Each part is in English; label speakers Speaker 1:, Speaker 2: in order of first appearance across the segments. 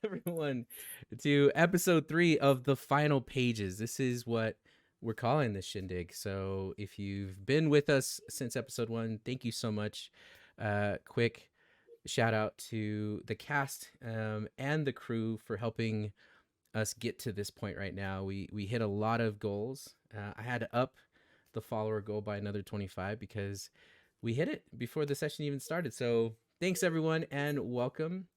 Speaker 1: Everyone to episode 3 of The Final Pages. This is what we're calling this shindig. So if you've been with us since episode 1, thank you so much. Quick shout out to the cast and the crew for helping us get to this point right now. We hit a lot of goals. I had to up the follower goal by another 25 because we hit it before the session even started. So thanks everyone and welcome.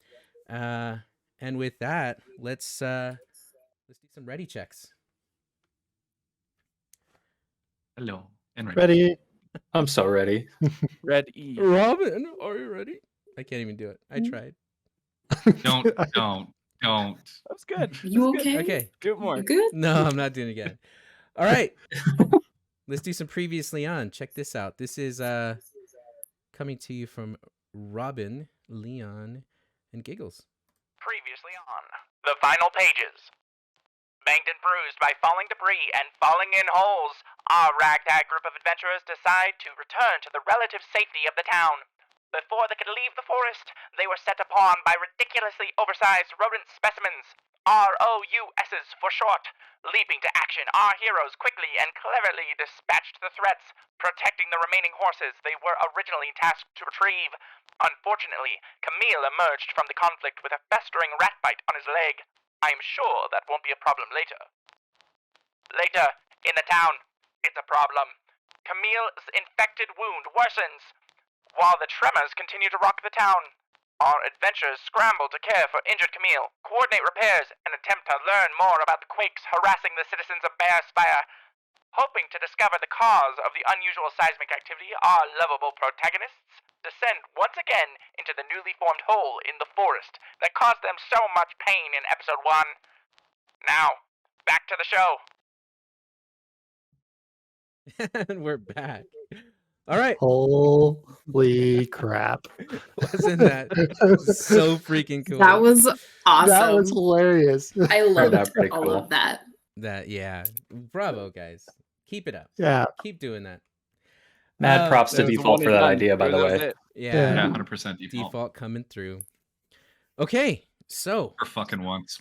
Speaker 1: And with that, let's do some ready checks.
Speaker 2: Hello and
Speaker 3: Ready?
Speaker 4: I'm so ready.
Speaker 2: Ready.
Speaker 1: Robin, are you ready? I can't even do it. I tried.
Speaker 2: Don't.
Speaker 5: That's good.
Speaker 6: You
Speaker 5: That's
Speaker 6: okay?
Speaker 5: Good.
Speaker 1: Okay.
Speaker 5: Good more.
Speaker 6: You good?
Speaker 1: No, I'm not doing it again. All right. Let's do some previously on. Check this out. This is coming to you from Robin, Leon, and Giggles.
Speaker 7: Previously on The Final Pages. Banged and bruised by falling debris and falling in holes, our ragtag group of adventurers decide to return to the relative safety of the town. Before they could leave the forest, they were set upon by ridiculously oversized rodent specimens, ROUSs for short. Leaping to action, our heroes quickly and cleverly dispatched the threats, protecting the remaining horses they were originally tasked to retrieve. Unfortunately, Camille emerged from the conflict with a festering rat bite on his leg. I'm sure that won't be a problem later. Later, in the town, it's a problem. Camille's infected wound worsens, while the tremors continue to rock the town. Our adventurers scramble to care for injured Camille, coordinate repairs, and attempt to learn more about the quakes harassing the citizens of Bear Spire. Hoping to discover the cause of the unusual seismic activity, our lovable protagonists descend once again into the newly formed hole in the forest that caused them so much pain in episode 1. Now, back to the show.
Speaker 1: And we're back. All right.
Speaker 3: Holy crap.
Speaker 1: Wasn't that so freaking cool?
Speaker 6: That was awesome.
Speaker 3: That was hilarious.
Speaker 6: I loved
Speaker 4: that pretty
Speaker 6: all
Speaker 4: cool.
Speaker 6: of that.
Speaker 1: Yeah. Bravo, guys. Keep it up.
Speaker 3: Yeah.
Speaker 1: Keep doing that.
Speaker 4: Mad props to
Speaker 5: That was the
Speaker 4: Default
Speaker 5: one
Speaker 4: for
Speaker 5: and
Speaker 4: that
Speaker 5: done.
Speaker 4: idea, by the
Speaker 5: That was
Speaker 4: way.
Speaker 5: it.
Speaker 1: Yeah.
Speaker 2: Yeah, 100% default.
Speaker 1: Default coming through. Okay, so
Speaker 2: For fucking once.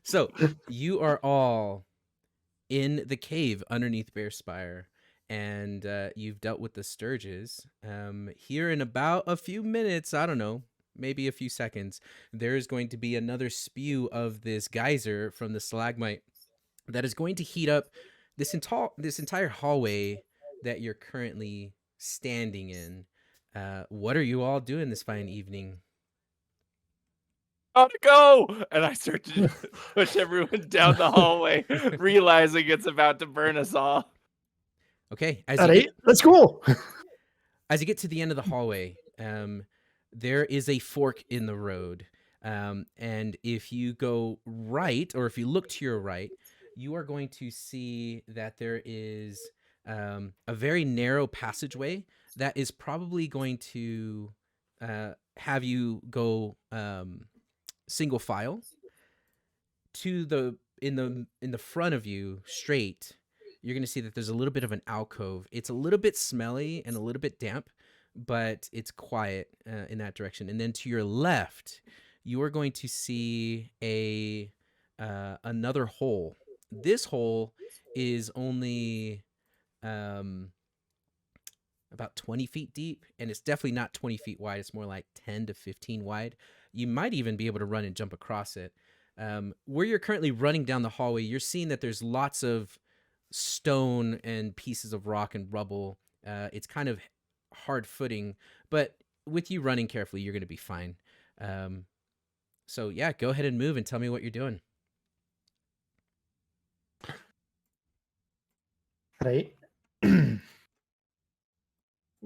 Speaker 1: so you are all in the cave underneath Bear Spire, and you've dealt with the Sturges. Here in about a few minutes, I don't know, maybe a few seconds, there is going to be another spew of this geyser from the stalagmite that is going to heat up this entire hallway that you're currently standing in. What are you all doing this fine evening?
Speaker 5: Gotta go! And I start to push everyone down the hallway, realizing it's about to burn us all.
Speaker 1: Okay,
Speaker 3: Let's go.
Speaker 1: as you get to the end of the hallway, there is a fork in the road. And if you go right, or if you look to your right, you are going to see that there is a very narrow passageway that is probably going to have you go single file to the in the front of you straight. You're going to see that there's a little bit of an alcove. It's a little bit smelly and a little bit damp, but it's quiet in that direction. And then to your left, you are going to see another hole. This hole is only about 20 feet deep, and it's definitely not 20 feet wide. It's more like 10 to 15 wide. You might even be able to run and jump across it. Where you're currently running down the hallway, you're seeing that there's lots of stone and pieces of rock and rubble. It's kind of hard footing, but with you running carefully, you're going to be fine. So yeah, go ahead and move and tell me what you're doing.
Speaker 3: Right.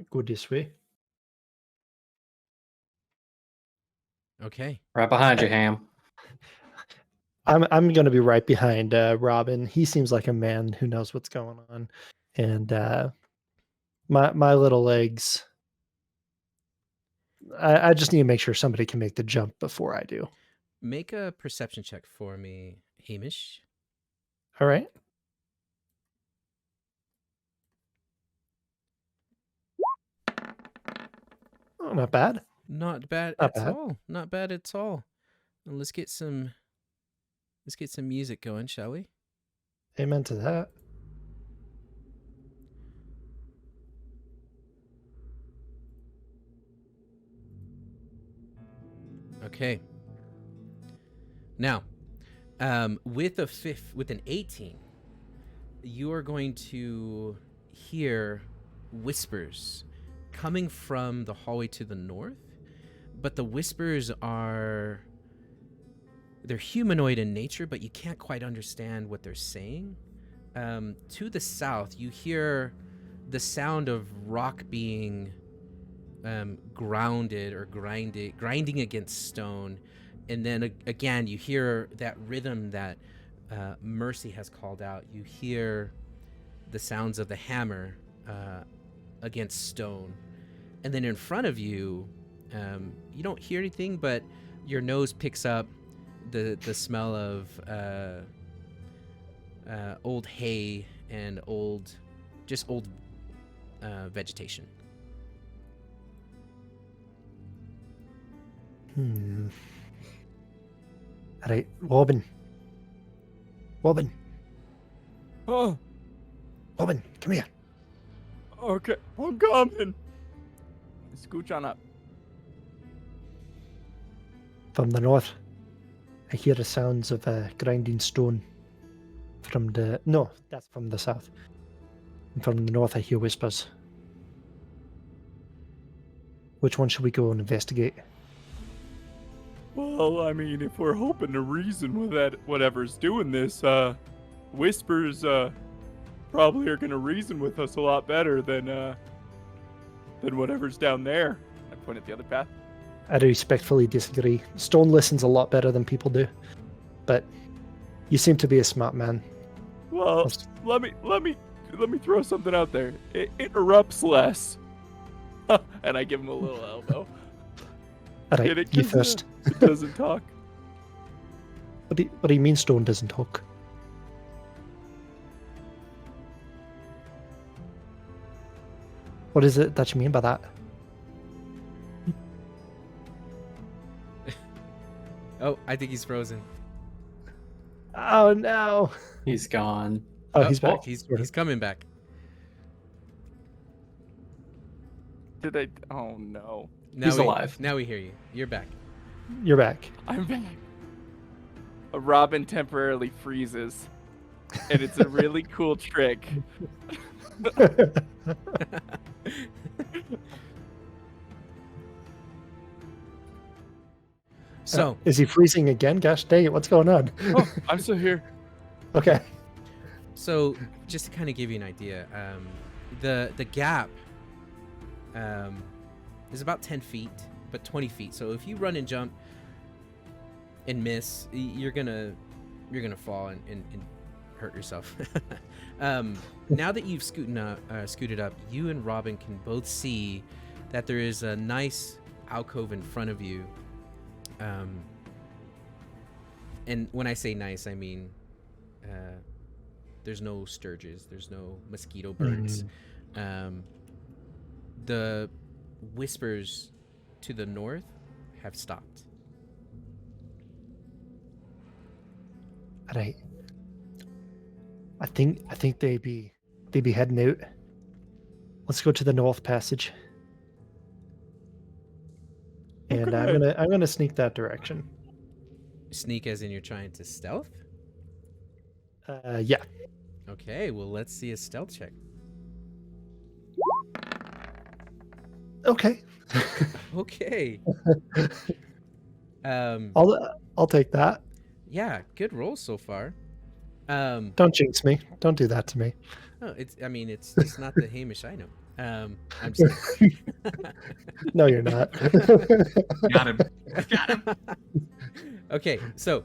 Speaker 3: Go this way.
Speaker 1: Okay.
Speaker 4: Right behind you, Ham.
Speaker 3: I'm gonna be right behind Robin. He seems like a man who knows what's going on, and my little legs. I just need to make sure somebody can make the jump before I do.
Speaker 1: Make a perception check for me, Hamish.
Speaker 3: All right. Oh, not bad.
Speaker 1: Not bad
Speaker 3: Not
Speaker 1: at
Speaker 3: bad.
Speaker 1: all. Not bad at all. Well, let's get some music going, shall we?
Speaker 3: Amen to that.
Speaker 1: Okay. Now, with an 18, you are going to hear whispers coming from the hallway to the north, but the whispers they're humanoid in nature, but you can't quite understand what they're saying. To the south, you hear the sound of rock being grounded or grinding against stone, and then again you hear that rhythm that Mercy has called out. You hear the sounds of the hammer against stone, and then in front of you, you don't hear anything, but your nose picks up the smell of old hay and old vegetation.
Speaker 3: All right, Robin. Robin,
Speaker 5: Oh,
Speaker 3: come here.
Speaker 5: okay. I'm coming. Scooch on up.
Speaker 3: From the north, I hear the sounds of grinding stone. No, that's from the south. And from the north, I hear whispers. Which one should we go and investigate?
Speaker 5: Well, I mean, if we're hoping to reason with that, whatever's doing this, whispers, probably are gonna reason with us a lot better than whatever's down there. I point at the other path.
Speaker 3: I respectfully disagree. Stone listens a lot better than people do. But you seem to be a smart man.
Speaker 5: Well,
Speaker 3: Let's-
Speaker 5: let me throw something out there. It interrupts less. And I give him a little elbow.
Speaker 3: All right,
Speaker 5: Get it?
Speaker 3: you
Speaker 5: 'Cause,
Speaker 3: first.
Speaker 5: It doesn't talk.
Speaker 3: What do you mean stone doesn't talk? What is it that you mean by that?
Speaker 1: Oh, I think he's frozen.
Speaker 3: Oh no!
Speaker 4: He's gone.
Speaker 3: Oh, he's back.
Speaker 1: He's coming back.
Speaker 5: Did I? Oh no.
Speaker 1: Now
Speaker 4: He's alive.
Speaker 1: Now we hear you. You're back.
Speaker 3: You're back.
Speaker 5: I'm back. A Robin temporarily freezes, and it's a really cool trick.
Speaker 1: So,
Speaker 3: Is he freezing again? Gosh dang it, what's going on?
Speaker 5: Oh, I'm still here.
Speaker 3: Okay.
Speaker 1: so just to kind of give you an idea, the gap is about 10 feet, but 20 feet. So if you run and jump and miss, you're gonna fall and hurt yourself. Now that you've scooted up, you and Robin can both see that there is a nice alcove in front of you. And when I say nice, I mean there's no sturges, there's no mosquito birds. The whispers to the north have stopped.
Speaker 3: All right. I think they be heading out. Let's go to the north passage. And
Speaker 5: Okay.
Speaker 3: I'm gonna sneak that direction.
Speaker 1: Sneak as in you're trying to stealth?
Speaker 3: Yeah.
Speaker 1: Okay, well let's see a stealth check.
Speaker 3: Okay.
Speaker 1: Okay. Um
Speaker 3: I'll take that.
Speaker 1: yeah, good roll so far. Um
Speaker 3: Don't jinx me. Don't do that to me.
Speaker 1: no, it's just not the Hamish I know. I'm just
Speaker 3: No, you're not.
Speaker 2: Got him. Got him.
Speaker 1: Okay, so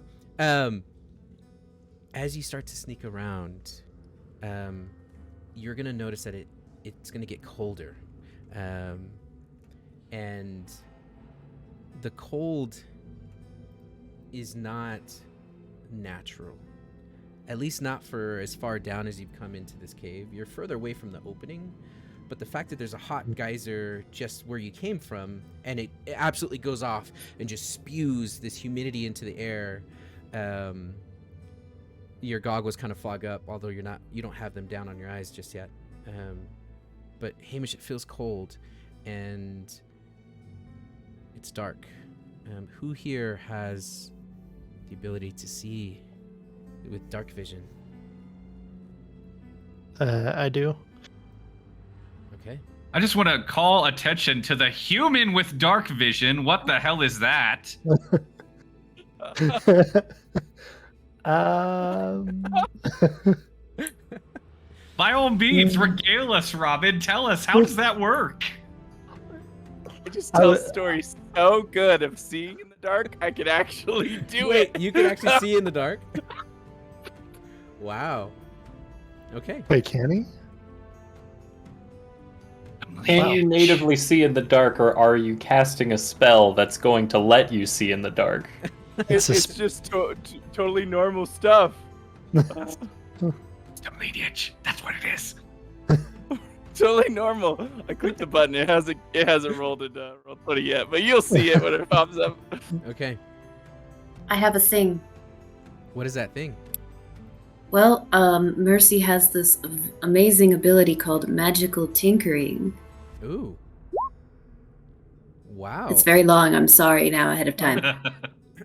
Speaker 1: as you start to sneak around, you're gonna notice that it's gonna get colder, and the cold is not natural, at least not for as far down as you've come into this cave. You're further away from the opening, but the fact that there's a hot geyser just where you came from, and it absolutely goes off and just spews this humidity into the air, your goggles kind of fog up, although you don't have them down on your eyes just yet. But Hamish, it feels cold, and it's dark. Who here has the ability to see with dark vision?
Speaker 3: I do.
Speaker 1: Okay.
Speaker 2: I just want to call attention to the human with dark vision. What the hell is that? By all means, regale us, Robin. Tell us, how does that work?
Speaker 5: I just tell stories so good of seeing in the dark, I can actually do
Speaker 1: Wait,
Speaker 5: it.
Speaker 1: you can actually see in the dark? Wow. Okay.
Speaker 3: Wait, can he?
Speaker 4: Can
Speaker 3: Wow.
Speaker 4: you natively see in the dark, or are you casting a spell that's going to let you see in the dark?
Speaker 5: It's
Speaker 3: a
Speaker 5: just totally normal stuff.
Speaker 2: It's a lineage. That's what it is.
Speaker 5: Totally normal. I clicked the button. It hasn't rolled it roll 20 yet, but you'll see it when it pops up.
Speaker 1: Okay.
Speaker 6: I have a thing.
Speaker 1: What is that thing?
Speaker 6: Well, Mercy has this amazing ability called magical tinkering.
Speaker 1: Ooh. Wow.
Speaker 6: It's very long. I'm sorry now ahead of time.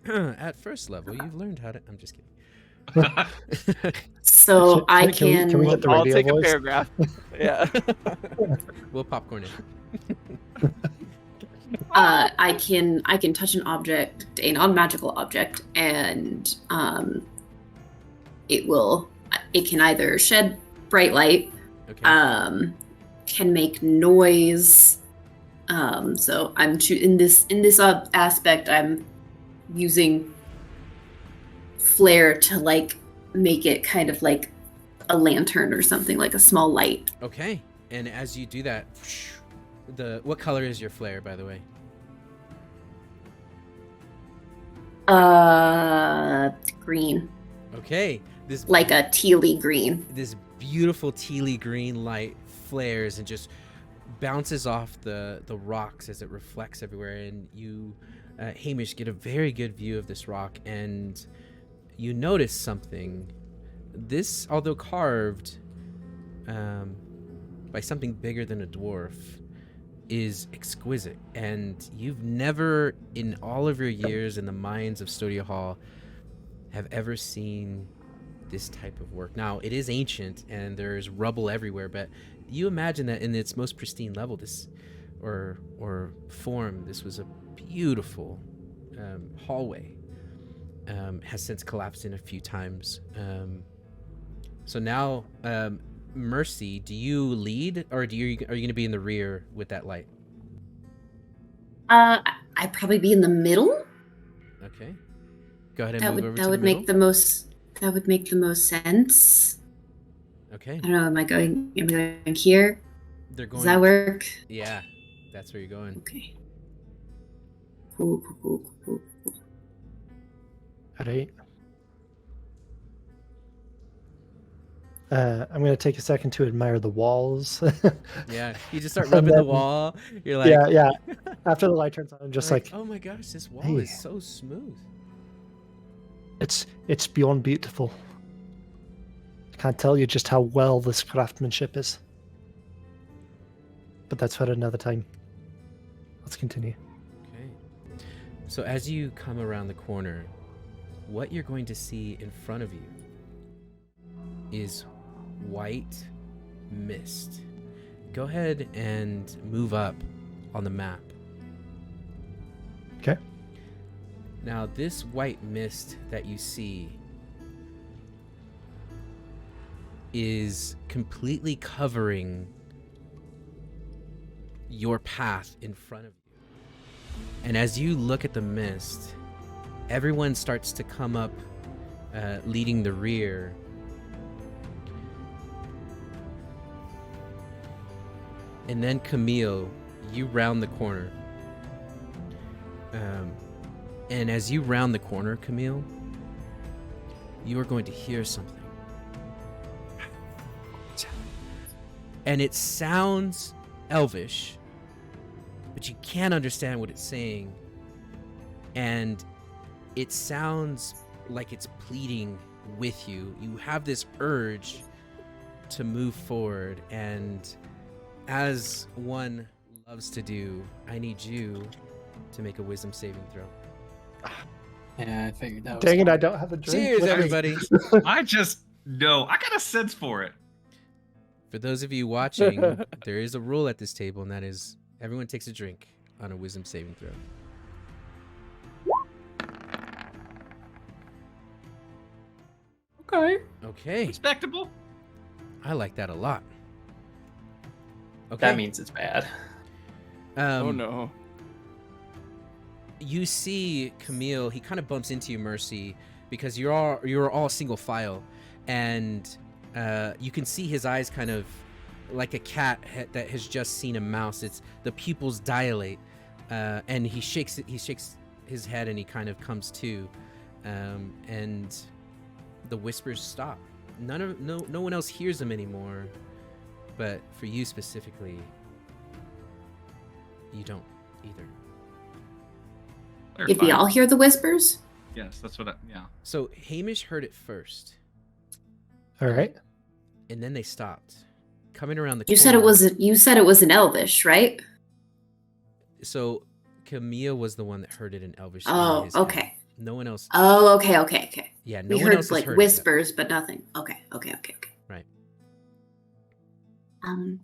Speaker 1: At first level, you've learned how to. I'm just kidding.
Speaker 6: So I
Speaker 3: Can we get the
Speaker 5: I'll
Speaker 3: radio
Speaker 5: take a
Speaker 3: voice?
Speaker 5: paragraph. Yeah.
Speaker 1: We'll popcorn it.
Speaker 6: I can touch an object, a non-magical object, and it can either shed bright light,
Speaker 1: Okay.
Speaker 6: can make noise. So I'm in this aspect, I'm using flare to like make it kind of like a lantern or something, like a small light.
Speaker 1: Okay. And as you do that, what color is your flare, by the way?
Speaker 6: Green,
Speaker 1: Okay. This
Speaker 6: like a tealy green.
Speaker 1: this beautiful tealy green light flares and just bounces off the rocks as it reflects everywhere, and you, Hamish, get a very good view of this rock, and you notice something. This, although carved by something bigger than a dwarf, is exquisite, and you've never, in all of your years in the mines of Stodia Hall, have ever seen this type of work. Now, it is ancient and there's rubble everywhere, but you imagine that in its most pristine level, this or form, this was a beautiful hallway. Has since collapsed in a few times. So now, Mercy, do you lead, or are you going to be in the rear with that light?
Speaker 6: I'd probably be in the middle.
Speaker 1: Okay. Go ahead and
Speaker 6: That
Speaker 1: move over
Speaker 6: would
Speaker 1: to
Speaker 6: that
Speaker 1: the
Speaker 6: would
Speaker 1: middle.
Speaker 6: make the most sense.
Speaker 1: Okay.
Speaker 6: I don't know. Am I going here?
Speaker 1: They're going.
Speaker 6: Does that work?
Speaker 1: Yeah, that's where you're going.
Speaker 6: Okay. Cool.
Speaker 3: All right. I'm gonna take a second to admire the walls.
Speaker 1: Yeah, you just start
Speaker 3: And
Speaker 1: rubbing the
Speaker 3: then-
Speaker 1: wall. You're like,
Speaker 3: yeah. After the light turns on, I'm just like,
Speaker 1: oh my gosh, this wall
Speaker 3: hey.
Speaker 1: is so smooth.
Speaker 3: it's beyond beautiful. I can't tell you just how well this craftsmanship is. But that's for another time. Let's continue.
Speaker 1: Okay. So as you come around the corner, what you're going to see in front of you is white mist. Go ahead and move up on the map.
Speaker 3: Okay.
Speaker 1: Now, this white mist that you see is completely covering your path in front of you. And as you look at the mist, everyone starts to come up, leading the rear. And then Camille, you round the corner. And as you round the corner, Camille, you are going to hear something. And it sounds Elvish, but you can't understand what it's saying, and it sounds like it's pleading with you. You have this urge to move forward, and as one loves to do, I need you to make a wisdom saving throw.
Speaker 4: Yeah, I figured that was
Speaker 3: Dang it, I
Speaker 4: hard.
Speaker 3: don't have a drink.
Speaker 1: Cheers,
Speaker 3: with me.
Speaker 1: everybody.
Speaker 2: I just know. I got a sense for it.
Speaker 1: For those of you watching, there is a rule at this table, and that is everyone takes a drink on a wisdom saving throw.
Speaker 4: Okay.
Speaker 1: Okay,
Speaker 2: Respectable.
Speaker 1: I like that a lot. Okay.
Speaker 4: That means it's bad.
Speaker 5: Oh no.
Speaker 1: You see Camille, he kind of bumps into you, Mercy, because you're all single file, and you can see his eyes kind of like a cat that has just seen a mouse. It's the pupils dilate, and he shakes his head, and he kind of comes to, and the whispers stop. No one else hears them anymore, but for you specifically, you don't either.
Speaker 6: If we all hear the whispers,
Speaker 2: Yes, that's what. Yeah.
Speaker 1: So Hamish heard it first,
Speaker 3: All right.
Speaker 1: and then they stopped. Coming around the
Speaker 6: you
Speaker 1: corner.
Speaker 6: said it was an Elvish, right?
Speaker 1: So Camille was the one that heard it in Elvish. in
Speaker 6: Oh,
Speaker 1: his head.
Speaker 6: okay.
Speaker 1: No one else.
Speaker 6: Oh, okay.
Speaker 1: Yeah, no
Speaker 6: We
Speaker 1: one else
Speaker 6: heard
Speaker 1: has
Speaker 6: like
Speaker 1: heard it yet.
Speaker 6: whispers, but nothing. Okay.
Speaker 1: Right.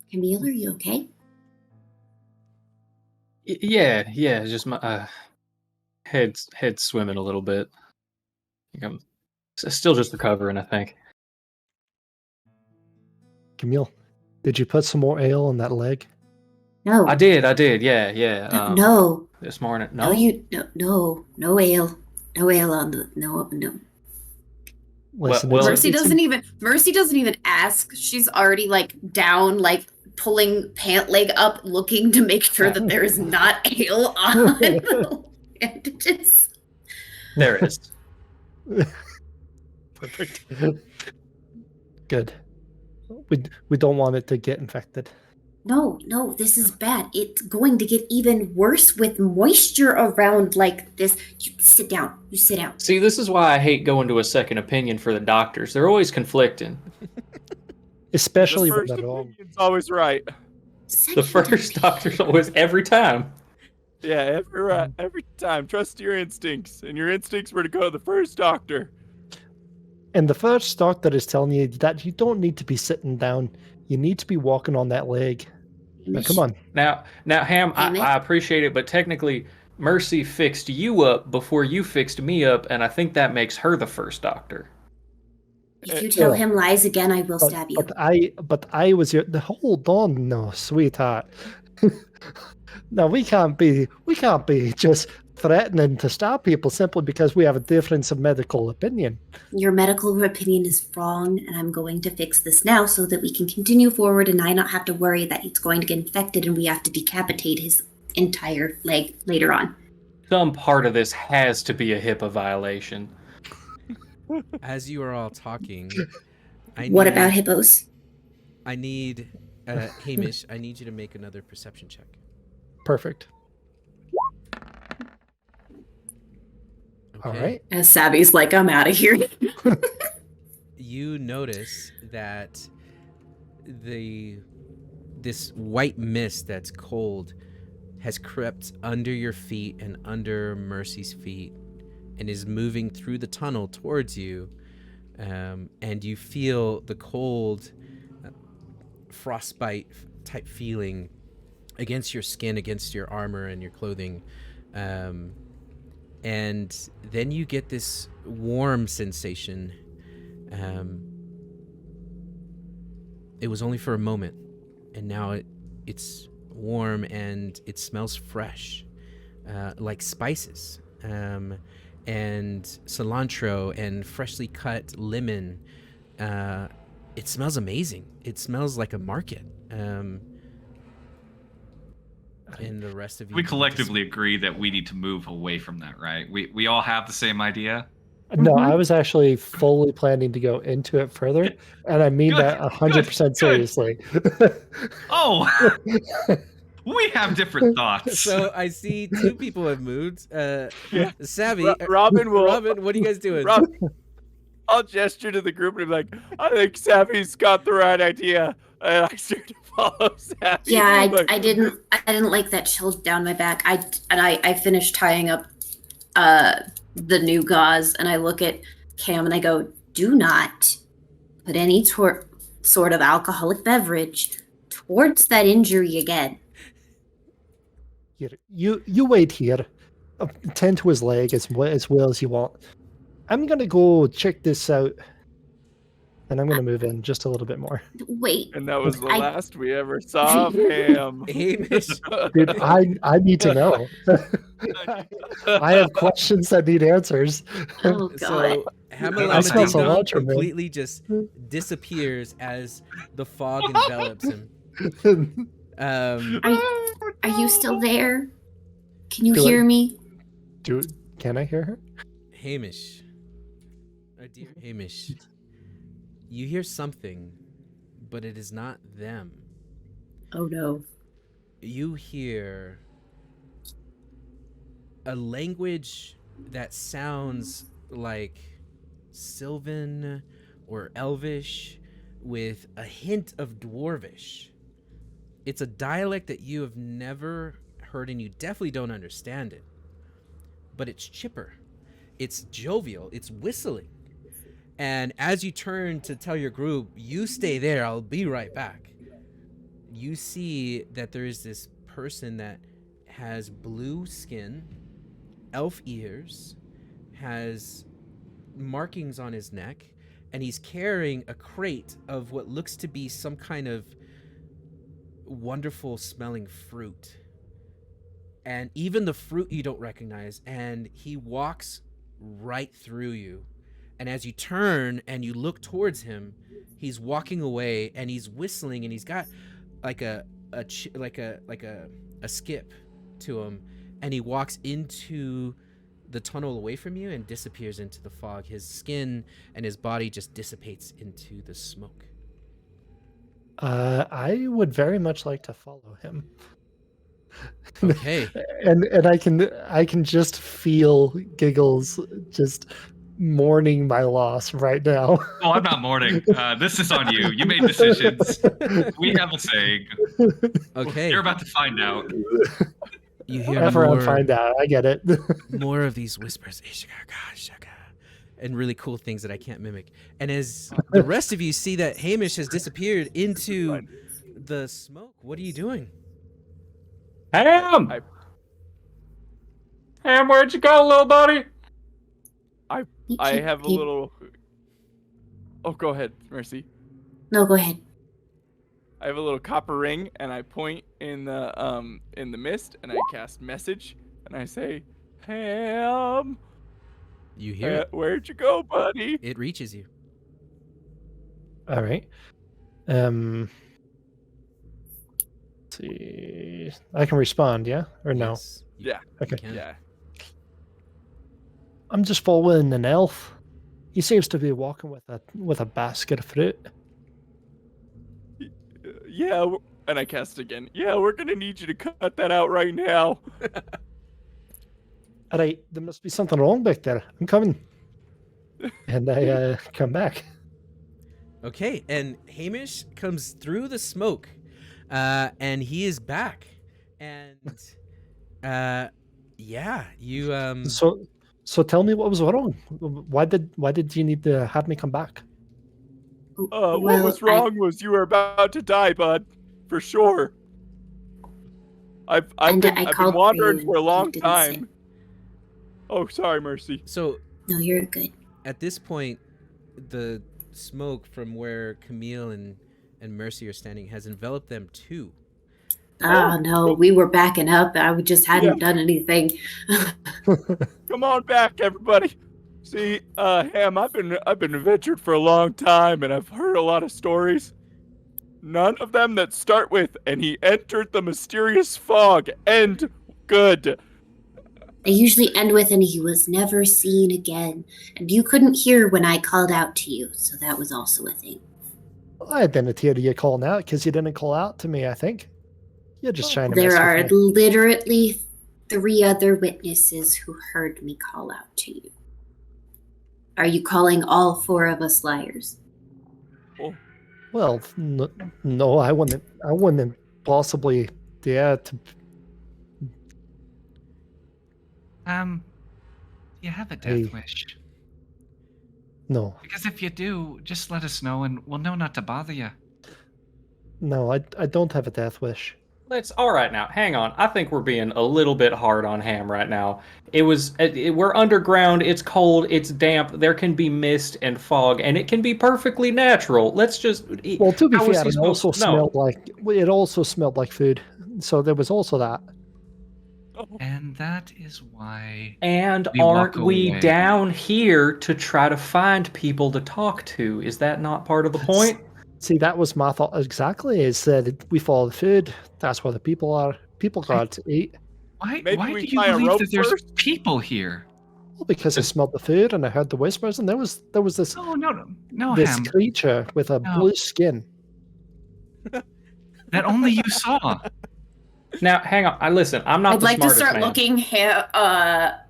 Speaker 6: Camille, are you okay?
Speaker 4: Yeah. Just my head swimming a little bit. I think I'm still just recovering, I think.
Speaker 3: Camille, did you put some more ale on that leg?
Speaker 6: No.
Speaker 4: I did. Yeah.
Speaker 6: No.
Speaker 4: This morning.
Speaker 6: No, no ale. No ale on the no.
Speaker 3: Listen,
Speaker 4: well,
Speaker 6: Mercy
Speaker 3: it's-
Speaker 6: doesn't even ask. She's already like down, like pulling pant leg up, looking to make sure that there is not ale on the bandages.
Speaker 4: There is.
Speaker 3: Perfect. Good. We don't want it to get infected.
Speaker 6: No, this is bad. It's going to get even worse with moisture around like this. You sit down.
Speaker 4: See, this is why I hate going to a second opinion for the doctors. They're always conflicting.
Speaker 3: Especially
Speaker 5: The
Speaker 3: when
Speaker 5: first
Speaker 3: they're wrong.
Speaker 5: opinion's always right.
Speaker 4: The first doctor's always every time.
Speaker 5: Yeah, every time. Trust your instincts, and your instincts were to go to the first doctor.
Speaker 3: And the first doctor is telling you that you don't need to be sitting down. You need to be walking on that leg. Now, come on.
Speaker 4: Now, Ham,
Speaker 6: Damn it.
Speaker 4: I appreciate it, but technically, Mercy fixed you up before you fixed me up, and I think that makes her the first doctor.
Speaker 6: If you tell
Speaker 3: No.
Speaker 6: him lies again, I will stab you.
Speaker 3: But I was your. Hold on, no, sweetheart. No, we can't be just threatening to stab people simply because we have a difference of medical opinion.
Speaker 6: Your medical opinion is wrong, and I'm going to fix this now so that we can continue forward and I not have to worry that he's going to get infected and we have to decapitate his entire leg later on.
Speaker 4: Some part of this has to be a HIPAA violation.
Speaker 1: As you are all talking,
Speaker 6: What about hippos?
Speaker 1: I need Hamish. I need you to make another perception check.
Speaker 3: Perfect. All
Speaker 1: Okay?
Speaker 3: right.
Speaker 6: As Sabby's like, I'm out of here.
Speaker 1: You notice that this white mist that's cold has crept under your feet and under Mercy's feet and is moving through the tunnel towards you, and you feel the cold frostbite type feeling against your skin, against your armor and your clothing, and then you get this warm sensation. It was only for a moment, and now it's warm and it smells fresh, like spices, and cilantro and freshly cut lemon. It smells amazing. It smells like a market. And the rest of you
Speaker 2: We
Speaker 1: can
Speaker 2: collectively agree that we need to move away from that, right? We all have the same idea.
Speaker 3: No, I was actually fully planning to go into it further, and I mean
Speaker 2: Good,
Speaker 3: that 100%
Speaker 2: good.
Speaker 3: seriously.
Speaker 2: Oh, we have different thoughts.
Speaker 1: So I see two people have moved.
Speaker 5: Yeah.
Speaker 1: Savvy,
Speaker 5: Robin will.
Speaker 1: Robin, what are you guys doing?
Speaker 5: Rob, I'll gesture to the group and be like, I think Savvy's got the right idea. And I start to follow Savvy.
Speaker 6: Yeah,
Speaker 5: Like,
Speaker 6: I didn't like that chill down my back. I finished tying up the new gauze, and I look at Cam and I go, "Do not put any sort of alcoholic beverage towards that injury again."
Speaker 3: Here, you wait here. Tend to his leg as well as you want. I'm gonna go check this out, and I'm gonna move in just a little bit more.
Speaker 6: Wait,
Speaker 5: And that was the
Speaker 6: I-
Speaker 5: last we ever saw of him.
Speaker 1: Hamish,
Speaker 3: Dude, I need to know. I have questions that need answers.
Speaker 6: oh god.
Speaker 1: so
Speaker 3: I
Speaker 1: Hamalama
Speaker 3: smell
Speaker 1: Ding
Speaker 3: some
Speaker 1: Dong
Speaker 3: water, man.
Speaker 1: completely just disappears as the fog envelops him.
Speaker 6: Are you still there? Can you
Speaker 3: Do I-
Speaker 6: hear me?
Speaker 3: Can I hear her?
Speaker 1: Hamish, our dear Hamish, you hear something, but it is not them.
Speaker 6: Oh no.
Speaker 1: You hear a language that sounds like Sylvan or Elvish with a hint of Dwarvish. It's a dialect that you have never heard and you definitely don't understand it. But it's chipper. It's jovial. It's whistling. And as you turn to tell your group, you stay there, I'll be right back. You see that there is this person that has blue skin, elf ears, has markings on his neck, and he's carrying a crate of what looks to be some kind of wonderful smelling fruit. And even the fruit you don't recognize, and he walks right through you. And as you turn and you look towards him, he's walking away and he's whistling, and he's got like a skip to him, and he walks into the tunnel away from you and disappears into the fog. His skin and his body just dissipates into the smoke.
Speaker 3: I would very much like to follow him.
Speaker 1: Okay.
Speaker 3: and I can just feel Giggles just mourning my loss right now.
Speaker 2: Oh, I'm not mourning. This is on you. You made decisions. We have a saying.
Speaker 1: Okay.
Speaker 2: You're about to find out.
Speaker 1: You hear
Speaker 3: Everyone
Speaker 1: more,
Speaker 3: find out. I get it.
Speaker 1: more of these whispers, and really cool things that I can't mimic. And as the rest of you see that Hamish has disappeared into the smoke, what are you doing?
Speaker 4: Ham!
Speaker 5: I-
Speaker 4: Ham, where'd you go, little buddy?
Speaker 5: I have a little. Oh, go ahead, Mercy.
Speaker 6: No, go ahead.
Speaker 5: I have a little copper ring, and I point in the mist, and I cast message, and I say, "Ham,
Speaker 1: You hear it.
Speaker 5: where'd you go, buddy?"
Speaker 1: It reaches you.
Speaker 3: All right. Let's see. I can respond, yeah? Or no?
Speaker 1: Yes, you
Speaker 5: Yeah.
Speaker 3: Okay.
Speaker 1: can.
Speaker 5: Yeah.
Speaker 3: I'm just following an elf. He seems to be walking with a basket of fruit.
Speaker 5: Yeah, and I cast again. Yeah, we're gonna need you to cut that out right now.
Speaker 3: All right, there must be something wrong back there. I'm coming. And I come back.
Speaker 1: Okay, and Hamish comes through the smoke, and he is back. And yeah, you
Speaker 3: So tell me what was wrong. Why did you need to have me come back?
Speaker 5: What
Speaker 6: Well,
Speaker 5: was wrong was you were about to die, bud, for sure. I've
Speaker 6: And
Speaker 5: been
Speaker 6: I
Speaker 5: I've been
Speaker 6: called
Speaker 5: wandering
Speaker 6: you,
Speaker 5: for a
Speaker 6: you
Speaker 5: long
Speaker 6: didn't say.
Speaker 5: time. Oh, sorry, Mercy.
Speaker 1: so
Speaker 6: No, you're good.
Speaker 1: at this point, the smoke from where Camille and Mercy are standing has enveloped them too.
Speaker 6: Oh no, we were backing up. I just hadn't done anything.
Speaker 5: Come on back, everybody. See, Ham, I've been adventured for a long time, and I've heard a lot of stories. None of them that start with "and he entered the mysterious fog" end good.
Speaker 6: They usually end with, and he was never seen again. And you couldn't hear when I called out to you, so that was also a thing.
Speaker 3: I didn't hear you calling out because you didn't call out to me, I think. You're just trying to
Speaker 6: There
Speaker 3: mess
Speaker 6: are
Speaker 3: with me.
Speaker 6: literally 3 other witnesses who heard me call out to you. Are you calling all 4 of us liars?
Speaker 3: Well, no, I wouldn't possibly dare to.
Speaker 2: You have a death
Speaker 3: Hey.
Speaker 2: wish.
Speaker 3: No,
Speaker 2: Because if you do, just let us know and we'll know not to bother you.
Speaker 3: no, I don't have a death wish.
Speaker 4: Let's all right now. Hang on. I think we're being a little bit hard on Ham right now. We're underground. It's cold. It's damp. There can be mist and fog, and it can be perfectly natural. Let's just.
Speaker 3: Well, to be
Speaker 4: how was
Speaker 3: fair,
Speaker 4: he
Speaker 3: it also
Speaker 4: supposed to know?
Speaker 3: smelled like food. So there was also that.
Speaker 2: And that is why.
Speaker 4: And
Speaker 2: We walk
Speaker 4: aren't we
Speaker 2: away.
Speaker 4: down here to try to find people to talk to? Is that not part of the point?
Speaker 3: See, that was my thought exactly. Is that we follow the food. That's where the people are. People got to eat.
Speaker 2: Why
Speaker 5: Maybe
Speaker 2: do
Speaker 5: we
Speaker 2: you
Speaker 5: tie a
Speaker 2: believe
Speaker 5: rope
Speaker 2: that there's
Speaker 5: first?
Speaker 2: people here?
Speaker 3: Well, because I smelled the food and I heard the whispers, and there was this
Speaker 2: Oh, no,
Speaker 3: this
Speaker 2: Ham.
Speaker 3: creature with a
Speaker 2: No.
Speaker 3: blue skin.
Speaker 2: That only you saw.
Speaker 4: Now, hang on. Listen, I'm not
Speaker 6: I'd
Speaker 4: the
Speaker 6: like to
Speaker 4: smartest
Speaker 6: start
Speaker 4: man.
Speaker 6: looking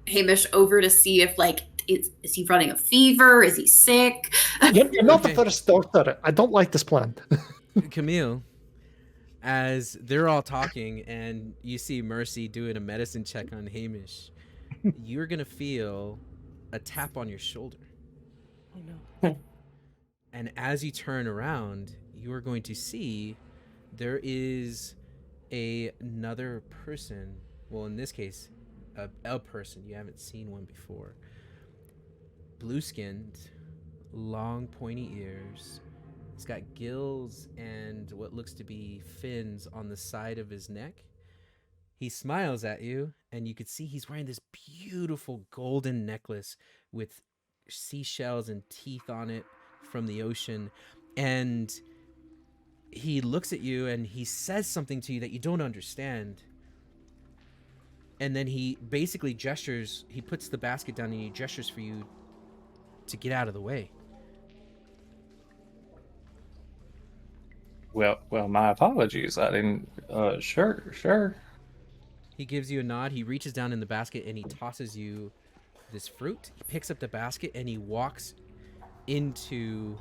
Speaker 6: Hamish over to see if, like, is he running a fever? Is he sick?
Speaker 3: You're not the
Speaker 1: Okay.
Speaker 3: first doctor. I don't like this plan.
Speaker 1: Camille, as they're all talking and you see Mercy doing a medicine check on Hamish, you're gonna feel a tap on your shoulder.
Speaker 5: Oh no.
Speaker 1: And as you turn around, you are going to see there is another person. Well, in this case, a person. You haven't seen one before. Blue-skinned, long pointy ears. He's got gills and what looks to be fins on the side of his neck. He smiles at you, and you could see he's wearing this beautiful golden necklace with seashells and teeth on it from the ocean. And he looks at you and he says something to you that you don't understand. And then he basically gestures, he puts the basket down and he gestures for you to get out of the way.
Speaker 4: Well, my apologies. I didn't. Sure.
Speaker 1: He gives you a nod. He reaches down in the basket and he tosses you this fruit. He picks up the basket and he walks into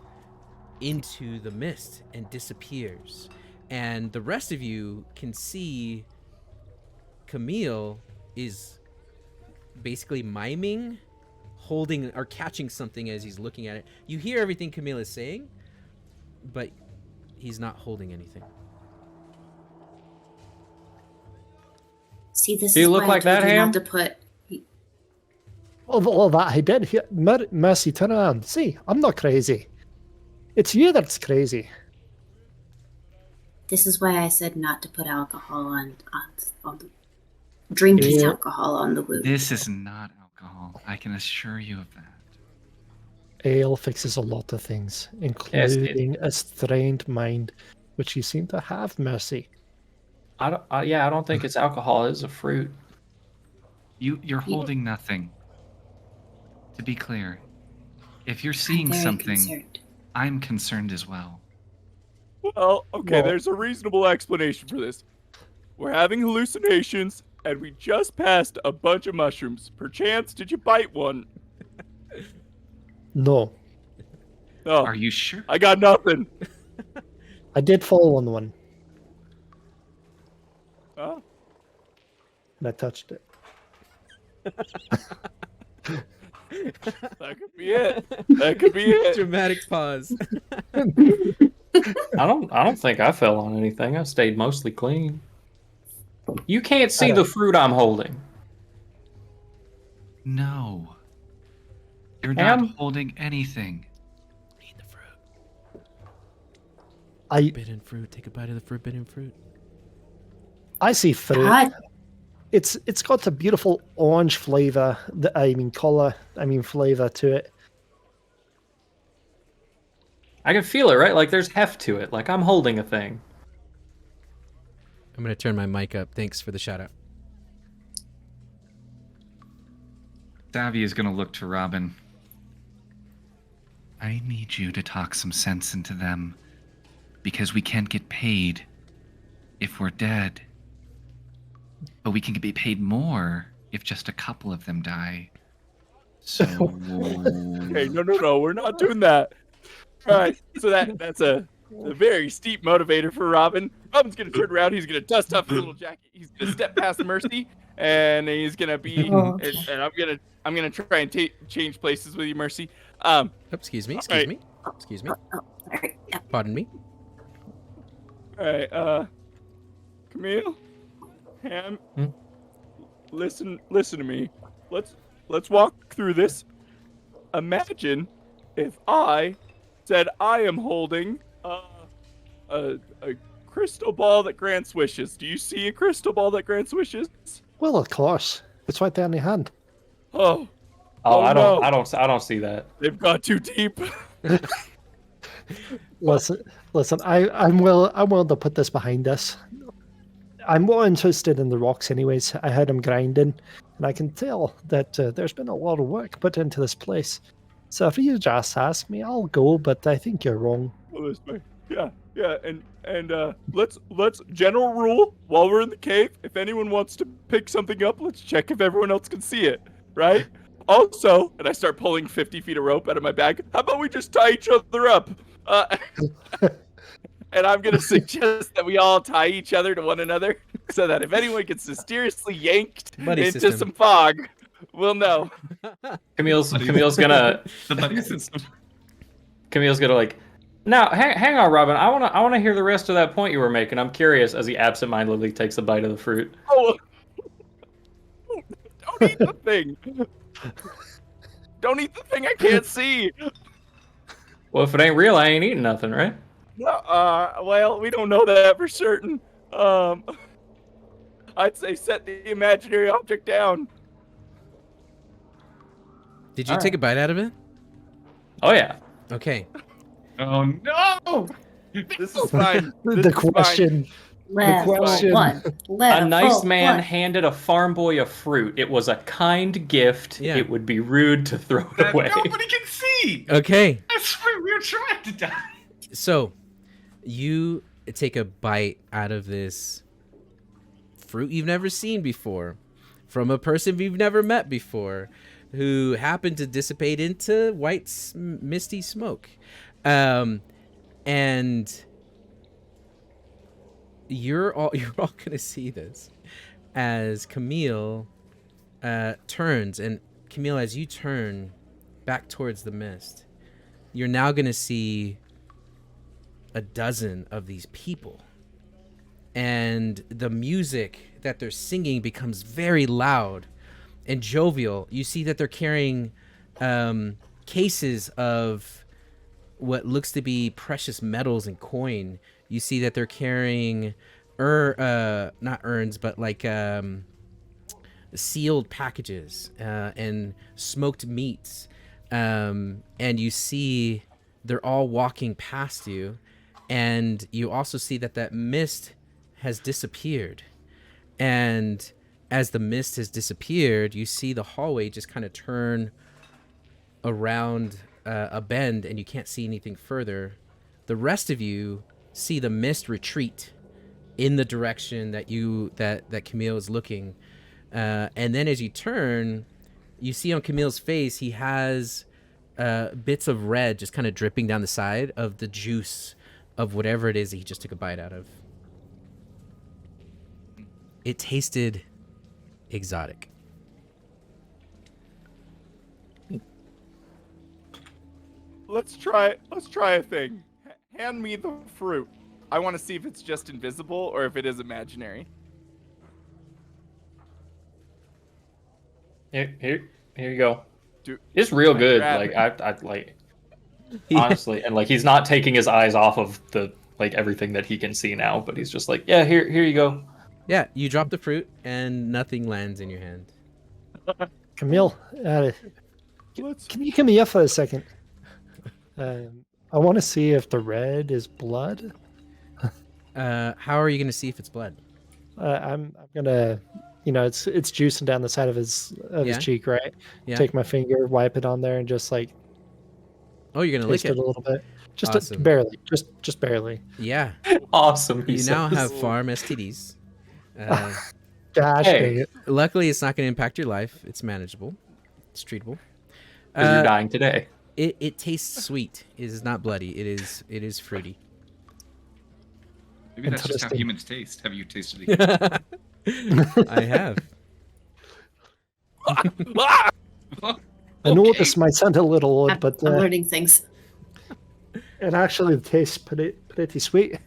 Speaker 1: the mist and disappears. And the rest of you can see Camille is basically miming, holding or catching something as he's looking at it. You hear everything Camille is saying, but he's not holding anything.
Speaker 6: See, this
Speaker 4: Do
Speaker 6: is
Speaker 4: you look
Speaker 6: why
Speaker 4: like
Speaker 6: I told
Speaker 4: that,
Speaker 6: you
Speaker 4: Ham?
Speaker 6: not to put.
Speaker 3: All that he did. Mercy, turn around. See, I'm not crazy. It's you that's crazy.
Speaker 6: This is why I said not to put alcohol on the drinking
Speaker 3: Yeah.
Speaker 6: alcohol on the wound.
Speaker 2: This is not alcohol. I can assure you of that.
Speaker 3: Ale fixes a lot of things, including a strained mind, which you seem to have, Mercy.
Speaker 4: I don't think it's alcohol. It's a fruit.
Speaker 2: You're holding nothing. To be clear, if you're seeing
Speaker 6: I'm very
Speaker 2: something,
Speaker 6: concerned.
Speaker 2: I'm concerned as well.
Speaker 5: Well, okay,
Speaker 3: Well-
Speaker 5: there's a reasonable explanation for this. We're having hallucinations, and we just passed a bunch of mushrooms. Perchance, did you bite one?
Speaker 3: No,
Speaker 5: No,
Speaker 2: Are you sure?
Speaker 5: I got nothing.
Speaker 3: I did fall on one,
Speaker 5: Oh,
Speaker 3: and I touched it.
Speaker 5: that could be it. That could be it.
Speaker 1: Dramatic pause.
Speaker 4: I don't think I fell on anything. I stayed mostly clean. You can't see
Speaker 3: I
Speaker 4: the
Speaker 3: don't-
Speaker 4: fruit I'm holding.
Speaker 2: No. You're
Speaker 4: Ham?
Speaker 2: not holding anything.
Speaker 1: Eat the fruit.
Speaker 3: I
Speaker 1: Forbidden fruit. Take a bite of the forbidden fruit.
Speaker 3: see fruit.
Speaker 6: God,
Speaker 3: It's got a beautiful orange flavor. Flavor to it.
Speaker 4: I can feel it, right? Like there's heft to it. Like I'm holding a thing.
Speaker 1: I'm gonna turn my mic up. Thanks for the shout out.
Speaker 2: Davy is gonna look to Robin. I need you to talk some sense into them, because we can't get paid if we're dead. But we can be paid more if just a couple of them die. So
Speaker 5: Hey, no, we're not doing that. All right, so that's a very steep motivator for Robin. Robin's gonna turn around. He's gonna dust off his little jacket. He's gonna step past Mercy, and he's gonna be.
Speaker 6: Oh, okay.
Speaker 5: And I'm gonna try and change places with you, Mercy.
Speaker 1: Oh, excuse me.
Speaker 5: Alright.
Speaker 1: Excuse me.
Speaker 6: Oh, sorry. Yeah.
Speaker 1: Pardon me.
Speaker 5: All right, Camille, Ham, listen to me. Let's walk through this. Imagine if I said I am holding a crystal ball that grants wishes. Do you see a crystal ball that grants wishes?
Speaker 3: Well, of course. It's right there in your hand.
Speaker 5: Oh,
Speaker 4: Oh,
Speaker 5: Oh,
Speaker 4: I
Speaker 5: no.
Speaker 4: don't see that.
Speaker 5: they've gone too deep.
Speaker 3: Listen. I'm willing to put this behind us. I'm more interested in the rocks, anyways. I heard them grinding, and I can tell that there's been a lot of work put into this place. So if you just ask me, I'll go. But I think you're wrong.
Speaker 5: Go this way. Yeah, and let's general rule while we're in the cave. If anyone wants to pick something up, let's check if everyone else can see it, right? Also, and I start pulling 50 feet of rope out of my bag. How about we just tie each other up? And I'm gonna suggest that we all tie each other to one another, so that if anyone gets mysteriously yanked
Speaker 1: Buddy
Speaker 5: into
Speaker 1: system.
Speaker 5: some fog, we'll know.
Speaker 4: Camille's gonna
Speaker 2: the buddy system.
Speaker 4: Camille's gonna like. Now, hang on, Robin. I wanna hear the rest of that point you were making. I'm curious. As he absentmindedly takes a bite of the fruit.
Speaker 5: Oh, don't eat the thing. Don't eat the thing I can't see.
Speaker 4: Well, if it ain't real, I ain't eating nothing, right?
Speaker 5: No, well, we don't know that for certain. I'd say set the imaginary object down.
Speaker 1: Did you
Speaker 4: All
Speaker 1: take
Speaker 4: right.
Speaker 1: a bite out of it?
Speaker 4: Oh yeah.
Speaker 1: Okay.
Speaker 2: Oh no!
Speaker 5: This is fine. This
Speaker 3: The
Speaker 5: is fine.
Speaker 3: question.
Speaker 6: Level
Speaker 3: question-
Speaker 6: one. Level
Speaker 4: A nice man
Speaker 6: one.
Speaker 4: handed a farm boy a fruit. It was a kind gift.
Speaker 1: Yeah.
Speaker 4: It would be rude to throw it
Speaker 2: That
Speaker 4: away.
Speaker 2: nobody can see.
Speaker 1: Okay.
Speaker 2: That's why we were trying to die.
Speaker 1: So, you take a bite out of this fruit you've never seen before, from a person you've never met before, who happened to dissipate into white misty smoke, and you're all gonna see this as Camille turns, and Camille, as you turn back towards the mist, you're now gonna see a dozen of these people, and the music that they're singing becomes very loud and jovial. You see that they're carrying cases of what looks to be precious metals and coin. You see that they're carrying not urns, but like sealed packages and smoked meats, and you see they're all walking past you. And you also see that mist has disappeared. And as the mist has disappeared, you see the hallway just kind of turn around a bend, and you can't see anything further. The rest of you see the mist retreat in the direction that Camille is looking. And then as you turn, you see on Camille's face, he has bits of red just kind of dripping down the side of the juice of whatever it is that he just took a bite out of. It tasted exotic.
Speaker 5: Let's try a thing. Hand me the fruit. I want to see if it's just invisible or if it is imaginary.
Speaker 4: Here you go.
Speaker 5: Dude,
Speaker 4: It's real
Speaker 5: I
Speaker 4: good.
Speaker 5: grab
Speaker 4: Like
Speaker 5: it.
Speaker 4: I like honestly, and like he's not taking his eyes off of the like everything that he can see now, but he's just like, yeah, here you go.
Speaker 1: Yeah, you drop the fruit and nothing lands in your hand.
Speaker 3: Camille,
Speaker 5: Let's
Speaker 3: can you come here for a second? I want to see if the red is blood.
Speaker 1: How are you going to see if it's blood?
Speaker 3: I'm gonna it's juicing down the side of his
Speaker 1: Yeah.
Speaker 3: cheek, right?
Speaker 1: Yeah.
Speaker 3: Take my finger, wipe it on there, and just like
Speaker 1: Oh, you're gonna lick
Speaker 3: taste it
Speaker 1: it.
Speaker 3: a little bit, just
Speaker 1: Awesome.
Speaker 3: barely, just barely.
Speaker 1: Yeah.
Speaker 4: Awesome. He
Speaker 1: You now
Speaker 4: says.
Speaker 1: have farm STDs.
Speaker 3: Gosh
Speaker 4: Hey.
Speaker 3: dang it!
Speaker 1: Luckily, it's not going to impact your life. It's manageable. It's treatable.
Speaker 4: 'Cause you're dying today.
Speaker 1: It tastes sweet. It is not bloody. It is fruity.
Speaker 2: Maybe that's just how
Speaker 3: Interesting.
Speaker 2: humans taste. Have you tasted it?
Speaker 1: I have.
Speaker 3: I know
Speaker 2: Okay.
Speaker 3: this might sound a little odd, but
Speaker 6: I'm learning things.
Speaker 3: it actually tastes pretty sweet.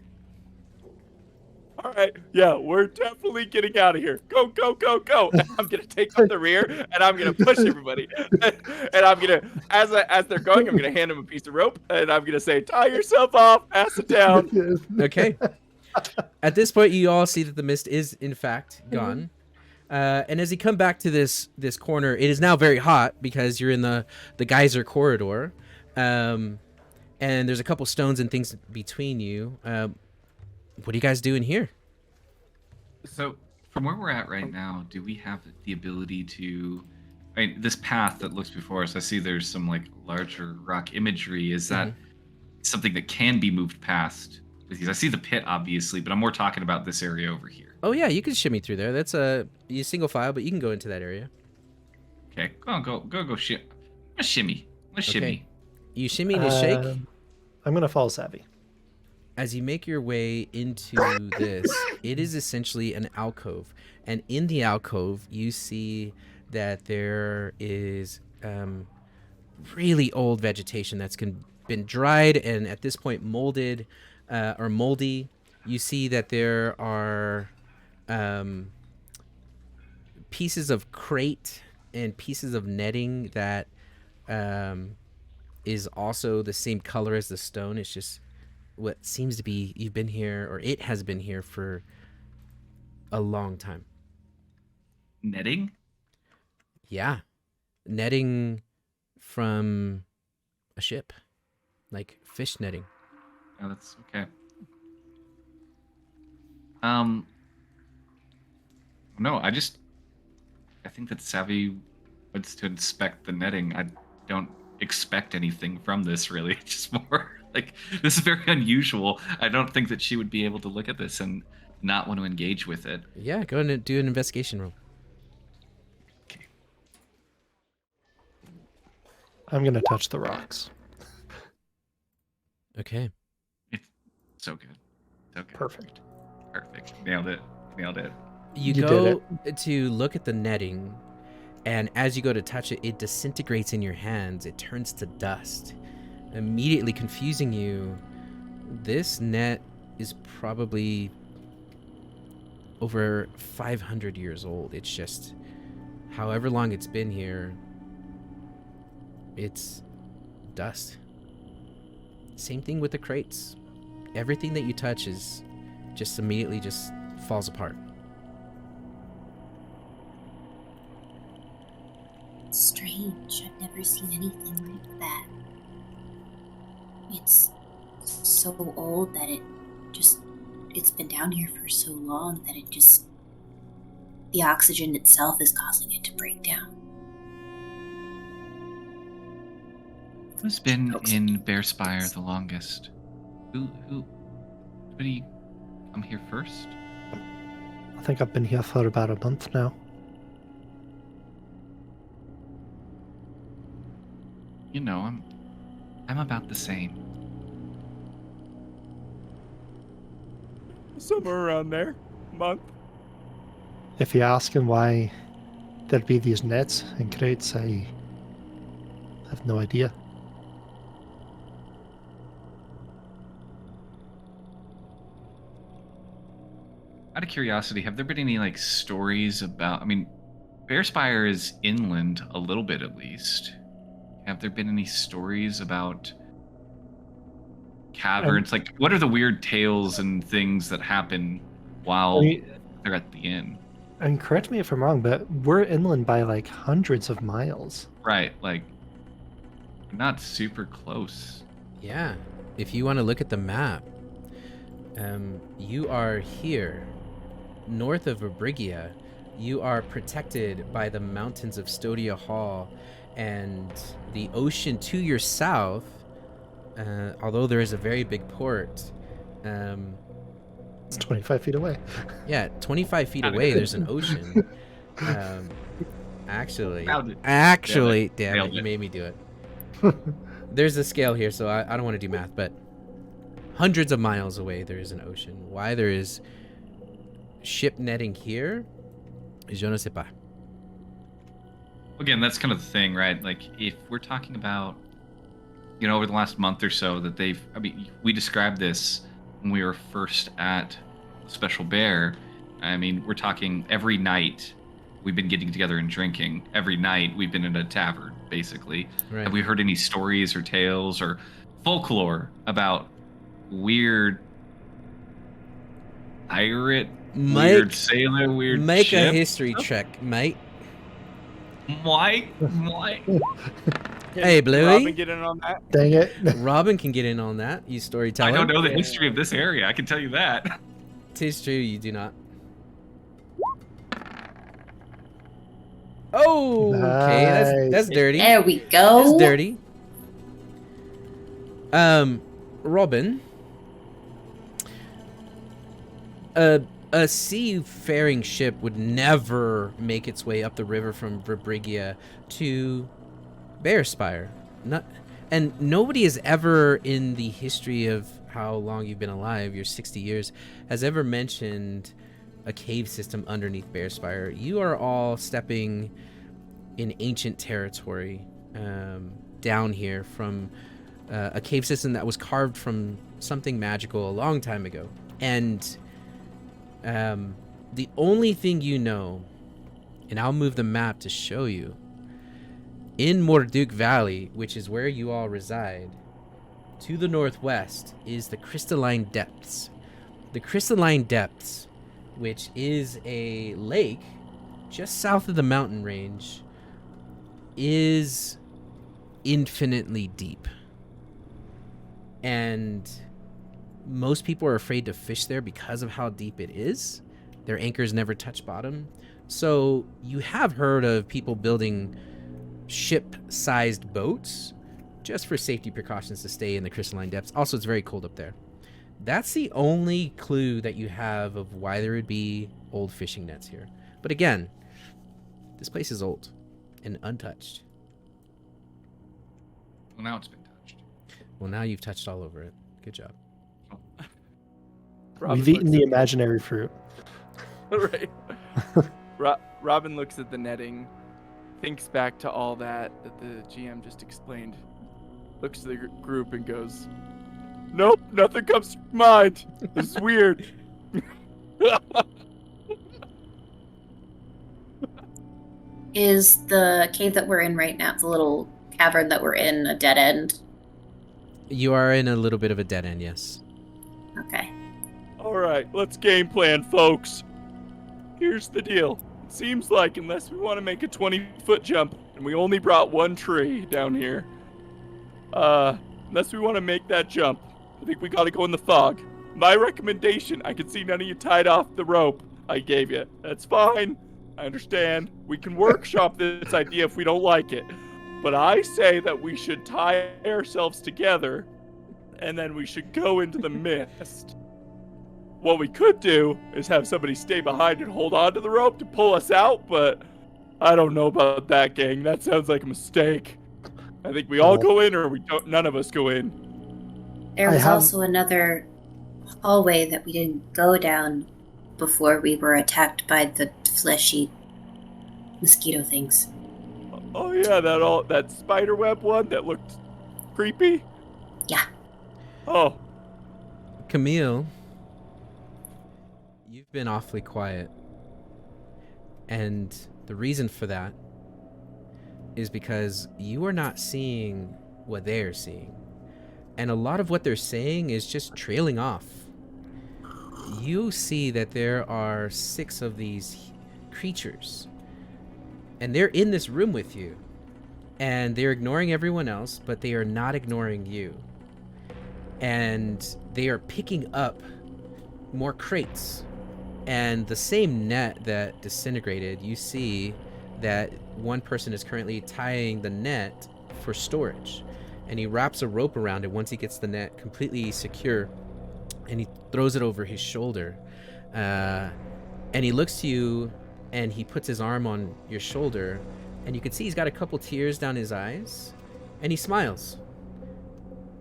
Speaker 5: All right, yeah, we're definitely getting out of here. Go, go, go, go! And I'm gonna take up the rear, and I'm gonna push everybody. And I'm gonna, as they're going, I'm gonna hand them a piece of rope, and I'm gonna say, "Tie yourself off, pass it down."
Speaker 1: Okay. At this point, you all see that the mist is in fact gone. And as you come back to this corner, it is now very hot because you're in the geyser corridor, and there's a couple stones and things between you. What are you guys doing here?
Speaker 2: So, from where we're at right now, do we have the ability to? I mean, this path that looks before us, I see there's some like larger rock imagery. Is that something that can be moved past? Because I see the pit, obviously, but I'm more talking about this area over here.
Speaker 1: Oh yeah, you can shimmy through there. That's you single file, but you can go into that area.
Speaker 2: Okay, go, shimmy. Let's
Speaker 1: Okay.
Speaker 2: shimmy.
Speaker 1: You shimmy to shake.
Speaker 3: I'm gonna follow Savvy.
Speaker 1: As you make your way into this, it is essentially an alcove. And in the alcove, you see that there is really old vegetation that's been dried and at this point molded or moldy. You see that there are pieces of crate and pieces of netting that is also the same color as the stone. It's just what seems to be you've been here, or it has been here for a long time.
Speaker 2: Netting?
Speaker 1: Yeah. Netting from a ship. Like fish netting.
Speaker 2: Oh, that's okay. No, I think that Savvy wants to inspect the netting. I don't expect anything from this, really. It's just more like, this is very unusual. I don't think that she would be able to look at this and not want to engage with it.
Speaker 1: Yeah, go and do an investigation roll.
Speaker 3: I'm gonna touch the rocks.
Speaker 1: Okay.
Speaker 2: It's so good. So good.
Speaker 3: Perfect.
Speaker 2: Perfect. Nailed it.
Speaker 1: You
Speaker 3: You
Speaker 1: go
Speaker 3: did
Speaker 1: to look at the netting, and as you go to touch it, it disintegrates in your hands. It turns to dust, immediately confusing you. This net is probably over 500 years old. It's just, however long it's been here, it's dust. Same thing with the crates. Everything that you touch is just immediately just falls apart.
Speaker 6: Strange. I've never seen anything like that. It's so old that it's been down here for so long that the oxygen itself is causing it to break down.
Speaker 2: Who's been in Bearspire the longest? Who did he come here first?
Speaker 3: I think I've been here for about a month now.
Speaker 2: You know, I'm about the same.
Speaker 5: Somewhere around there, month.
Speaker 3: If you're asking why there'd be these nets and crates, I have no idea.
Speaker 2: Out of curiosity, have there been any like stories about? I mean, Bearspire is inland a little bit at least. Have there been any stories about caverns? Like, what are the weird tales and things that happen while they're at the inn?
Speaker 3: And correct me if I'm wrong, but we're inland by like hundreds of miles.
Speaker 2: Right, like not super close.
Speaker 1: Yeah. If you want to look at the map, you are here, north of Abrigia. You are protected by the mountains of Stodia Hall and the ocean to your south. Although there is a very big port,
Speaker 3: It's 25 feet away.
Speaker 1: yeah, 25 feet away, there's an ocean. Actually,
Speaker 2: Found it.
Speaker 1: damn
Speaker 2: Nailed
Speaker 1: it, you
Speaker 2: it.
Speaker 1: made me do it. There's a scale here, so I don't want to do math, but hundreds of miles away, there is an ocean. Why there is ship netting here, je ne sais pas.
Speaker 2: Again, that's kind of the thing, right? Like, if we're talking about, over the last month or so that we described this when we were first at Special Bear. I mean, we're talking every night we've been getting together and drinking. Every night we've been in a tavern, basically.
Speaker 1: Right.
Speaker 2: Have we heard any stories or tales or folklore about weird pirate, weird sailor, weird
Speaker 1: Make
Speaker 2: ship?
Speaker 1: a history check, mate.
Speaker 2: Why?
Speaker 1: Hey, Bluey.
Speaker 5: Robin get in on that?
Speaker 3: Dang it.
Speaker 1: Robin can get in on that. You
Speaker 2: I
Speaker 1: storyteller.
Speaker 2: don't know the history of this area. I can tell you that.
Speaker 1: Tis true, you do not. Oh, okay, that's
Speaker 3: Nice.
Speaker 1: dirty.
Speaker 6: There we go.
Speaker 1: That's dirty. Robin. A seafaring ship would never make its way up the river from Verbrigia to Bearspire. And nobody has ever, in the history of how long you've been alive, your 60 years, has ever mentioned a cave system underneath Bearspire. You are all stepping in ancient territory down here from a cave system that was carved from something magical a long time ago. And the only thing you know, and I'll move the map to show you, in Morduke Valley, which is where you all reside, to the northwest is the Crystalline Depths. The Crystalline Depths, which is a lake just south of the mountain range, is infinitely deep. And most people are afraid to fish there because of how deep it is. Their anchors never touch bottom. So you have heard of people building ship-sized boats just for safety precautions to stay in the crystalline depths. Also, it's very cold up there. That's the only clue that you have of why there would be old fishing nets here. But again, this place is old and untouched.
Speaker 2: Well, now it's been touched.
Speaker 1: Well, now you've touched all over it. Good job.
Speaker 5: Robin
Speaker 3: We've eaten
Speaker 5: looks
Speaker 3: the
Speaker 5: at
Speaker 3: imaginary fruit.
Speaker 5: right. Robin looks at the netting, thinks back to all that the GM just explained, looks at the group and goes, "Nope, nothing comes to mind. This is weird."
Speaker 6: Is the cave that we're in right now, the little cavern that we're in, a dead end?
Speaker 1: You are in a little bit of a dead end, yes.
Speaker 6: Okay.
Speaker 5: All right, let's game plan, folks. Here's the deal. It seems like unless we want to make a 20-foot jump, and we only brought one tree down here, unless we want to make that jump, I think we got to go in the fog. My recommendation, I can see none of you tied off the rope I gave you. That's fine. I understand. We can workshop this idea if we don't like it. But I say that we should tie ourselves together, and then we should go into the mist. What we could do is have somebody stay behind and hold on to the rope to pull us out, but I don't know about that, gang. That sounds like a mistake. I think we all go in, or we don't. None of us go in.
Speaker 6: There
Speaker 3: I
Speaker 6: was
Speaker 3: have-
Speaker 6: also another hallway that we didn't go down before we were attacked by the fleshy mosquito things.
Speaker 5: Oh yeah, that spider web one that looked creepy.
Speaker 6: Yeah.
Speaker 5: Oh,
Speaker 1: Camille, you've been awfully quiet. And the reason for that is because you are not seeing what they're seeing. And a lot of what they're saying is just trailing off. You see that there are 6 of these creatures. And they're in this room with you. And they're ignoring everyone else, but they are not ignoring you. And they are picking up more crates And the same net that disintegrated, you see that one person is currently tying the net for storage. And he wraps a rope around it once he gets the net completely secure, and he throws it over his shoulder. And he looks to you, and he puts his arm on your shoulder, and you can see he's got a couple tears down his eyes, and he smiles,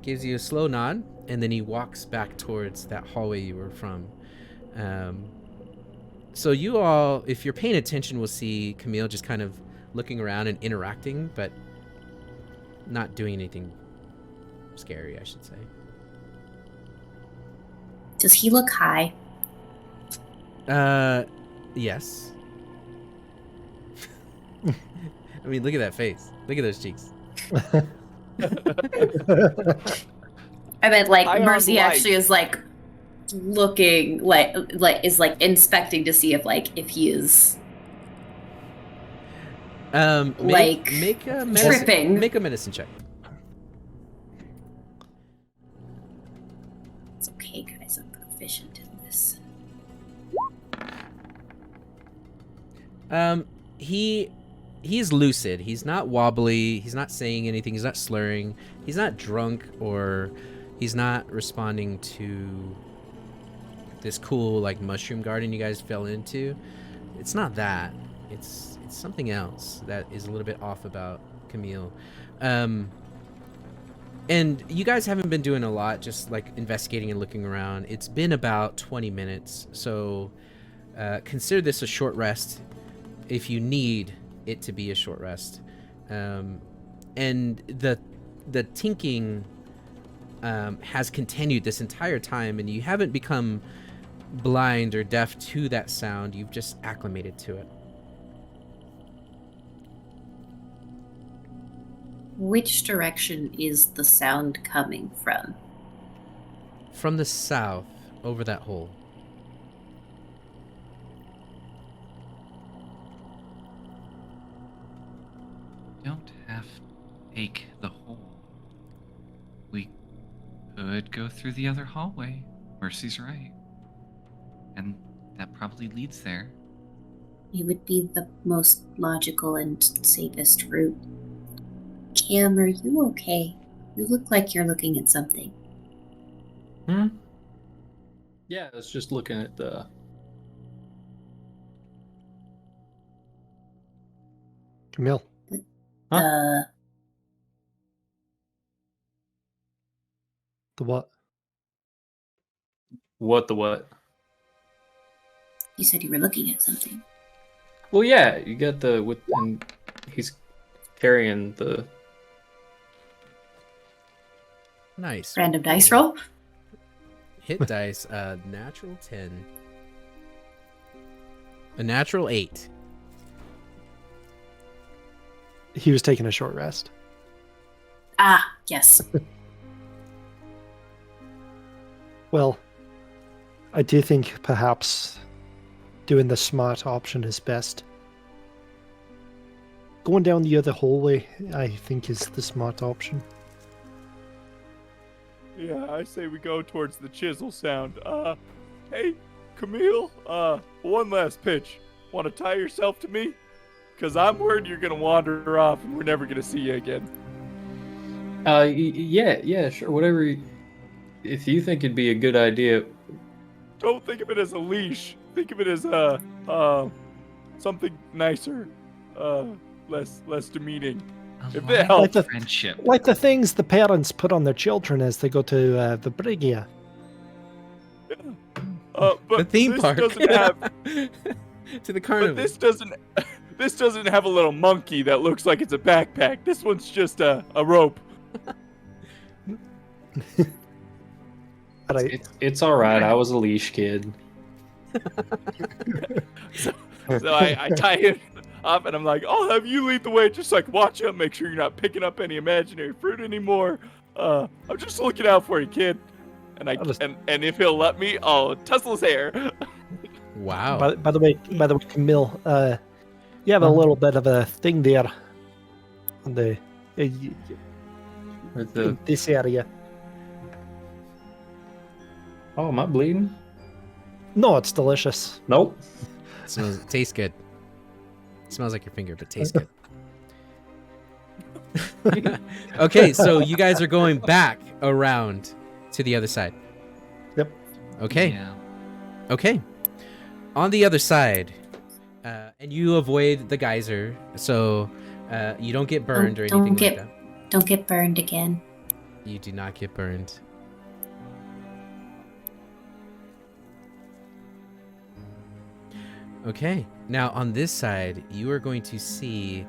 Speaker 1: gives you a slow nod, and then he walks back towards that hallway you were from. So you all, if you're paying attention, will see Camille just kind of looking around and interacting, but not doing anything scary, I should say.
Speaker 6: Does he look high?
Speaker 1: Yes. I mean, look at that face. Look at those cheeks.
Speaker 6: I meant like
Speaker 5: High on
Speaker 6: Mercy
Speaker 5: life.
Speaker 6: actually is like looking like is like inspecting to see if he is Like,
Speaker 1: make a medicine,
Speaker 6: tripping.
Speaker 1: make a medicine check.
Speaker 6: It's okay, guys. I'm proficient in this.
Speaker 1: He's lucid. He's not wobbly. He's not saying anything. He's not slurring. He's not drunk, or he's not responding to this cool like mushroom garden you guys fell into. It's not that. It's something else that is a little bit off about Camille. And you guys haven't been doing a lot, just like investigating and looking around. It's been about 20 minutes, so consider this a short rest if you need it to be a short rest. And the tinking has continued this entire time, and you haven't become blind or deaf to that sound. You've just acclimated to it.
Speaker 6: Which direction is the sound coming from?
Speaker 1: From the south, over that hole.
Speaker 2: Don't have to take the hole. We could go through the other hallway. Mercy's right. And that probably leads there.
Speaker 6: It would be the most logical and safest route. Cam, are you okay? You look like you're looking at something.
Speaker 4: Yeah, I was just looking at the.
Speaker 3: Camille.
Speaker 6: Huh?
Speaker 3: The what?
Speaker 4: What the what?
Speaker 6: You said you were looking at something.
Speaker 4: Well, yeah, you got the with, and he's carrying the.
Speaker 1: Nice.
Speaker 6: Random dice roll?
Speaker 1: Hit dice, natural 10. A natural 8.
Speaker 3: He was taking a short rest.
Speaker 6: Ah, yes.
Speaker 3: Well, I do think perhaps doing the smart option is best. Going down the other hallway, I think, is the smart option.
Speaker 5: Yeah, I say we go towards the chisel sound. Hey, Camille, one last pitch. Want to tie yourself to me? Because I'm worried you're going to wander off and we're never going to see you again.
Speaker 4: Yeah, sure. Whatever. If you think it'd be a good idea.
Speaker 5: Don't think of it as a leash. Think of it as, something nicer. Less demeaning.
Speaker 2: A
Speaker 5: If
Speaker 2: line
Speaker 5: it
Speaker 2: of
Speaker 5: helps.
Speaker 2: friendship.
Speaker 3: Like the things the parents put on their children as they go to the Brigia.
Speaker 5: But
Speaker 1: The theme
Speaker 5: this
Speaker 1: park.
Speaker 5: doesn't have,
Speaker 1: To the
Speaker 5: but
Speaker 1: carnival.
Speaker 5: this doesn't have a little monkey that looks like it's a backpack. This one's just a rope.
Speaker 3: Right.
Speaker 4: It's all right. I was a leash kid.
Speaker 5: So I tie it up and I'm like, I'll have you lead the way. Just like watch out, make sure you're not picking up any imaginary fruit anymore. I'm just looking out for you, kid. And and if he'll let me, I'll tussle his hair.
Speaker 1: Wow.
Speaker 3: By the way, Camille, you have a little bit of a thing there on the
Speaker 4: With the.
Speaker 3: this area.
Speaker 4: Oh, am I bleeding?
Speaker 3: No, it's delicious.
Speaker 4: Nope.
Speaker 1: Tastes good. Smells like your finger, but tastes good. Okay, so you guys are going back around to the other side.
Speaker 3: Yep.
Speaker 1: Okay.
Speaker 2: Yeah.
Speaker 1: Okay. On the other side, and you avoid the geyser, so you don't get burned or
Speaker 6: Don't
Speaker 1: anything
Speaker 6: get-
Speaker 1: like that.
Speaker 6: Don't get burned again.
Speaker 1: You do not get burned. Okay. Now on this side, you are going to see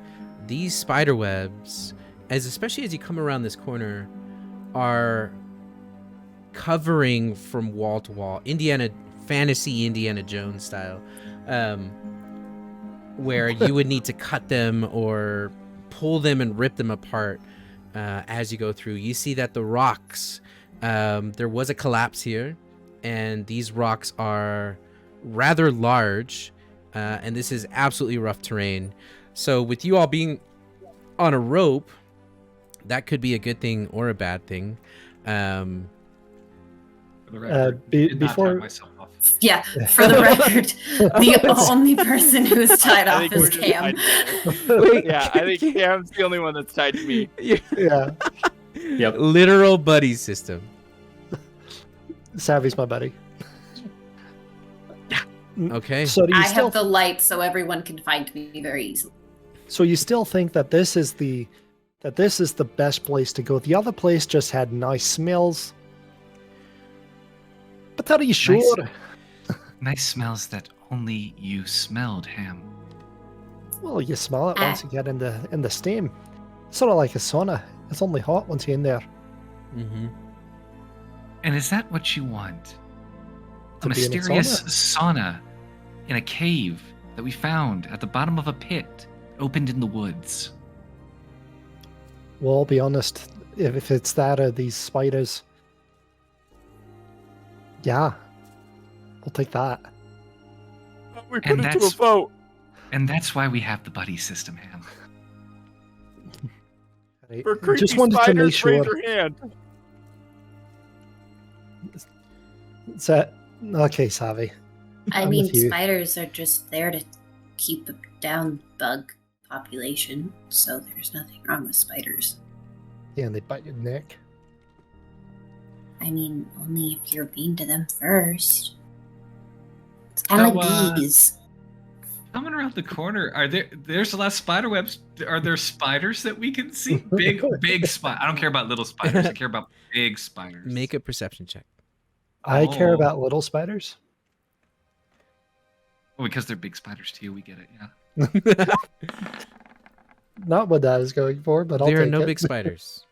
Speaker 1: these spider webs, especially as you come around this corner, are covering from wall to wall, fantasy Indiana Jones style, where you would need to cut them or pull them and rip them apart as you go through. You see that the rocks, there was a collapse here, and these rocks are rather large, and this is absolutely rough terrain. So with you all being on a rope, that could be a good thing or a bad thing.
Speaker 2: For the record,
Speaker 3: be-
Speaker 2: did not
Speaker 3: before-
Speaker 2: tie myself off.
Speaker 6: Yeah, for the record, the only person who's tied
Speaker 5: I
Speaker 6: off
Speaker 5: think
Speaker 6: is
Speaker 5: we're just
Speaker 6: Cam.
Speaker 5: tied. Yeah, I think Cam's the only one that's tied to me.
Speaker 3: Yeah.
Speaker 4: Yep.
Speaker 1: Literal buddy system.
Speaker 3: Savvy's my buddy.
Speaker 1: Okay.
Speaker 3: So do you
Speaker 6: I
Speaker 3: still
Speaker 6: have the light so everyone can find me very easily.
Speaker 3: So you still think that this is the best place to go? The other place just had nice smells. But are you sure?
Speaker 2: Nice smells that only you smelled, Ham.
Speaker 3: Well, you smell it once you get in the steam. Sort of like a sauna. It's only hot once you're in there.
Speaker 1: Mm-hmm.
Speaker 2: And is that what you want?
Speaker 3: To
Speaker 2: A
Speaker 3: be in a
Speaker 2: mysterious sauna in a cave that we found at the bottom of a pit opened in the woods.
Speaker 3: Well, I'll be honest. If it's that or these spiders, yeah, I'll take that.
Speaker 5: We put
Speaker 2: And
Speaker 5: it to a
Speaker 2: that's-
Speaker 5: vote.
Speaker 2: And that's why we have the buddy system, Ham.
Speaker 3: Right.
Speaker 5: For creepy
Speaker 3: Just wanted to
Speaker 5: spiders,
Speaker 3: make sure.
Speaker 5: raise your hand.
Speaker 3: Is that okay, Savvy?
Speaker 6: I
Speaker 3: I'm
Speaker 6: mean,
Speaker 3: with you.
Speaker 6: spiders are just there to keep down bug population, so there's nothing wrong with spiders.
Speaker 3: Yeah, and they bite your neck.
Speaker 6: I mean, only if you're mean to them first. It's kind of
Speaker 2: So,
Speaker 6: like bees.
Speaker 2: Coming around the corner, there's a lot of spider webs. Are there spiders that we can see? Big spider. I don't care about little spiders. I care about big spiders.
Speaker 1: Make a perception check.
Speaker 3: I care
Speaker 2: Oh.
Speaker 3: about little spiders.
Speaker 2: Well, because they're big spiders too. We get it, yeah.
Speaker 3: Not what I was going for, but I'll
Speaker 1: There are
Speaker 3: take
Speaker 1: no
Speaker 3: it.
Speaker 1: big spiders.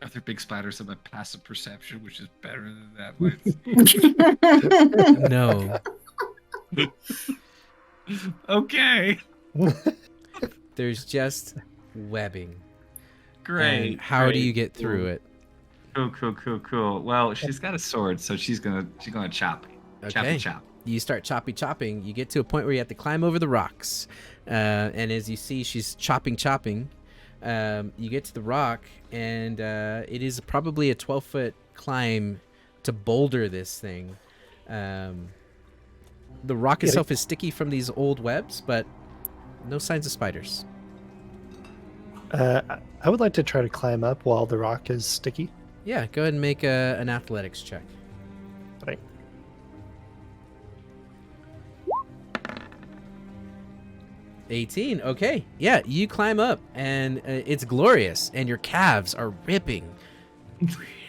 Speaker 2: Are there big spiders of my passive perception, which is better than that one?
Speaker 1: No.
Speaker 2: Okay.
Speaker 1: There's just webbing.
Speaker 2: Great.
Speaker 1: And how do
Speaker 2: great.
Speaker 1: you get through it?
Speaker 2: Cool. Well, she's got a sword, so she's gonna chop.
Speaker 1: Okay.
Speaker 2: Chop.
Speaker 1: You start chopping. You get to a point where you have to climb over the rocks. And as you see, she's chopping. You get to the rock, and it is probably a 12-foot climb to boulder this thing. The rock
Speaker 3: Yeah,
Speaker 1: itself is sticky from these old webs, but no signs of spiders.
Speaker 3: I would like to try to climb up while the rock is sticky.
Speaker 1: Yeah, go ahead and make an athletics check.
Speaker 3: Right.
Speaker 1: $18. Okay. Yeah, you climb up, and it's glorious, and your calves are ripping.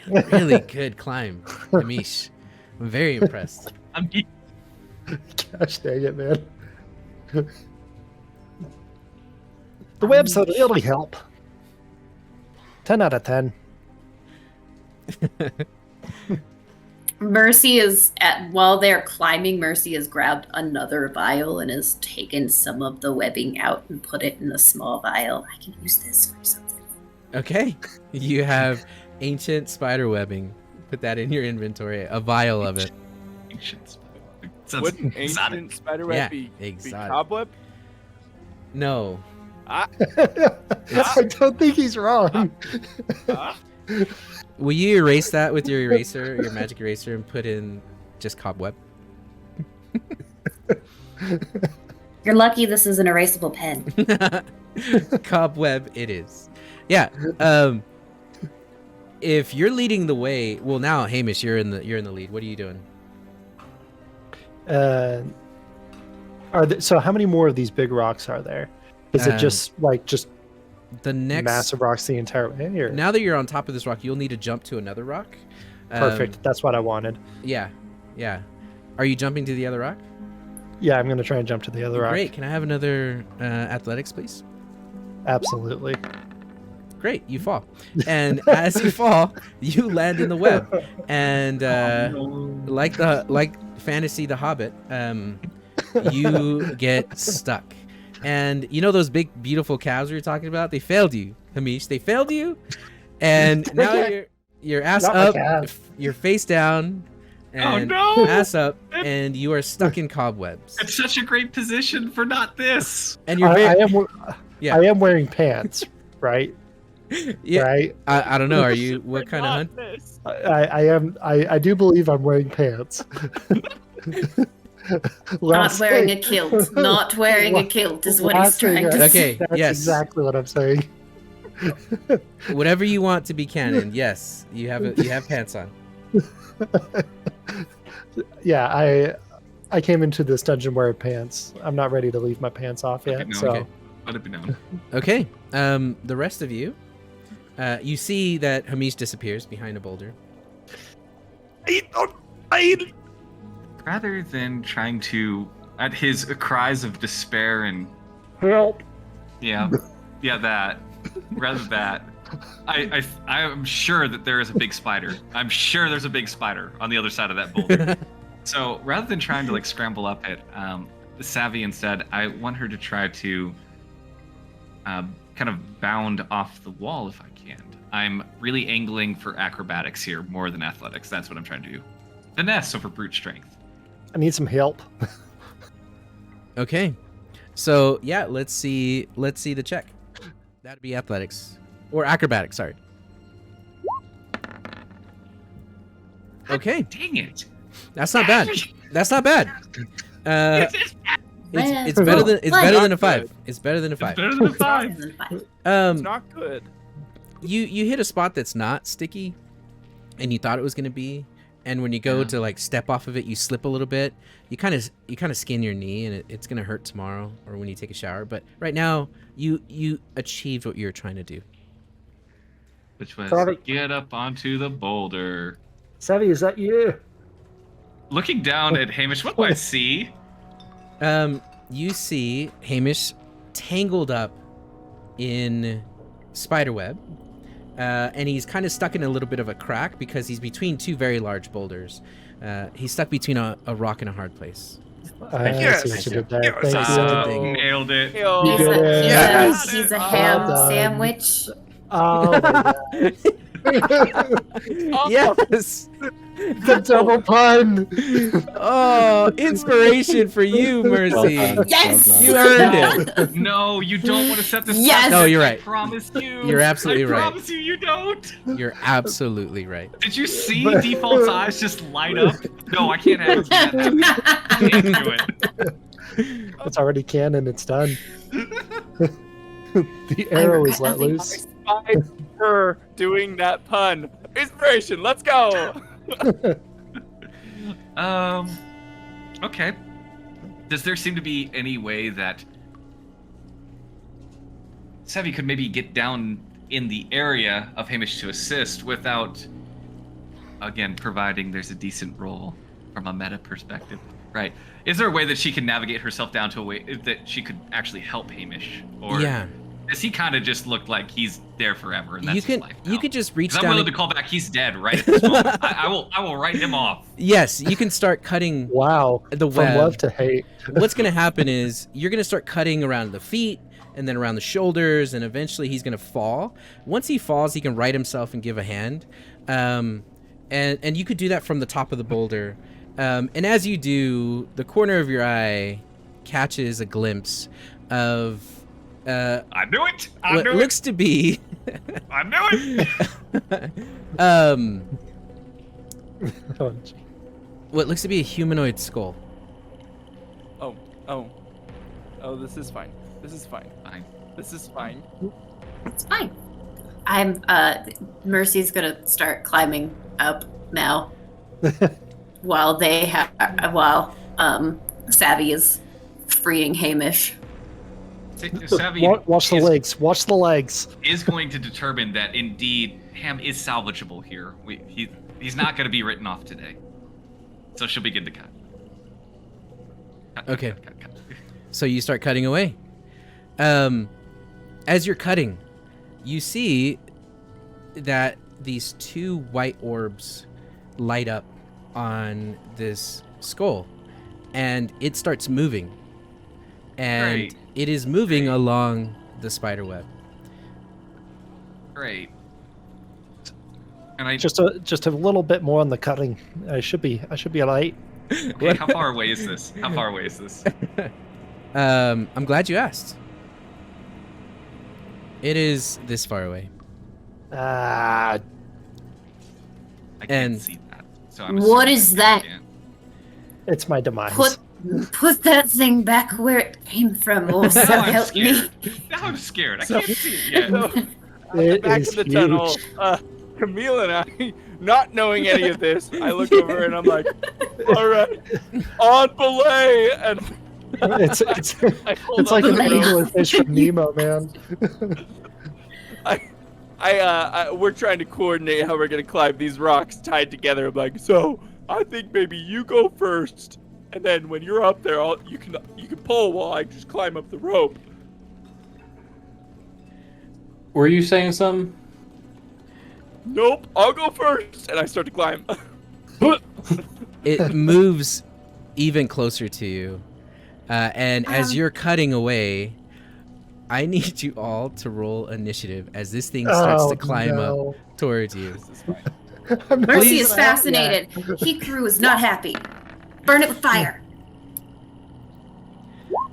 Speaker 1: Really good climb, Amish. I'm very impressed.
Speaker 2: I mean,
Speaker 3: Gosh dang it, man. The webs would really help. 10 out of 10.
Speaker 6: Mercy is while they're climbing, Mercy has grabbed another vial and has taken some of the webbing out and put it in a small vial. I can use this for something.
Speaker 1: Okay. You have ancient spider webbing. Put that in your inventory. A vial of it.
Speaker 2: ancient spider. Sounds
Speaker 5: Wouldn't
Speaker 2: exotic.
Speaker 5: ancient spiderweb
Speaker 1: Yeah,
Speaker 5: be
Speaker 1: exotic.
Speaker 5: cobweb?
Speaker 1: No.
Speaker 3: I don't think he's wrong.
Speaker 5: Ah,
Speaker 1: Will you erase that with your eraser, your magic eraser, and put in just cobweb?
Speaker 6: You're lucky this is an erasable pen.
Speaker 1: Cobweb it is. Yeah. If you're leading the way, well now Hamish, you're in the lead. What are you doing?
Speaker 3: So how many more of these big rocks are there? Is it just
Speaker 1: The next
Speaker 3: massive rocks the entire way? Or?
Speaker 1: Now that you're on top of this rock, you'll need to jump to another rock.
Speaker 3: Perfect. That's what I wanted.
Speaker 1: Yeah. Are you jumping to the other rock?
Speaker 3: Yeah, I'm going to try and jump to the other rock.
Speaker 1: Great. Can I have another athletics, please?
Speaker 3: Absolutely.
Speaker 1: Great. You fall, and as you fall, you land in the web, and like Fantasy the Hobbit, you get stuck. And you know those big, beautiful calves we were talking about? They failed you, Hamish. They failed you, and now you're ass
Speaker 3: Not my
Speaker 1: up,
Speaker 3: calves.
Speaker 1: you're face down, and
Speaker 2: no!
Speaker 1: ass up, and you are stuck in cobwebs.
Speaker 2: It's such a great position for not this.
Speaker 1: And you're
Speaker 3: I am wearing pants, right?
Speaker 1: yeah.
Speaker 3: Right.
Speaker 1: I don't know. Are you what kind of hunt?
Speaker 5: This.
Speaker 3: I am. I do believe I'm wearing pants.
Speaker 6: Not wearing a kilt. Not wearing a kilt is what he's trying to say.
Speaker 1: Okay.
Speaker 3: That's
Speaker 1: Yes.
Speaker 3: exactly what I'm saying.
Speaker 1: Whatever you want to be canon. Yes, you have pants on.
Speaker 3: Yeah, I came into this dungeon wearing pants. I'm not ready to leave my pants off yet.
Speaker 2: Okay, no,
Speaker 3: So
Speaker 1: okay.
Speaker 2: Let it be known.
Speaker 1: Okay. The rest of you, you see that Hamish disappears behind a boulder.
Speaker 2: Rather than trying to, at his cries of despair and
Speaker 3: help.
Speaker 2: yeah, that, rather that, I am sure that there is a big spider. I'm sure there's a big spider on the other side of that boulder. So rather than trying to like scramble up it, Savvy instead, I want her to try to kind of bound off the wall if I can. I'm really angling for acrobatics here more than athletics. That's what I'm trying to do. Finesse over brute strength.
Speaker 3: I need some help.
Speaker 1: Okay. So yeah, let's see the check. That'd be athletics or acrobatics. Sorry. Okay,
Speaker 2: Dang it!
Speaker 1: that's not bad. That's not bad. It's
Speaker 6: Well,
Speaker 1: better than a
Speaker 5: Not
Speaker 1: 5.
Speaker 5: good.
Speaker 1: It's better than a 5.
Speaker 2: Better than a 5.
Speaker 5: It's not good.
Speaker 1: You hit a spot that's not sticky, and you thought it was gonna be, and when you go
Speaker 2: Yeah.
Speaker 1: to like step off of it, you slip a little bit. You kind of skin your knee, and it's gonna hurt tomorrow or when you take a shower. But right now, you achieved what you were trying to do.
Speaker 2: Which was
Speaker 3: Sorry.
Speaker 2: get up onto the boulder.
Speaker 3: Savvy, is that you?
Speaker 2: Looking down at Hamish, what do I see?
Speaker 1: You see Hamish tangled up in spiderweb, and he's kind of stuck in a little bit of a crack because he's between two very large boulders. He's stuck between a rock and a hard place.
Speaker 3: I see what you did there.
Speaker 5: Yes.
Speaker 3: Thank
Speaker 1: Yes.
Speaker 3: you.
Speaker 1: Thing.
Speaker 2: Nailed it.
Speaker 5: Yo.
Speaker 3: You did it.
Speaker 5: Yes.
Speaker 6: He's a
Speaker 5: Well
Speaker 6: ham
Speaker 3: done.
Speaker 6: sandwich.
Speaker 3: Oh my god.
Speaker 1: Yes.
Speaker 3: The double pun.
Speaker 1: Oh, inspiration for you, Mercy.
Speaker 6: Yes!
Speaker 1: You earned it.
Speaker 2: No, you don't want to set this
Speaker 6: Yes!
Speaker 2: up.
Speaker 1: No, you're right.
Speaker 2: I promise you.
Speaker 1: You're absolutely right.
Speaker 2: I promise you don't.
Speaker 1: You're absolutely right.
Speaker 2: Did you see Default's eyes just light up? No, I can't have that. I can't do it.
Speaker 3: It's already canon. It's done. The arrow is let
Speaker 6: regret nothing.
Speaker 3: loose.
Speaker 5: I spied her doing that pun. Inspiration. Let's go.
Speaker 2: Okay. Does there seem to be any way that Savvy could maybe get down in the area of Hamish to assist without, again, providing there's a decent roll from a meta perspective? Right. Is there a way that she can navigate herself down to a way that she could actually help Hamish? Or
Speaker 1: Yeah.
Speaker 2: does he kind of just look like he's there forever and that's
Speaker 1: You
Speaker 2: his
Speaker 1: can
Speaker 2: life
Speaker 1: you
Speaker 2: now?
Speaker 1: could just reach
Speaker 2: 'Cause I'm
Speaker 1: down.
Speaker 2: willing
Speaker 1: and-
Speaker 2: to call back he's dead right at this moment. I will write him off.
Speaker 1: Yes, you can start cutting
Speaker 3: Wow.
Speaker 1: the
Speaker 3: From
Speaker 1: web.
Speaker 3: love to hate.
Speaker 1: What's going to happen is you're going to start cutting around the feet and then around the shoulders, and eventually he's going to fall. Once he falls, he can right himself and give a hand. And you could do that from the top of the boulder. And as you do, the corner of your eye catches a glimpse of
Speaker 2: I knew it. I
Speaker 1: what
Speaker 2: knew it.
Speaker 1: looks to be
Speaker 2: I knew it.
Speaker 3: Oh, gee.
Speaker 1: What looks to be a humanoid skull.
Speaker 5: Oh, this is fine. This is fine.
Speaker 2: Fine.
Speaker 5: This is fine.
Speaker 6: It's fine. I'm Mercy's gonna start climbing up now while Savvy is freeing Hamish.
Speaker 2: Savvy
Speaker 3: Watch the legs. Watch the legs.
Speaker 2: is going to determine that indeed Ham is salvageable here. He's not going to be written off today, so she'll begin to cut.
Speaker 1: Okay.
Speaker 2: Cut.
Speaker 1: So you start cutting away. As you're cutting, you see that these two white orbs light up on this skull, and it starts moving. And
Speaker 2: Great.
Speaker 1: it is moving along the spider web.
Speaker 2: Great. And I
Speaker 3: Just a little bit more on the cutting. I should be alright.
Speaker 2: okay, how far away is this? How far away is this?
Speaker 1: I'm glad you asked. It is this far away.
Speaker 3: Ah,
Speaker 2: I can't
Speaker 1: And-
Speaker 2: see that. So I'm
Speaker 6: What
Speaker 2: assuming
Speaker 6: is
Speaker 2: I
Speaker 6: that?
Speaker 2: can't.
Speaker 3: it's my demise.
Speaker 6: Put that thing back where it came from, or so
Speaker 2: Now I'm
Speaker 6: help me.
Speaker 2: scared. Now I'm scared. I can't see it yet.
Speaker 5: So, at the
Speaker 3: It
Speaker 5: back
Speaker 3: is
Speaker 5: of the tunnel,
Speaker 3: huge.
Speaker 5: Camille and I, not knowing any of this, I look over and I'm like, all right, on belay. And
Speaker 3: It's
Speaker 5: I hold
Speaker 3: it's like
Speaker 5: on
Speaker 3: an
Speaker 5: to the rope.
Speaker 3: anglerfish from Nemo, man.
Speaker 5: We're trying to coordinate how we're gonna climb these rocks tied together. I'm like, so I think maybe you go first, and then when you're up there, you can pull while I just climb up the rope.
Speaker 4: Were you saying something?
Speaker 5: Nope, I'll go first, and I start to climb.
Speaker 1: It moves even closer to you. And as you're cutting away, I need you all to roll initiative as this thing starts to climb up towards you.
Speaker 5: This is fine.
Speaker 6: Mercy
Speaker 1: Please-
Speaker 6: is fascinated. Hikaru is not happy. Burn it with fire.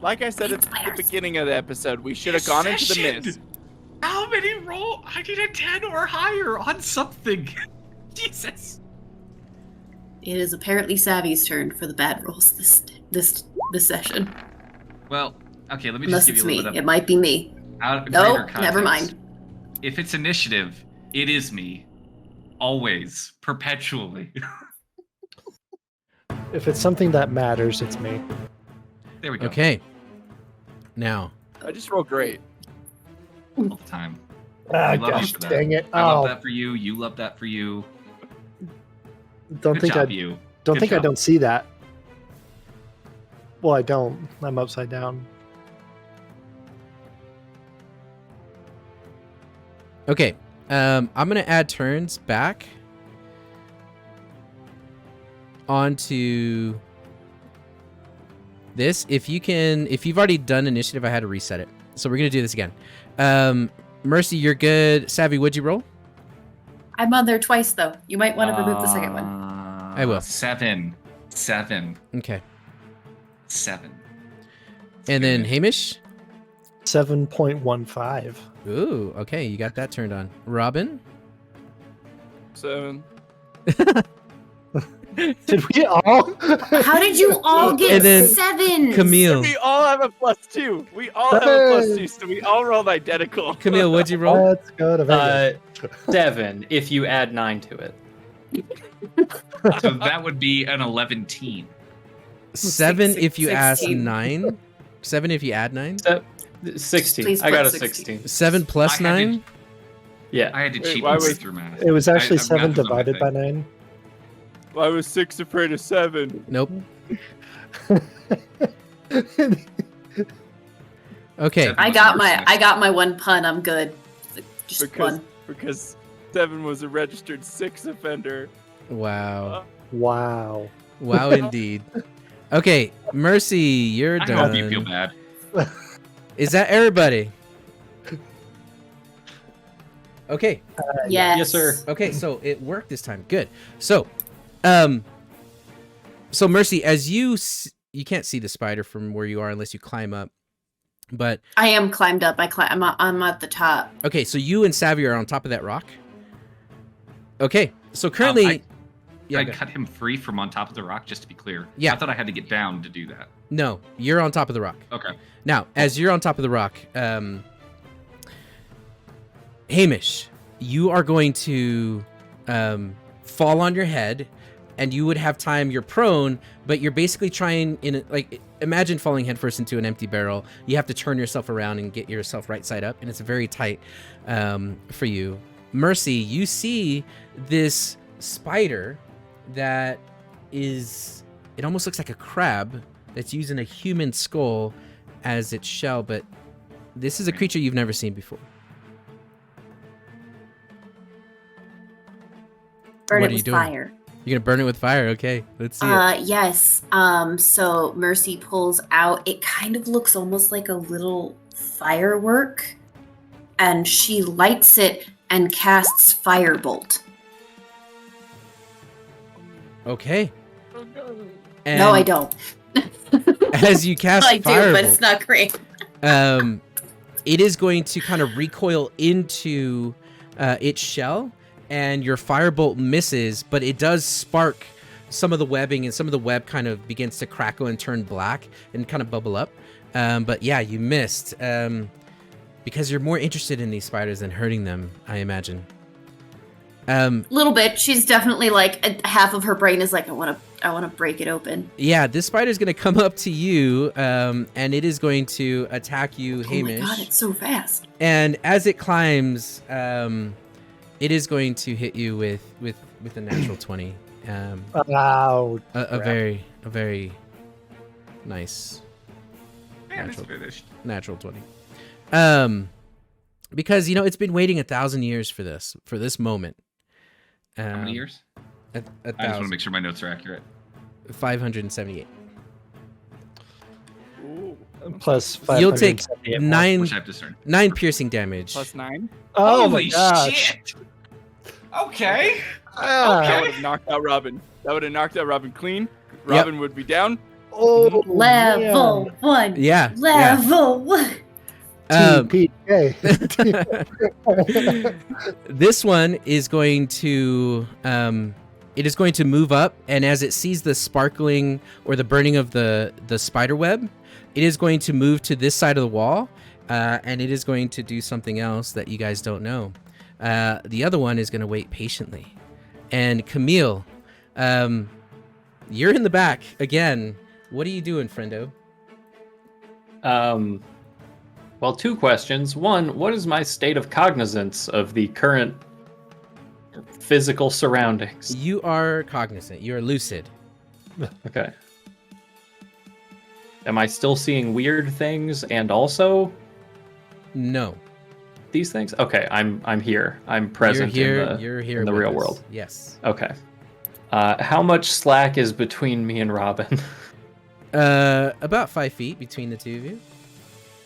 Speaker 5: Like I said at the
Speaker 6: Fires.
Speaker 5: beginning of the episode, we should have gone into the
Speaker 2: Session.
Speaker 5: mist.
Speaker 2: How many roll? I need a 10 or higher on something. Jesus.
Speaker 6: It is apparently Savvy's turn for the bad rolls this session.
Speaker 2: Well, okay, let me
Speaker 6: Unless
Speaker 2: just give
Speaker 6: it's
Speaker 2: you a
Speaker 6: me.
Speaker 2: little bit
Speaker 6: It might be me.
Speaker 2: of
Speaker 6: No,
Speaker 2: greater
Speaker 6: never
Speaker 2: context.
Speaker 6: mind.
Speaker 2: If it's initiative, it is me. Always. Perpetually.
Speaker 3: If it's something that matters, it's me.
Speaker 2: There we go.
Speaker 1: Okay. Now,
Speaker 5: I just roll great.
Speaker 2: All the time.
Speaker 3: Ah,
Speaker 2: I love you
Speaker 3: gosh,
Speaker 2: for that.
Speaker 3: dang it!
Speaker 2: I love
Speaker 3: Oh,
Speaker 2: that for you. You love that for you.
Speaker 3: don't
Speaker 2: Good
Speaker 3: think
Speaker 2: job,
Speaker 3: I
Speaker 2: you.
Speaker 3: don't
Speaker 2: Good
Speaker 3: think I
Speaker 2: job.
Speaker 3: don't see that. Well, I don't. I'm upside down.
Speaker 1: okay. I'm gonna add turns back onto this. If you've already done initiative, I had to reset it. So we're gonna do this again. Mercy, you're good. Savvy, what'd you roll?
Speaker 6: I'm on there twice though. You might want to remove the second one.
Speaker 1: I will.
Speaker 2: 7.
Speaker 1: Okay.
Speaker 2: 7.
Speaker 1: And then
Speaker 2: good.
Speaker 1: Hamish?
Speaker 3: 7.15.
Speaker 1: Ooh, okay, you got that turned on. Robin?
Speaker 5: 7.
Speaker 3: Did we all?
Speaker 6: How did you all get
Speaker 1: And then
Speaker 6: sevens?
Speaker 1: Camille.
Speaker 5: We all have a +2. We all have a +2, so we all rolled identical.
Speaker 1: Camille, what'd you roll?
Speaker 3: Let's go to Vegas.
Speaker 4: 7 if you add 9 to it.
Speaker 2: So that would be an 11-teen.
Speaker 1: 7 if you ask
Speaker 6: 16.
Speaker 1: 9? 7 if you add 9?
Speaker 4: 16.
Speaker 6: Please
Speaker 4: I got a
Speaker 6: put
Speaker 4: 16.
Speaker 1: 7 plus
Speaker 2: I had to-
Speaker 1: 9?
Speaker 4: Yeah.
Speaker 2: I had to
Speaker 5: Wait,
Speaker 2: cheat
Speaker 5: why
Speaker 2: my
Speaker 5: was-
Speaker 2: way through math.
Speaker 3: It was actually
Speaker 2: I've
Speaker 3: 7
Speaker 2: got this on my
Speaker 3: divided by
Speaker 2: thing.
Speaker 3: 9.
Speaker 5: I was 6 afraid of 7.
Speaker 1: Nope. Okay.
Speaker 6: I got my one pun. I'm good. Just
Speaker 5: Because,
Speaker 6: one.
Speaker 5: because 7 was a registered 6 offender.
Speaker 1: Wow.
Speaker 3: Wow.
Speaker 1: Wow, indeed. Okay, Mercy, you're
Speaker 2: I
Speaker 1: done.
Speaker 2: hope you feel bad.
Speaker 1: Is that everybody? Okay.
Speaker 6: Yes.
Speaker 4: Yes, sir.
Speaker 1: Okay, so it worked this time. Good. So, so Mercy, as you can't see the spider from where you are unless you climb up. But
Speaker 6: I am climbed up. I'm at the top.
Speaker 1: okay, so you and Savvy are on top of that rock. Okay, so currently,
Speaker 2: I
Speaker 1: yeah, go-
Speaker 2: cut him free from on top of the rock, just to be clear.
Speaker 1: Yeah.
Speaker 2: I thought I had to get down to do that.
Speaker 1: no, you're on top of the rock.
Speaker 2: Okay.
Speaker 1: Now, as you're on top of the rock, Hamish, you are going to fall on your head, and you would have time. You're prone, but you're basically trying imagine falling headfirst into an empty barrel. You have to turn yourself around and get yourself right side up, and it's very tight for you. Mercy, you see this spider that is, it almost looks like a crab that's using a human skull as its shell, but this is a creature you've never seen before.
Speaker 6: Burn
Speaker 1: What
Speaker 6: it
Speaker 1: are you
Speaker 6: with
Speaker 1: doing?
Speaker 6: fire.
Speaker 1: You're gonna burn it with fire, okay? Let's see it.
Speaker 6: Yes. So Mercy pulls out. It kind of looks almost like a little firework, and she lights it and casts firebolt.
Speaker 1: Okay. And
Speaker 6: No, I don't.
Speaker 1: As you cast
Speaker 6: I do,
Speaker 1: firebolt,
Speaker 6: but it's not great.
Speaker 1: it is going to kind of recoil into its shell, and your firebolt misses, but it does spark some of the webbing, and some of the web kind of begins to crackle and turn black and kind of bubble up. But yeah, you missed because you're more interested in these spiders than hurting them, I imagine.
Speaker 6: Little bit. She's definitely like half of her brain is like, I want to break it open.
Speaker 1: Yeah, this spider is going to come up to you, and it is going to attack you, Hamish.
Speaker 6: Oh my god, it's so fast.
Speaker 1: And as it climbs, it is going to hit you with a natural 20.
Speaker 3: Wow.
Speaker 1: A very nice
Speaker 2: Man, it's
Speaker 1: Natural.
Speaker 2: finished.
Speaker 1: natural 20. Because it's been waiting 1,000 years for this moment.
Speaker 2: How many years?
Speaker 1: A
Speaker 2: I just want to
Speaker 1: 1,000.
Speaker 2: make sure my notes are accurate.
Speaker 1: 578.
Speaker 5: Ooh.
Speaker 3: Plus
Speaker 1: You'll take
Speaker 3: 578 more.
Speaker 1: nine
Speaker 2: Which I have discerned.
Speaker 1: piercing damage.
Speaker 5: Plus 9.
Speaker 3: Oh
Speaker 2: Holy
Speaker 3: my gosh.
Speaker 2: shit! Okay.
Speaker 3: Ah.
Speaker 5: That would have knocked out Robin. That would have knocked out Robin clean. Robin would be down.
Speaker 3: Oh,
Speaker 6: Level
Speaker 3: man.
Speaker 6: 1.
Speaker 1: Yeah.
Speaker 6: Level 1.
Speaker 3: TPK.
Speaker 1: This one is going to it is going to move up, and as it sees the sparkling or the burning of the spider web, it is going to move to this side of the wall, and it is going to do something else that you guys don't know. The other one is going to wait patiently. And Camille, you're in the back again. What are you doing, friendo?
Speaker 4: Well, two questions. One, what is my state of cognizance of the current physical surroundings?
Speaker 1: You are cognizant. You are lucid.
Speaker 4: Okay. Am I still seeing weird things and also
Speaker 1: No.
Speaker 4: these things? Okay, I'm here. I'm present
Speaker 1: You're here
Speaker 4: in the
Speaker 1: with
Speaker 4: real
Speaker 1: us.
Speaker 4: world.
Speaker 1: Yes.
Speaker 4: Okay. How much slack is between me and Robin?
Speaker 1: About 5 feet between the two of you.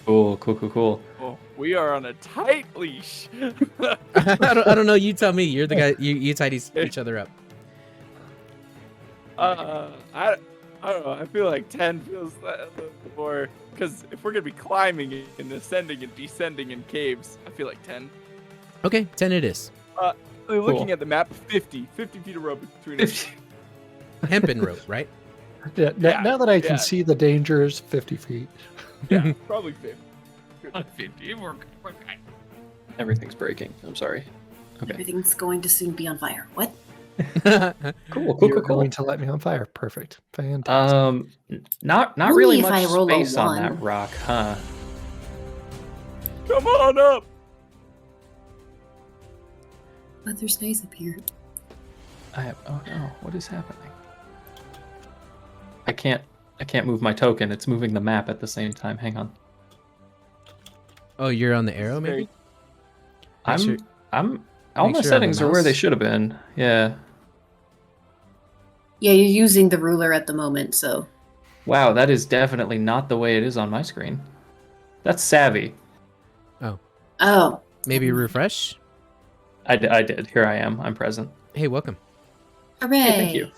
Speaker 4: Cool.
Speaker 5: Oh, we are on a tight leash.
Speaker 1: I don't know. You tell me. You're the guy. You tidy each other up.
Speaker 5: I don't know. I feel like 10 feels a little more, because if we're gonna be climbing and ascending and descending in caves, I feel like 10.
Speaker 1: Okay, 10 it is.
Speaker 5: Looking at the map, 50 feet of rope between us.
Speaker 1: Hempen rope, right?
Speaker 3: Yeah,
Speaker 5: Yeah,
Speaker 3: now that I can
Speaker 5: yeah.
Speaker 3: see the dangers, 50 feet.
Speaker 5: Yeah, probably 50.
Speaker 2: 50. We're okay.
Speaker 4: Everything's breaking. I'm sorry. Okay.
Speaker 6: Everything's going to soon be on fire. What?
Speaker 4: Cool.
Speaker 3: You're going to light me on fire. Perfect. Fantastic.
Speaker 4: Not
Speaker 6: Only
Speaker 4: really
Speaker 6: if
Speaker 4: much
Speaker 6: I roll a
Speaker 4: space on that
Speaker 6: 1.
Speaker 4: rock, huh?
Speaker 5: Come on up.
Speaker 6: But there's space up here.
Speaker 4: Oh no, what is happening? I can't move my token. It's moving the map at the same time. Hang on.
Speaker 1: Oh, you're on the arrow, maybe?
Speaker 4: I'm
Speaker 1: sure-
Speaker 4: all
Speaker 1: make
Speaker 4: my
Speaker 1: sure on the
Speaker 4: settings are where they
Speaker 1: mouse.
Speaker 4: should have been. Yeah.
Speaker 6: Yeah, you're using the ruler at the moment, so.
Speaker 4: Wow, that is definitely not the way it is on my screen. That's savvy.
Speaker 6: Oh.
Speaker 1: Maybe refresh?
Speaker 4: I did. Here I am. I'm present.
Speaker 1: Hey, welcome.
Speaker 6: Hooray.
Speaker 4: Hey, thank you.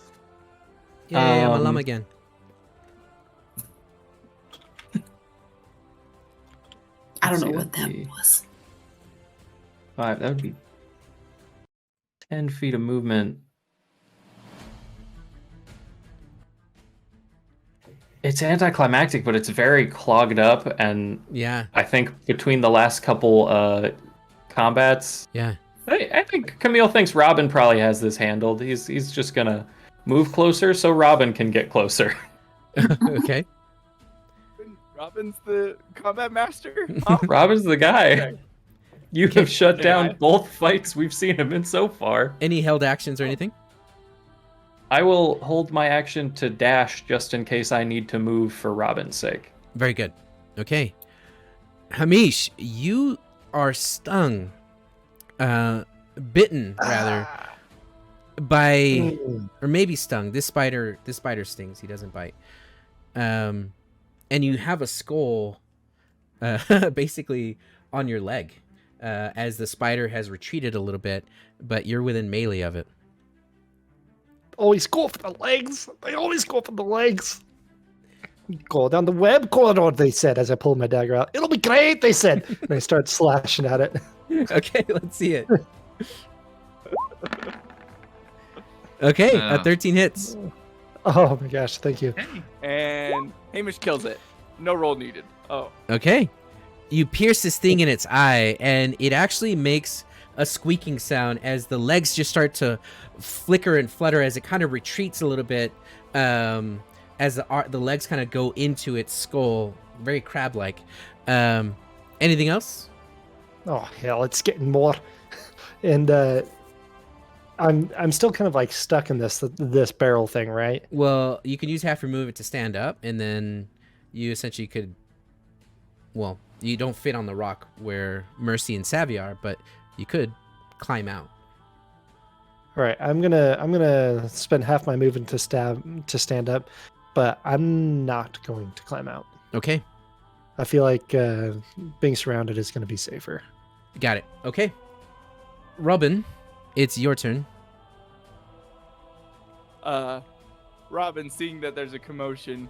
Speaker 1: Yay, I'm a
Speaker 4: Um,
Speaker 1: llama again.
Speaker 6: I don't
Speaker 4: Let's
Speaker 6: know
Speaker 4: see,
Speaker 6: what that
Speaker 4: that'd be
Speaker 6: was.
Speaker 4: 5. That would be 10 feet of movement. It's anticlimactic, but it's very clogged up, and
Speaker 1: Yeah,
Speaker 4: I think between the last couple combats,
Speaker 1: yeah.
Speaker 4: I think Camille thinks Robin probably has this handled. He's just gonna move closer so Robin can get closer.
Speaker 1: Okay.
Speaker 5: Robin's the combat master. Huh?
Speaker 4: Robin's the guy.
Speaker 5: Okay.
Speaker 4: You have shut
Speaker 5: Yeah,
Speaker 4: down
Speaker 5: I-
Speaker 4: both fights we've seen him in so far.
Speaker 1: Any held actions or anything?
Speaker 4: I will hold my action to dash just in case I need to move for Robin's sake.
Speaker 1: Very good. Okay. Hamish, you are stung, bitten rather, by, or maybe stung. This spider stings. He doesn't bite. And you have a skull, basically on your leg, as the spider has retreated a little bit, but you're within melee of it.
Speaker 3: Always go for the legs. They always go for the legs. Go down the web corridor, they said, as I pulled my dagger out. It'll be great, they said. And I start slashing at it.
Speaker 1: Okay, let's see it. Okay, 13 hits.
Speaker 3: Oh my gosh, thank you.
Speaker 5: And Hamish kills it. No roll needed. Oh.
Speaker 1: Okay. You pierce this thing in its eye, and it actually makes a squeaking sound as the legs just start to flicker and flutter as it kind of retreats a little bit, as the legs kind of go into its skull, very crab-like. Anything else?
Speaker 3: Oh hell, it's getting more. And I'm still kind of like stuck in this barrel thing, right?
Speaker 1: Well, you can use half your movement to stand up, and then you essentially could. Well, you don't fit on the rock where Mercy and Savvy are, but you could climb out.
Speaker 3: All right, I'm gonna spend half my movement to stand up, but I'm not going to climb out.
Speaker 1: Okay,
Speaker 3: I feel like being surrounded is going to be safer.
Speaker 1: got it. Okay, Robin, it's your turn.
Speaker 5: Robin, seeing that there's a commotion,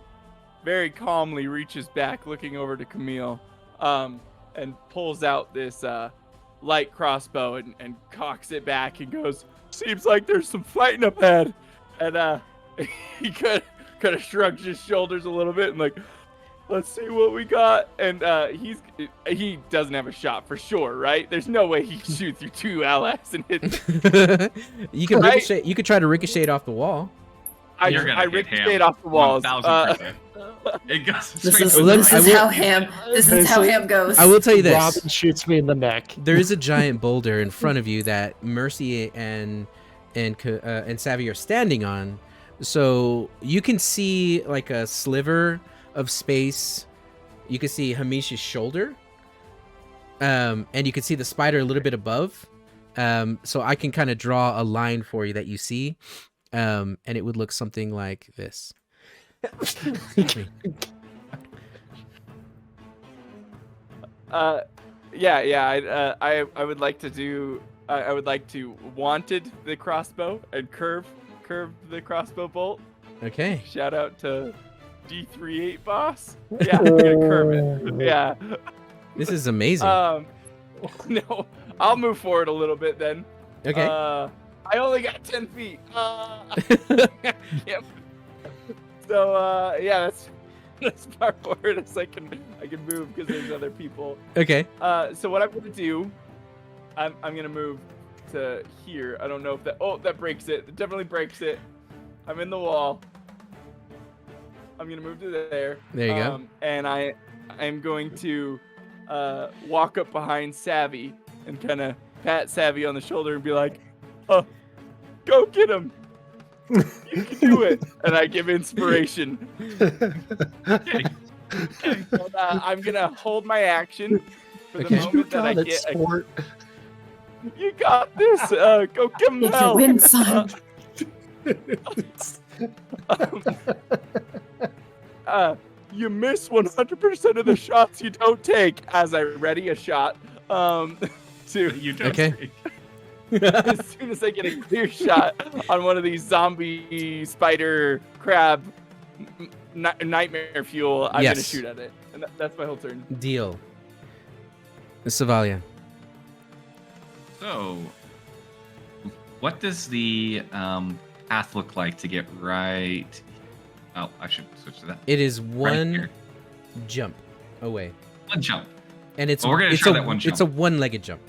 Speaker 5: very calmly reaches back, looking over to Camille, and pulls out this light crossbow and cocks it back and goes, "Seems like there's some fighting up ahead." And he kind of shrugs his shoulders a little bit and like, "Let's see what we got." And he doesn't have a shot for sure, right? There's no way he can shoot through 2 allies and hit.
Speaker 1: You can
Speaker 5: Right?
Speaker 1: ricochet. You could try to ricochet it off the wall.
Speaker 5: I
Speaker 2: You're gonna hit
Speaker 5: ricocheted
Speaker 2: him.
Speaker 5: off the walls.
Speaker 2: 1000%. It goes
Speaker 6: This
Speaker 2: straight
Speaker 6: is,
Speaker 2: to the
Speaker 1: Look,
Speaker 6: this
Speaker 1: I
Speaker 6: is
Speaker 1: will-
Speaker 6: how ham. This is how ham goes.
Speaker 1: I will tell you this:
Speaker 3: Robin shoots me in the neck.
Speaker 1: there is a giant boulder in front of you that Mercy and Savvy are standing on, so you can see like a sliver of space. You can see Hamish's shoulder, and you can see the spider a little bit above. So I can kind of draw a line for you that you see, and it would look something like this.
Speaker 5: Yeah. I would like to do. I would like to wanted the crossbow and curve the crossbow bolt.
Speaker 1: Okay.
Speaker 5: Shout out to D38 boss. Yeah, I'm gonna curve it. Yeah.
Speaker 1: This is amazing.
Speaker 5: No, I'll move forward a little bit then.
Speaker 1: Okay.
Speaker 5: I only got 10 feet. Yep. So yeah, that's far forward as I can move because there's other people.
Speaker 1: Okay.
Speaker 5: So what I'm gonna do, I'm gonna move to here. I don't know if that breaks it. It definitely breaks it. I'm in the wall. I'm gonna move to there.
Speaker 1: There you go.
Speaker 5: And I'm going to walk up behind Savvy and kind of pat Savvy on the shoulder and be like, "Go get him! You can do it!" And I give inspiration. And, I'm gonna hold my action for the
Speaker 1: Okay.
Speaker 5: moment that I
Speaker 3: God,
Speaker 5: get.
Speaker 3: it's sport.
Speaker 5: You got this. Go give him
Speaker 6: Make you
Speaker 5: help.
Speaker 6: win, son.
Speaker 5: You miss 100% of the shots you don't take. As I ready a shot, to
Speaker 2: You don't
Speaker 1: Okay.
Speaker 2: take.
Speaker 5: as soon as I get a clear shot on one of these zombie spider crab nightmare fuel, I'm gonna
Speaker 1: Yes.
Speaker 5: shoot at it, and that's my whole turn.
Speaker 1: Deal. Savalia.
Speaker 2: So, what does the path look like to get right? Oh, I should switch to that.
Speaker 1: It is
Speaker 2: Right
Speaker 1: one
Speaker 2: here.
Speaker 1: jump away,
Speaker 2: One jump.
Speaker 1: and it's
Speaker 2: Well, we're gonna
Speaker 1: it's
Speaker 2: try
Speaker 1: a
Speaker 2: that one
Speaker 1: it's a
Speaker 2: jump.
Speaker 1: one-legged jump.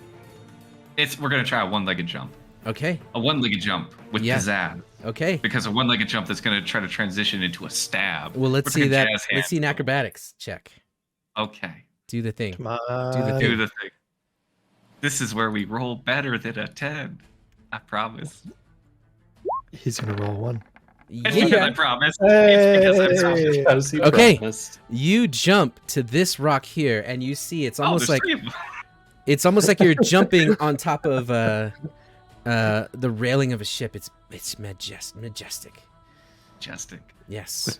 Speaker 2: We're gonna try a one-legged jump.
Speaker 1: Okay.
Speaker 2: A one-legged jump with
Speaker 1: Yeah.
Speaker 2: pizzazz.
Speaker 1: Okay.
Speaker 2: Because a one-legged jump that's gonna try to transition into a stab.
Speaker 1: Well, let's
Speaker 2: We're
Speaker 1: see
Speaker 2: talking
Speaker 1: that.
Speaker 2: jazz
Speaker 1: Let's see an
Speaker 2: hands.
Speaker 1: acrobatics check.
Speaker 2: Okay.
Speaker 1: Do the thing.
Speaker 3: Come on.
Speaker 2: Do the thing. This is where we roll better than a 10. I promise.
Speaker 3: He's gonna roll one.
Speaker 2: It's because I
Speaker 1: Yeah.
Speaker 2: promise. It's because I promise.
Speaker 3: Hey.
Speaker 4: Because he
Speaker 1: Okay.
Speaker 4: promised.
Speaker 1: You jump to this rock here, and you see it's
Speaker 2: Oh,
Speaker 1: almost
Speaker 2: there's
Speaker 1: like
Speaker 2: 3 of them.
Speaker 1: it's almost like you're jumping on top of the railing of a ship. It's majestic.
Speaker 2: Majestic.
Speaker 1: Yes.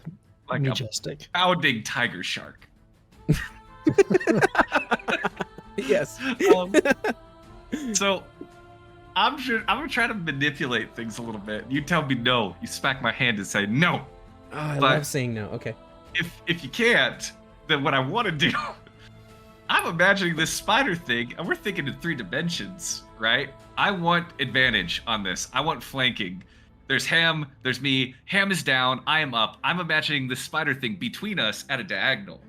Speaker 2: Like a
Speaker 3: Majestic.
Speaker 2: bounding tiger shark.
Speaker 1: Yes.
Speaker 2: So I'm gonna try to manipulate things a little bit. You tell me no. You smack my hand and say no.
Speaker 1: Oh, I
Speaker 2: But-
Speaker 1: love saying no. Okay.
Speaker 2: If you can't, then what I want to do, I'm imagining this spider thing, and we're thinking in 3 dimensions, right? I want advantage on this. I want flanking. There's Ham, there's me. Ham is down, I am up. I'm imagining this spider thing between us at a diagonal.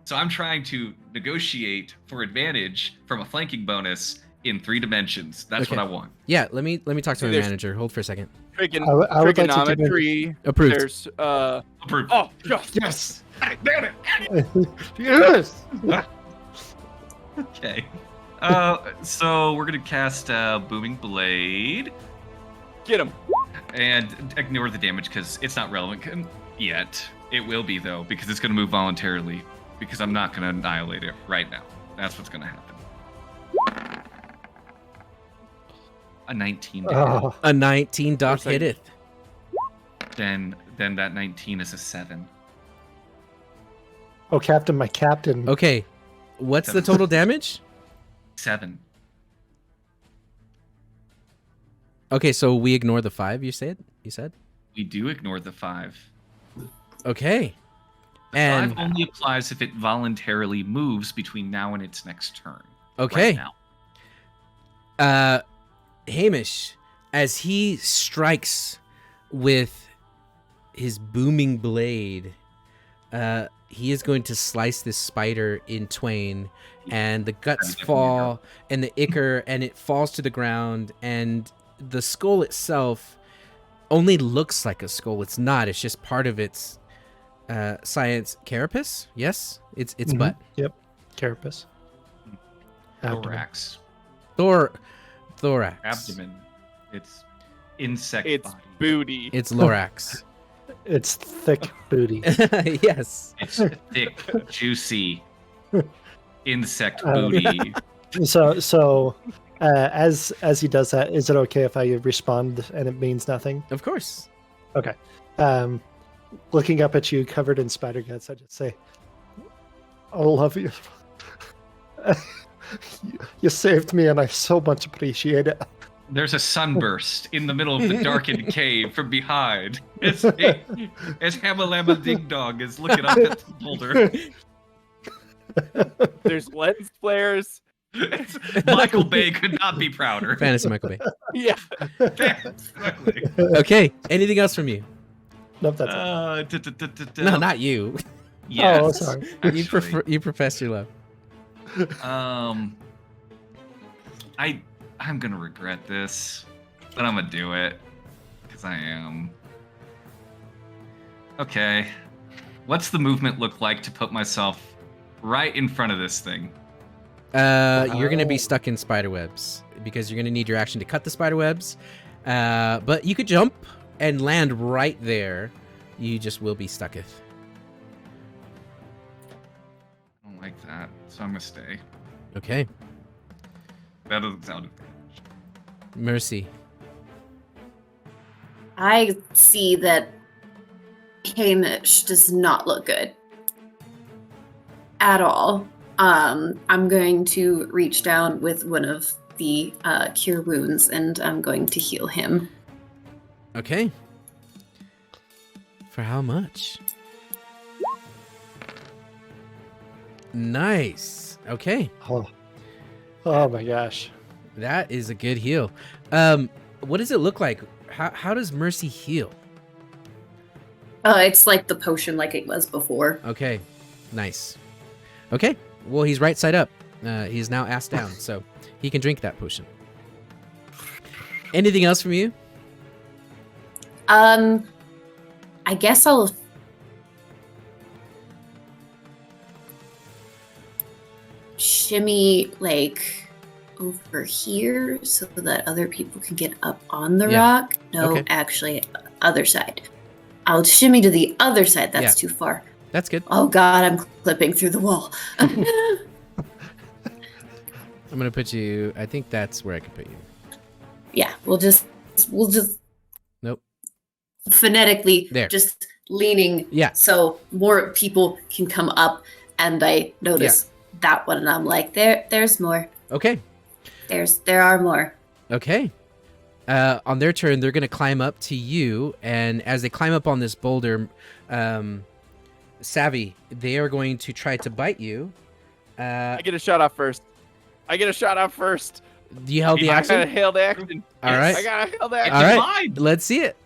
Speaker 2: So I'm trying to negotiate for advantage from a flanking bonus in 3 dimensions. That's
Speaker 1: Okay.
Speaker 2: what I want.
Speaker 1: Yeah. Let me talk to my
Speaker 5: There's-
Speaker 1: manager. Hold for a second.
Speaker 3: I would like to do that.
Speaker 5: Trigonometry.
Speaker 1: Approved.
Speaker 5: There's
Speaker 2: Approved.
Speaker 5: oh just
Speaker 3: Yes.
Speaker 2: Damn it!
Speaker 3: Yes.
Speaker 2: Okay. So we're gonna cast Booming Blade.
Speaker 5: get him.
Speaker 2: And ignore the damage because it's not relevant yet. It will be though because it's going to move voluntarily because I'm not going to annihilate it right now. That's what's going to happen. A 19. to hit.
Speaker 3: Oh,
Speaker 1: A 19 doth
Speaker 5: Looks like-
Speaker 1: hitteth.
Speaker 2: Then that 19 is a 7.
Speaker 3: oh, Captain, my captain.
Speaker 1: Okay. What's the total damage?
Speaker 2: 7.
Speaker 1: Okay, so we ignore the 5. You said.
Speaker 2: We do ignore the 5.
Speaker 1: Okay.
Speaker 2: The
Speaker 1: And
Speaker 2: 5 only applies if it voluntarily moves between now and its next turn.
Speaker 1: okay.
Speaker 2: Right now.
Speaker 1: Hamish, as he strikes with his booming blade, he is going to slice this spider in twain, and the guts
Speaker 2: Definitely
Speaker 1: fall, and the ichor, and it falls to the ground, and the skull itself only looks like a skull. It's not. It's just part of its science carapace. Yes, it's
Speaker 3: Mhm.
Speaker 1: butt.
Speaker 3: Yep. Carapace. Abdomen.
Speaker 2: Thorax.
Speaker 1: Thorax.
Speaker 2: Abdomen. It's insect
Speaker 5: It's
Speaker 2: body.
Speaker 5: booty.
Speaker 1: It's Lorax.
Speaker 3: It's thick booty.
Speaker 1: Yes.
Speaker 2: It's thick, juicy insect
Speaker 3: Um,
Speaker 2: booty.
Speaker 3: So, as he does that, is it okay if I respond and it means nothing?
Speaker 1: Of course.
Speaker 3: Looking up at you, covered in spider guts, I just say, "I love you. You saved me, and I so much appreciate it."
Speaker 2: There's a sunburst in the middle of the darkened cave from behind. As Hamalama Ding Dong is looking up at the boulder.
Speaker 5: There's lens flares.
Speaker 2: Michael Bay could not be prouder.
Speaker 1: Fantasy Michael Bay.
Speaker 5: Yeah.
Speaker 2: Exactly.
Speaker 1: Okay. Anything else from you?
Speaker 3: Nope, that's it.
Speaker 1: No, not you.
Speaker 2: Yes,
Speaker 3: Oh, sorry.
Speaker 2: actually.
Speaker 1: You profess your love.
Speaker 2: I'm gonna regret this, but I'm gonna do it because I am. Okay, what's the movement look like to put myself right in front of this thing?
Speaker 1: You're gonna be
Speaker 3: Oh.
Speaker 1: stuck in spider webs because you're gonna need your action to cut the spider webs. But you could jump and land right there. You just will be stucketh.
Speaker 2: I don't like that, so I'm gonna stay.
Speaker 1: Okay.
Speaker 2: That doesn't sound.
Speaker 1: Mercy.
Speaker 6: I see that Hamish does not look good at all. I'm going to reach down with one of the cure wounds and I'm going to heal him.
Speaker 1: Okay. For how much? Nice. Okay.
Speaker 3: Oh, Oh my gosh.
Speaker 1: That is a good heal. What does it look like? How does Mercy heal?
Speaker 6: It's like the potion like it was before.
Speaker 1: Okay, nice. Okay, well, he's right side up. He's now ass down, so he can drink that potion. Anything else from you?
Speaker 6: I guess I'll shimmy like over here so that other people can get up on the
Speaker 1: Yeah.
Speaker 6: rock. No,
Speaker 1: Okay.
Speaker 6: actually, other side. I'll shimmy to the other side. That's
Speaker 1: Yeah.
Speaker 6: too far.
Speaker 1: That's good.
Speaker 6: Oh God, I'm clipping through the wall.
Speaker 1: I'm gonna put you. I think that's where I can put you.
Speaker 6: Yeah, we'll just
Speaker 1: Nope.
Speaker 6: phonetically
Speaker 1: There.
Speaker 6: just leaning
Speaker 1: Yeah.
Speaker 6: so more people can come up, and I notice that one and I'm like, there's more.
Speaker 1: Okay.
Speaker 6: There are more.
Speaker 1: Okay. On their turn, they're gonna climb up to you, and as they climb up on this boulder, Savvy, they are going to try to bite you.
Speaker 5: I get a shot off first.
Speaker 1: Do you held the
Speaker 5: I got a
Speaker 1: action?
Speaker 5: hailed action.
Speaker 1: All right.
Speaker 5: I got a hailed action.
Speaker 1: All right.
Speaker 2: Mine.
Speaker 1: Let's see it.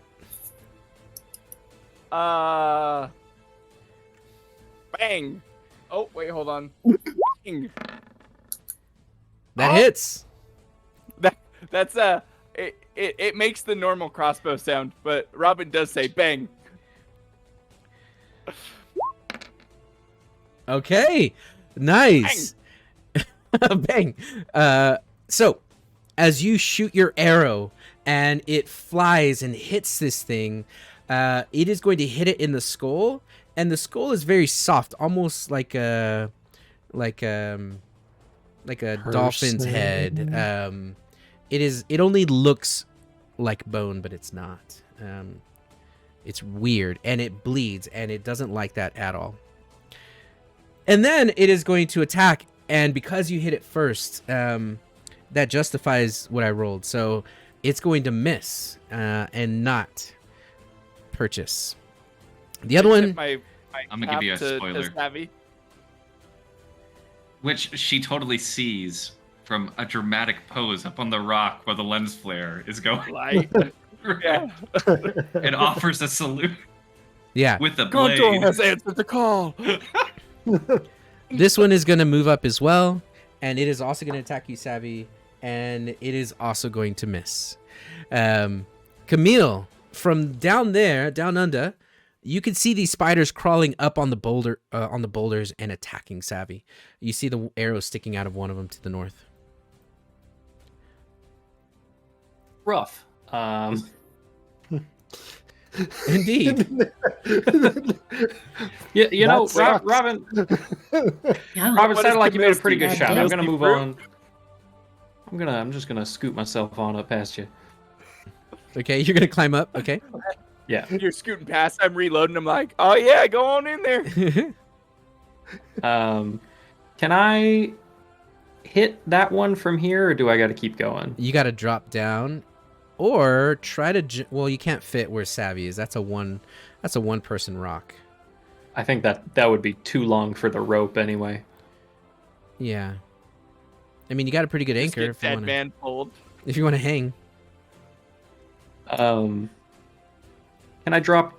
Speaker 5: Bang. Oh, wait, hold on. Bang.
Speaker 1: That
Speaker 5: Oh.
Speaker 1: hits.
Speaker 5: That's it makes the normal crossbow sound, but Robin does say bang.
Speaker 1: Okay. Nice. Bang. So, as you shoot your arrow and it flies and hits this thing, it is going to hit it in the skull, and the skull is very soft, almost like a dolphin's head. It only looks like bone, but it's not. It's weird, and it bleeds, and it doesn't like that at all. And then it is going to attack, and because you hit it first, that justifies what I rolled. So it's going to miss and not purchase. The other one,
Speaker 2: I'm gonna give you a spoiler.
Speaker 5: Savvy.
Speaker 2: Which she totally sees from a dramatic pose up on the rock where the lens flare is going.
Speaker 5: Like, yeah.
Speaker 2: It offers a salute
Speaker 1: yeah,
Speaker 2: with a
Speaker 5: Gondor
Speaker 2: blade.
Speaker 5: has answered the call.
Speaker 1: this one is going to move up as well, and it is also going to attack you, Savvy, and it is also going to miss. Camille, from down there, down under, you can see these spiders crawling up on the boulders and attacking Savvy. You see the arrow sticking out of one of them to the north.
Speaker 4: Rough.
Speaker 1: Indeed.
Speaker 4: You know,
Speaker 3: That sucks.
Speaker 4: Robin
Speaker 6: Yeah.
Speaker 4: Robin
Speaker 5: What
Speaker 4: sounded
Speaker 5: is
Speaker 4: like you made a
Speaker 5: Camille's
Speaker 4: pretty good
Speaker 6: team?
Speaker 4: shot. I'm
Speaker 5: Camille's
Speaker 4: gonna
Speaker 5: team
Speaker 4: move
Speaker 5: fruit?
Speaker 4: on. I'm just gonna scoot myself on up past you.
Speaker 1: Okay, you're going to climb up. Okay.
Speaker 4: Yeah.
Speaker 5: You're scooting past. I'm reloading. I'm like, oh yeah, go on in there.
Speaker 4: Can I hit that one from here, or do I got to keep going?
Speaker 1: You got to drop down or try to well, you can't fit where Savvy is. That's a one person rock.
Speaker 4: I think that would be too long for the rope anyway.
Speaker 1: Yeah. I mean, you got a pretty good
Speaker 5: Just
Speaker 1: anchor
Speaker 5: get
Speaker 1: if you
Speaker 5: dead
Speaker 1: want to
Speaker 5: man pulled.
Speaker 1: hang.
Speaker 4: Can I drop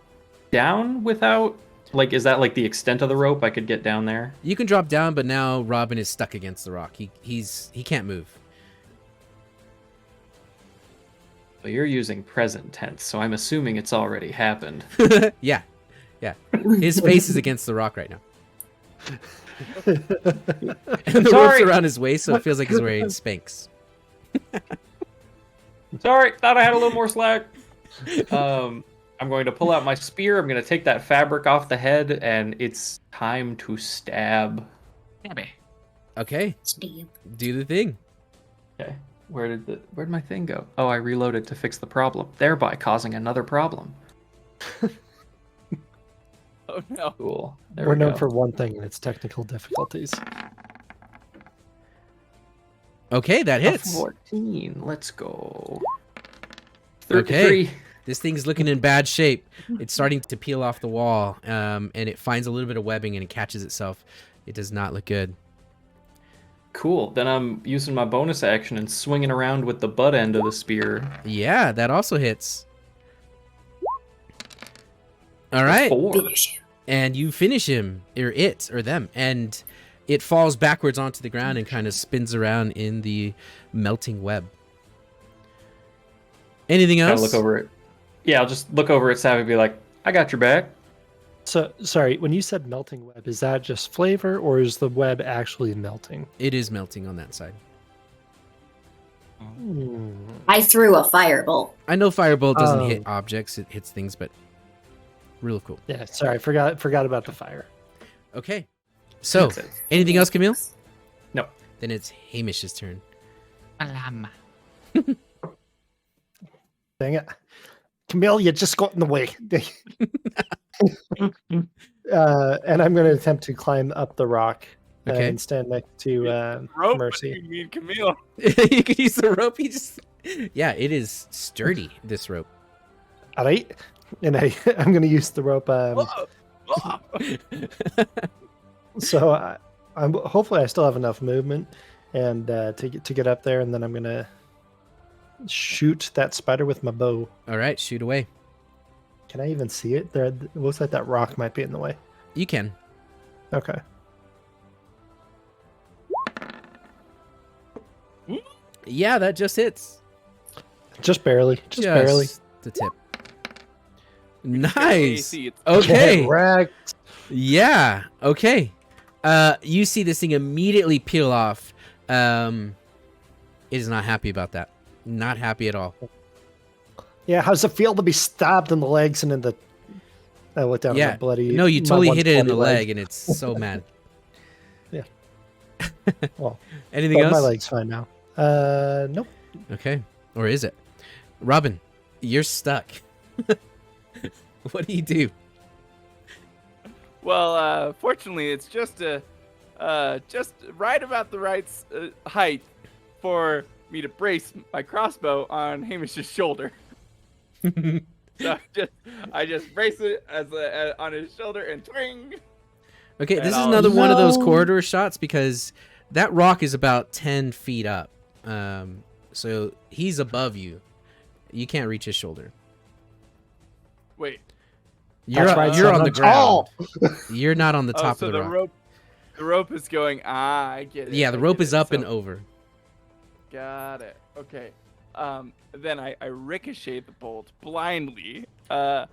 Speaker 4: down without, like, is that like the extent of the rope? I could get down there.
Speaker 1: You can drop down, but now Robin is stuck against the rock. He can't move.
Speaker 4: But you're using present tense, so I'm assuming it's already happened.
Speaker 1: Yeah. His face is against the rock right now. And the rope's
Speaker 4: Sorry.
Speaker 1: around his waist, so it feels like he's wearing Spanx.
Speaker 4: Sorry, thought I had a little more slack. I'm going to pull out my spear. I'm going to take that fabric off the head, and it's time to stab.
Speaker 1: Okay,
Speaker 6: Steve.
Speaker 1: do the thing.
Speaker 4: Okay. Where'd my thing go? Oh, I reloaded to fix the problem, thereby causing another problem.
Speaker 5: Oh no.
Speaker 4: Cool. There
Speaker 3: We're
Speaker 4: we
Speaker 3: known
Speaker 4: go.
Speaker 3: for one thing, and it's technical difficulties.
Speaker 1: Okay, that
Speaker 4: A
Speaker 1: hits.
Speaker 4: 14. Let's go.
Speaker 1: Okay.
Speaker 4: 33.
Speaker 1: This thing's looking in bad shape. It's starting to peel off the wall, and it finds a little bit of webbing and it catches itself. It does not look good.
Speaker 4: Cool. Then I'm using my bonus action and swinging around with the butt end of the spear.
Speaker 1: Yeah, that also hits. All right.
Speaker 4: 4.
Speaker 6: Finish you.
Speaker 1: And you finish him, or it, or them, and it falls backwards onto the ground and kind of spins around in the melting web. Anything
Speaker 4: Kind
Speaker 1: else?
Speaker 4: of look over it. Yeah, I'll just look over at Savvy and be like, I got your back.
Speaker 3: So sorry, when you said melting web, is that just flavor or is the web actually melting?
Speaker 1: It is melting on that side.
Speaker 3: Hmm.
Speaker 6: I threw a firebolt.
Speaker 1: I know Firebolt doesn't
Speaker 3: Oh.
Speaker 1: hit objects, it hits things, but real cool.
Speaker 3: Yeah, sorry, forgot about the fire.
Speaker 1: Okay. So,
Speaker 4: That's it.
Speaker 1: anything else, Camille?
Speaker 4: No.
Speaker 1: Then it's Hamish's turn.
Speaker 2: Malama.
Speaker 3: Dang it. Camille, you just got in the way. And I'm going to attempt to climb up the rock
Speaker 1: Okay.
Speaker 3: and stand next to
Speaker 5: Rope,
Speaker 3: Mercy.
Speaker 5: You mean Camille?
Speaker 1: You could use the rope. He just, yeah, it is sturdy. This rope.
Speaker 3: All right. And I'm going to use the rope. So I'm hopefully I still have enough movement and to get up there, and then I'm going to shoot that spider with my bow.
Speaker 1: All right, shoot away.
Speaker 3: Can I even see it? There, it looks like that rock might be in the way.
Speaker 1: You can.
Speaker 3: Okay.
Speaker 1: Yeah, that just hits.
Speaker 3: Just barely. Just barely.
Speaker 1: The tip.
Speaker 5: Nice.
Speaker 1: Nice.
Speaker 5: It's
Speaker 1: Okay.
Speaker 3: Get wrecked.
Speaker 1: Yeah. Okay. You see this thing immediately peel off. It is not happy about that. Not happy at all.
Speaker 3: Yeah, how's it feel to be stabbed in the legs and in the? I looked down
Speaker 1: Yeah.
Speaker 3: at my bloody.
Speaker 1: No, you
Speaker 3: my
Speaker 1: totally
Speaker 3: one
Speaker 1: hit it in the
Speaker 3: bloody
Speaker 1: leg, and it's so mad.
Speaker 3: Yeah. Well,
Speaker 1: Anything
Speaker 3: but
Speaker 1: else?
Speaker 3: my leg's fine now. Nope.
Speaker 1: Okay. Or is it? Robin, you're stuck. What do you do?
Speaker 5: Well, fortunately, it's just just right about the right height for me to brace my crossbow on Hamish's shoulder. So I just brace it on his shoulder and twing.
Speaker 1: Okay,
Speaker 5: And
Speaker 1: this is
Speaker 5: I'll-
Speaker 1: another one of those
Speaker 3: No.
Speaker 1: corridor shots because that rock is about 10 feet up. So he's above you. You can't reach his shoulder.
Speaker 5: Wait.
Speaker 1: You're,
Speaker 3: That's right,
Speaker 1: you're
Speaker 3: son,
Speaker 1: on the
Speaker 3: I'm
Speaker 1: ground.
Speaker 3: tall.
Speaker 1: You're not on the
Speaker 5: Oh,
Speaker 1: top
Speaker 5: so
Speaker 1: of the rock.
Speaker 5: the rope is going. I get it.
Speaker 1: Yeah, the
Speaker 5: I
Speaker 1: rope
Speaker 5: get
Speaker 1: is
Speaker 5: it.
Speaker 1: up
Speaker 5: So-
Speaker 1: and over.
Speaker 5: Got it. Okay. Then I ricochet the bolt blindly. No,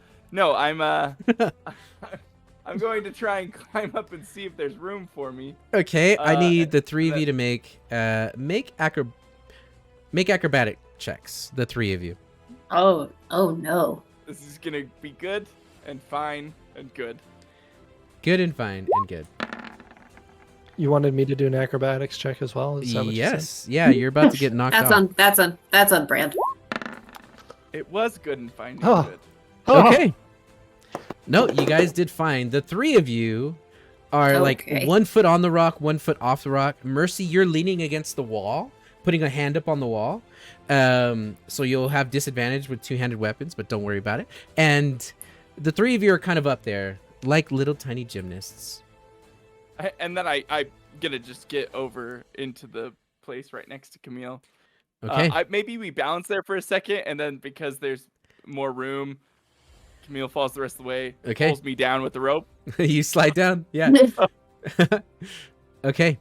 Speaker 5: I'm I'm going to try and climb up and see if there's room for me.
Speaker 1: Okay, I need the
Speaker 5: and
Speaker 1: three of you
Speaker 5: then-
Speaker 1: to make acrobatic checks. The three of you.
Speaker 6: Oh no.
Speaker 5: This is gonna be good and fine and good.
Speaker 1: Good and fine and good.
Speaker 3: You wanted me to do an acrobatics check as well? Is that what you said?
Speaker 1: Yes. Yeah, you're about to get knocked off.
Speaker 6: That's on brand.
Speaker 5: It was good and fine and
Speaker 3: Oh.
Speaker 5: good.
Speaker 1: Okay. No, you guys did fine. The three of you are like
Speaker 6: Okay.
Speaker 1: 1 foot on the rock, 1 foot off the rock. Mercy, you're leaning against the wall, putting a hand up on the wall. So you'll have disadvantage with two-handed weapons, but don't worry about it. And the three of you are kind of up there, like little tiny gymnasts.
Speaker 5: And then I gonna just get over into the place right next to Camille.
Speaker 1: Okay.
Speaker 5: Maybe we balance there for a second, and then because there's more room, Camille falls the rest of the way.
Speaker 1: Okay.
Speaker 5: Pulls me down with the rope.
Speaker 1: You slide down? Yeah. Okay.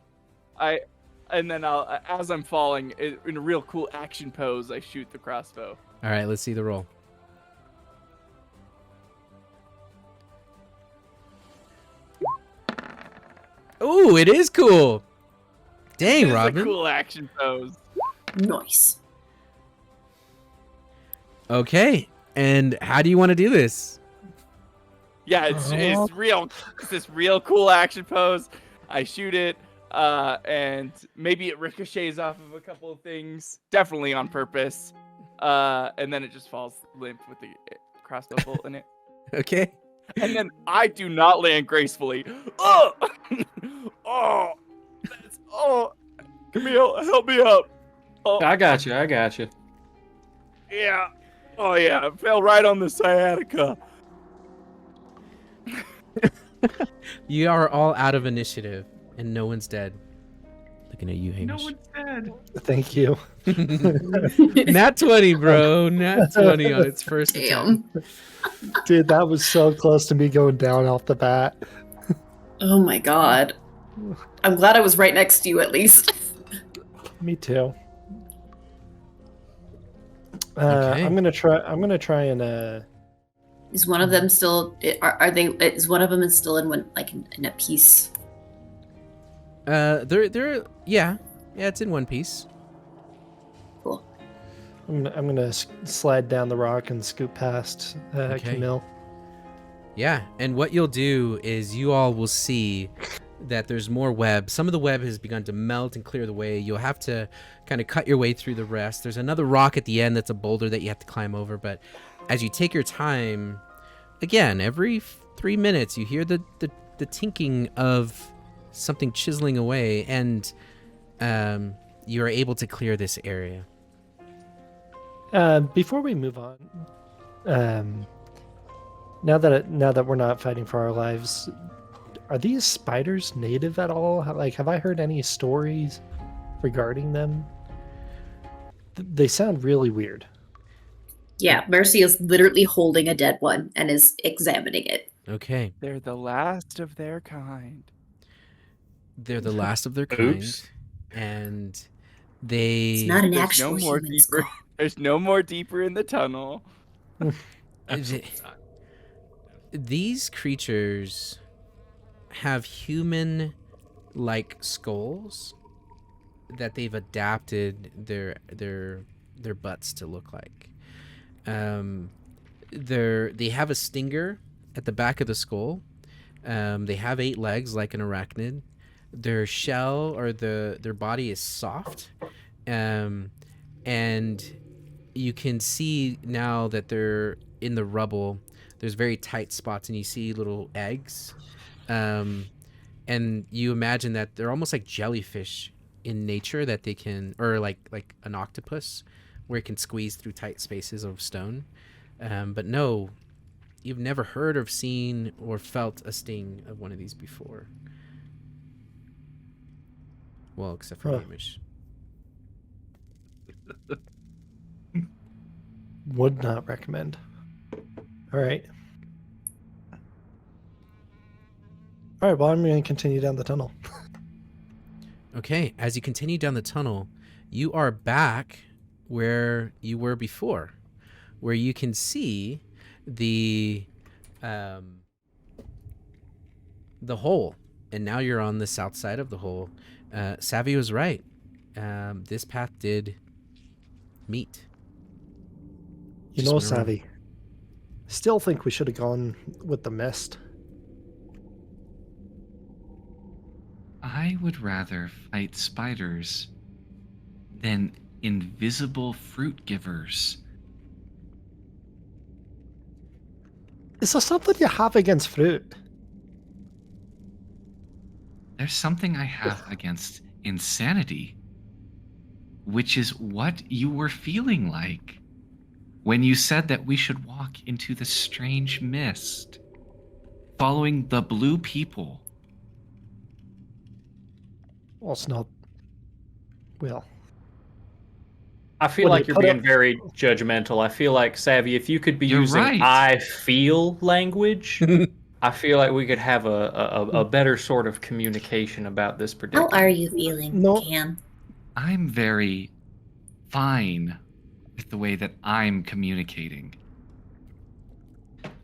Speaker 5: And then I'll, as I'm falling, in a real cool action pose, I shoot the crossbow.
Speaker 1: All right, let's see the roll. Ooh, it is cool. Dang,
Speaker 5: It's a
Speaker 1: Robin.
Speaker 5: cool action pose.
Speaker 6: Nice.
Speaker 1: Okay. And how do you want to do this?
Speaker 5: Yeah, it's real. It's this real cool action pose. I shoot it, and maybe it ricochets off of a couple of things, definitely on purpose. And then it just falls limp with the crossbow bolt in it.
Speaker 1: Okay.
Speaker 5: And then I do not land gracefully. Oh, Camille, help me up. Oh,
Speaker 4: I got you.
Speaker 5: yeah. Oh yeah, it fell right on the sciatica.
Speaker 1: You are all out of initiative, and no one's dead. Looking at you,
Speaker 2: No
Speaker 1: Hamish.
Speaker 2: one's dead.
Speaker 3: Thank you.
Speaker 1: Nat 20, bro. Nat 20 on its first attempt.
Speaker 6: Damn.
Speaker 3: Dude, that was so close to me going down off the bat.
Speaker 6: Oh my god. I'm glad I was right next to you at least.
Speaker 3: Me too.
Speaker 1: Okay.
Speaker 3: I'm gonna try and
Speaker 6: Is one of them still? Are they? Is one of them still in one like in a piece?
Speaker 1: They're yeah, it's in one piece.
Speaker 6: Cool.
Speaker 3: I'm gonna slide down the rock and scoot past
Speaker 1: Okay.
Speaker 3: Camille.
Speaker 1: Yeah, and what you'll do is you all will see that there's more web. Some of the web has begun to melt and clear the way. You'll have to kind of cut your way through the rest. There's another rock at the end that's a boulder that you have to climb over, but as you take your time, again, every 3 minutes you hear the tinking of something chiseling away, and you are able to clear this area.
Speaker 3: Before we move on, now that we're not fighting for our lives, are these spiders native at all? Have I heard any stories regarding them? They sound really weird.
Speaker 6: Yeah, Mercy is literally holding a dead one and is examining it.
Speaker 1: Okay,
Speaker 5: They're the last of their kind.
Speaker 1: they're the last of their kind,
Speaker 4: Oops.
Speaker 1: and they...
Speaker 6: It's not an
Speaker 5: There's
Speaker 6: actual
Speaker 5: no more
Speaker 6: human
Speaker 5: deeper.
Speaker 6: skull.
Speaker 5: There's no more deeper in the tunnel.
Speaker 1: These creatures have human-like skulls that they've adapted their butts to look like. They have a stinger at the back of the skull. They have 8 legs like an arachnid. Their shell or their body is soft, and you can see now that they're in the rubble. There's very tight spots, and you see little eggs, and you imagine that they're almost like jellyfish in nature, that they can, or like an octopus, where it can squeeze through tight spaces of stone. But no, you've never heard of, seen, or felt a sting of one of these before. Well, except for
Speaker 3: Huh.
Speaker 1: Hamish.
Speaker 3: Would not recommend. All right. All right. Well, I'm going to continue down the tunnel.
Speaker 1: Okay, as you continue down the tunnel, you are back where you were before, where you can see the hole, and now you're on the south side of the hole. Savvy was right. This path did meet.
Speaker 3: You
Speaker 1: Just
Speaker 3: know,
Speaker 1: went around.
Speaker 3: Savvy. Still think we should have gone with the mist.
Speaker 2: I would rather fight spiders than invisible fruit givers.
Speaker 3: Is there something you have against fruit?
Speaker 2: There's something I have against insanity, which is what you were feeling like when you said that we should walk into the strange mist, following the blue people.
Speaker 3: Well, it's not. Well,
Speaker 4: I feel
Speaker 3: Well,
Speaker 4: like
Speaker 3: you
Speaker 4: you're
Speaker 3: put
Speaker 4: being
Speaker 3: up-
Speaker 4: very judgmental. I feel like, Savvy, if you could be
Speaker 2: You're
Speaker 4: using
Speaker 2: right.
Speaker 4: I feel language, I feel like we could have a better sort of communication about this
Speaker 6: How
Speaker 4: predicament.
Speaker 6: are you feeling,
Speaker 3: No.
Speaker 6: Cam?
Speaker 2: I'm very fine with the way that I'm communicating.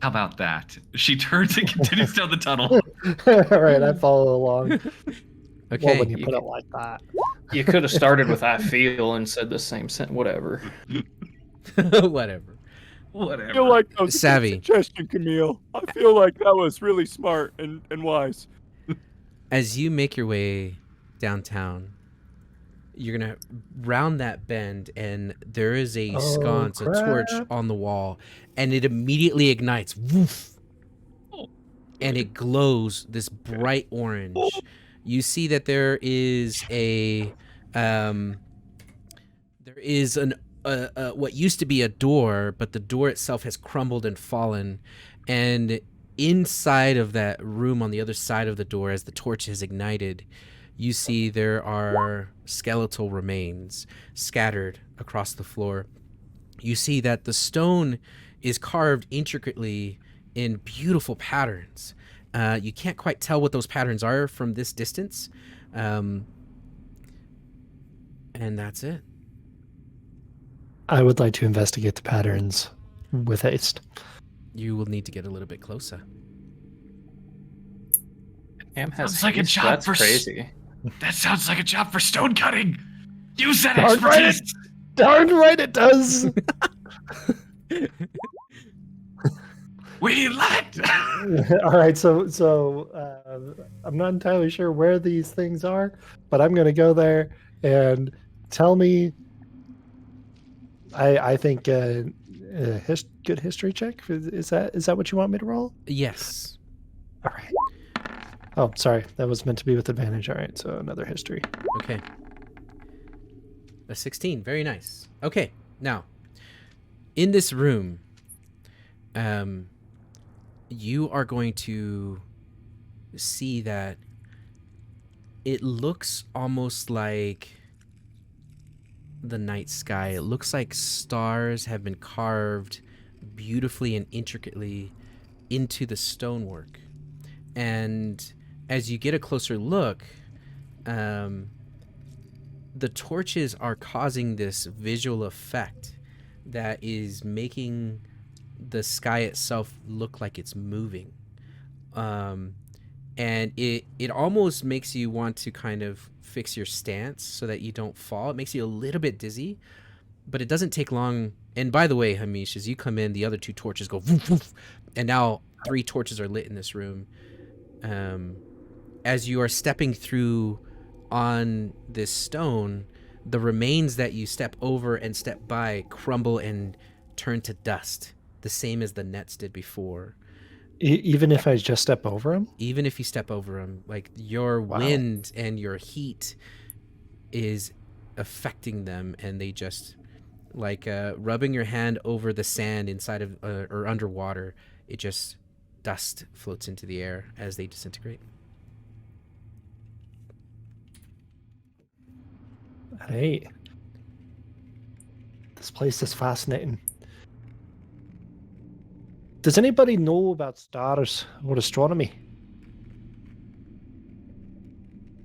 Speaker 2: How about that? She turns and continues down the tunnel.
Speaker 3: all right. I follow along.
Speaker 1: Okay,
Speaker 3: Well, when you
Speaker 4: you
Speaker 3: put
Speaker 4: can-
Speaker 3: it like that.
Speaker 4: You could have started with I feel and said the same sentence. Whatever.
Speaker 1: whatever.
Speaker 2: Whatever.
Speaker 5: I feel like that was a good
Speaker 1: Savvy.
Speaker 5: suggestion, Camille. I feel like that was really smart and wise.
Speaker 1: As you make your way downtown, you're gonna round that bend, and there is a
Speaker 3: Oh,
Speaker 1: sconce, a torch
Speaker 3: crap.
Speaker 1: on the wall, and it immediately ignites. Woof! And it glows this bright orange. You see that there is what used to be a door, but the door itself has crumbled and fallen, and inside of that room on the other side of the door, as the torch has ignited, you see there are skeletal remains scattered across the floor. You see that the stone is carved intricately in beautiful patterns. You can't quite tell what those patterns are from this distance. And that's it.
Speaker 3: I would like to investigate the patterns with haste.
Speaker 1: You will need to get a little bit closer.
Speaker 4: Ham has
Speaker 2: Sounds like a
Speaker 4: haste?
Speaker 2: job
Speaker 4: That's
Speaker 2: for
Speaker 4: crazy.
Speaker 2: That sounds like a job for stone cutting. Use that
Speaker 3: Darn right
Speaker 2: expertise.
Speaker 3: Darn right it does!
Speaker 2: We love it.
Speaker 3: All right, so I'm not entirely sure where these things are, but I'm going to go there and tell me. I think good history check is that what you want me to roll?
Speaker 1: Yes.
Speaker 3: All right. Oh, sorry, that was meant to be with advantage. All right, so another history.
Speaker 1: Okay. A 16. Very nice. Okay. Now, in this room, you are going to see that it looks almost like the night sky. It looks like stars have been carved beautifully and intricately into the stonework. And as you get a closer look, the torches are causing this visual effect that is making the sky itself look like it's moving. And it almost makes you want to kind of fix your stance so that you don't fall. It makes you a little bit dizzy, but it doesn't take long. And by the way, Hamish, as you come in, the other 2 torches go woof, woof, and now 3 torches are lit in this room. As you are stepping through on this stone, the remains that you step over and step by crumble and turn to dust, the same as the nets did before.
Speaker 3: Even if I just step over him?
Speaker 1: Even if you step over them, like your wind and your heat is affecting them, and they just like rubbing your hand over the sand inside of or underwater. It just dust floats into the air as they disintegrate.
Speaker 3: Hey, this place is fascinating. Does anybody know about stars or astronomy?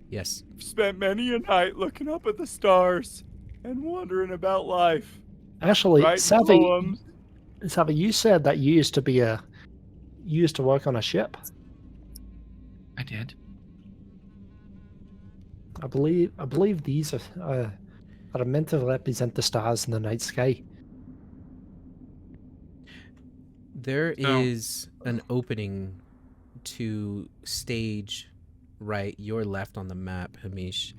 Speaker 1: Yes.
Speaker 5: I've spent many a night looking up at the stars and wondering about life.
Speaker 3: Actually,
Speaker 5: Writing
Speaker 3: Savvy,
Speaker 5: poems.
Speaker 3: you said that you used to work on a ship.
Speaker 2: I did.
Speaker 3: I believe these are meant to represent the stars in the night sky.
Speaker 1: There
Speaker 2: So-
Speaker 1: is an opening to stage right, your left on the map, Hamish,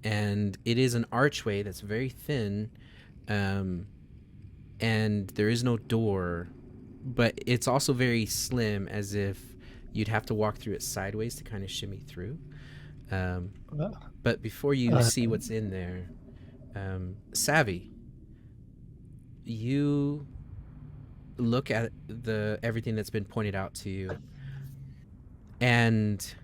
Speaker 1: and it is an archway that's very thin, and there is no door, but it's also very slim, as if you'd have to walk through it sideways to kind of shimmy through. But before you see what's in there, Savvy, you look at everything that's been pointed out to you, and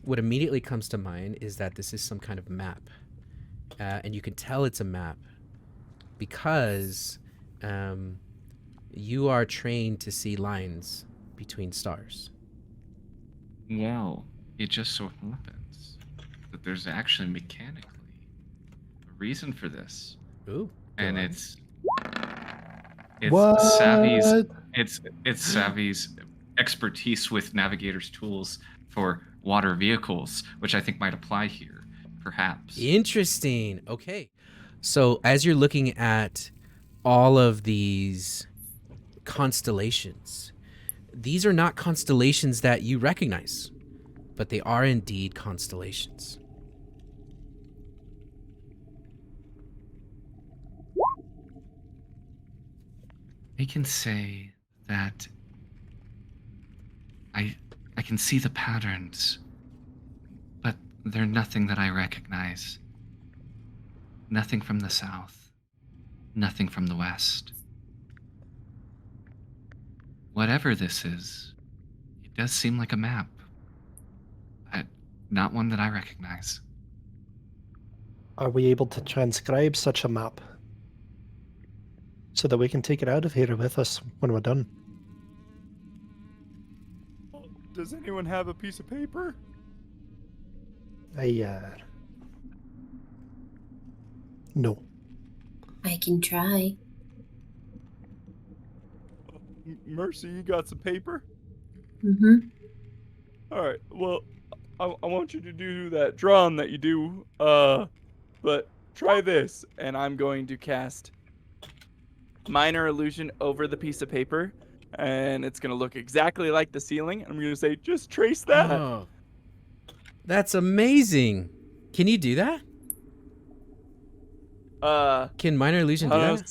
Speaker 1: what immediately comes to mind is that this is some kind of map, and you can tell it's a map because you are trained to see lines between stars.
Speaker 2: Well, it just so happens that there's actually mechanically a reason for this,
Speaker 1: Ooh.
Speaker 2: and
Speaker 1: go on.
Speaker 2: it's
Speaker 3: What?
Speaker 2: Savvy's expertise with navigator's tools for water vehicles, which I think might apply here, perhaps.
Speaker 1: Interesting. Okay. So as you're looking at all of these constellations, these are not constellations that you recognize, but they are indeed constellations.
Speaker 2: I can say that I can see the patterns, but they're nothing that I recognize. Nothing from the south, nothing from the west. Whatever this is, it does seem like a map. Not one that I recognize.
Speaker 3: Are we able to transcribe such a map so that we can take it out of here with us when we're done?
Speaker 5: Does anyone have a piece of paper?
Speaker 3: No.
Speaker 6: I can try.
Speaker 5: Mercy, you got some paper?
Speaker 6: Mm-hmm.
Speaker 5: All right. Well, I want you to do that drum that you do. But try this, and I'm going to cast minor illusion over the piece of paper, and it's gonna look exactly like the ceiling. I'm gonna say, just trace that.
Speaker 1: Oh, that's amazing. Can you do that? Can minor illusion do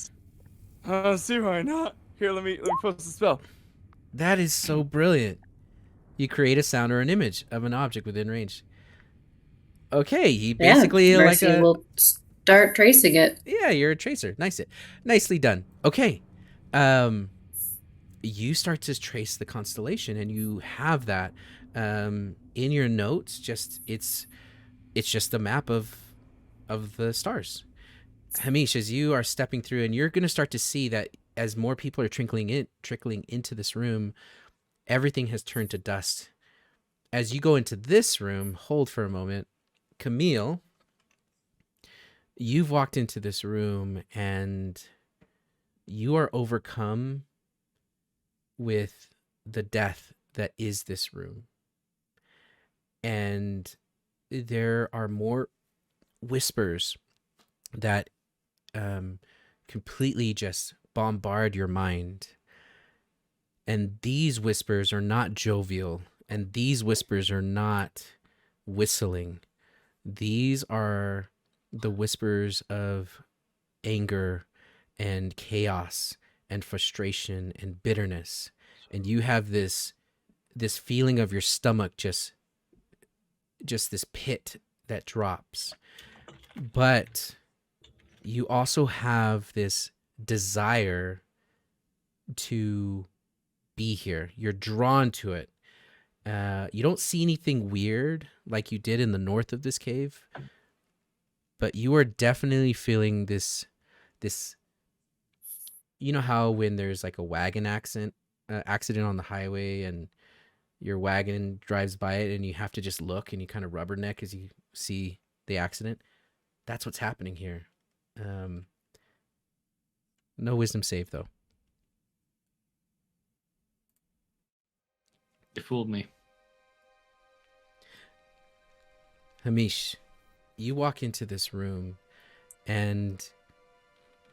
Speaker 1: that?
Speaker 5: See why not? Here, let me post the spell.
Speaker 1: That is so brilliant. You create a sound or an image of an object within range. Okay, he basically
Speaker 6: Mercy
Speaker 1: like a
Speaker 6: will start tracing it.
Speaker 1: yeah, you're a tracer. Nicely done. Okay, you start to trace the constellation, and you have that in your notes. Just it's just a map of the stars. Hamish, as you are stepping through, and you're going to start to see that as more people are trickling into this room, everything has turned to dust. As you go into this room, hold for a moment. Camille, you've walked into this room and you are overcome with the death that is this room. And there are more whispers that completely just bombard your mind. And these whispers are not jovial, and these whispers are not whistling. These are the whispers of anger and chaos and frustration and bitterness. And you have this feeling of your stomach just this pit that drops. But you also have this desire to be here. You're drawn to it. You don't see anything weird like you did in the north of this cave, but you are definitely feeling this. You know how when there's like a wagon accident on the highway, and your wagon drives by it, and you have to just look, and you kind of rubberneck as you see the accident. That's what's happening here. No wisdom save though.
Speaker 2: You fooled me.
Speaker 1: Hamish, you walk into this room and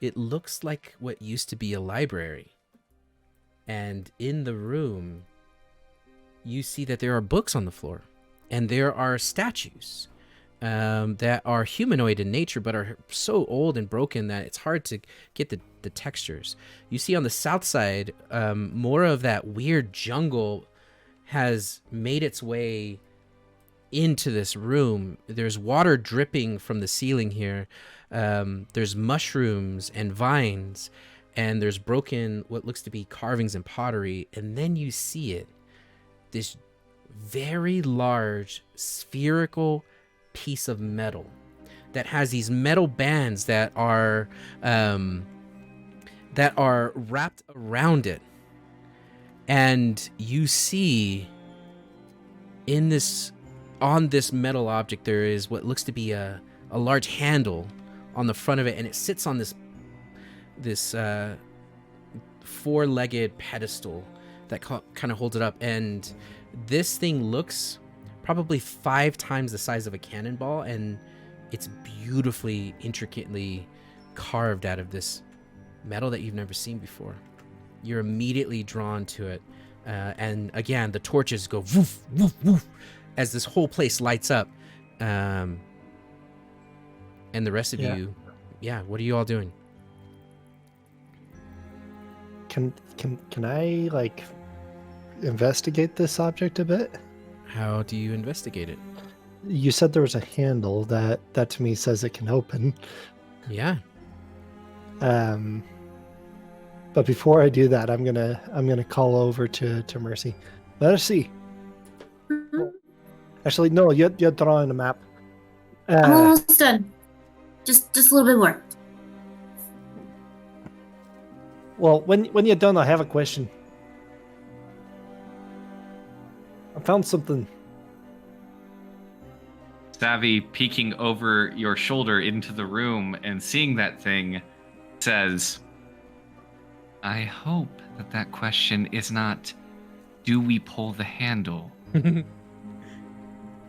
Speaker 1: it looks like what used to be a library. And in the room, you see that there are books on the floor, and there are statues that are humanoid in nature, but are so old and broken that it's hard to get the textures. You see on the south side, more of that weird jungle has made its way into this room. There's water dripping from the ceiling here. There's mushrooms and vines, and there's broken what looks to be carvings and pottery. And then you see it, this very large spherical piece of metal that has these metal bands that are wrapped around it. And you see on this metal object, there is what looks to be a large handle on the front of it, and it sits on this four-legged pedestal that kind of holds it up. And this thing looks probably 5 times the size of a cannonball, and it's beautifully, intricately carved out of this metal that you've never seen before. You're immediately drawn to it. And again, the torches go woof, woof, woof, as this whole place lights up. And the rest of you, what are you all doing?
Speaker 3: Can I like investigate this object a bit?
Speaker 1: How do you investigate it?
Speaker 3: You said there was a handle that to me says it can open.
Speaker 1: Yeah.
Speaker 3: But before I do that, I'm gonna call over to Mercy. Mercy. Actually, no, you're drawing a map.
Speaker 6: I'm almost done. Just a little bit more.
Speaker 3: Well, when you're done, I have a question. I found something.
Speaker 2: Savvy, peeking over your shoulder into the room and seeing that thing, says, I hope that question is not, do we pull the handle?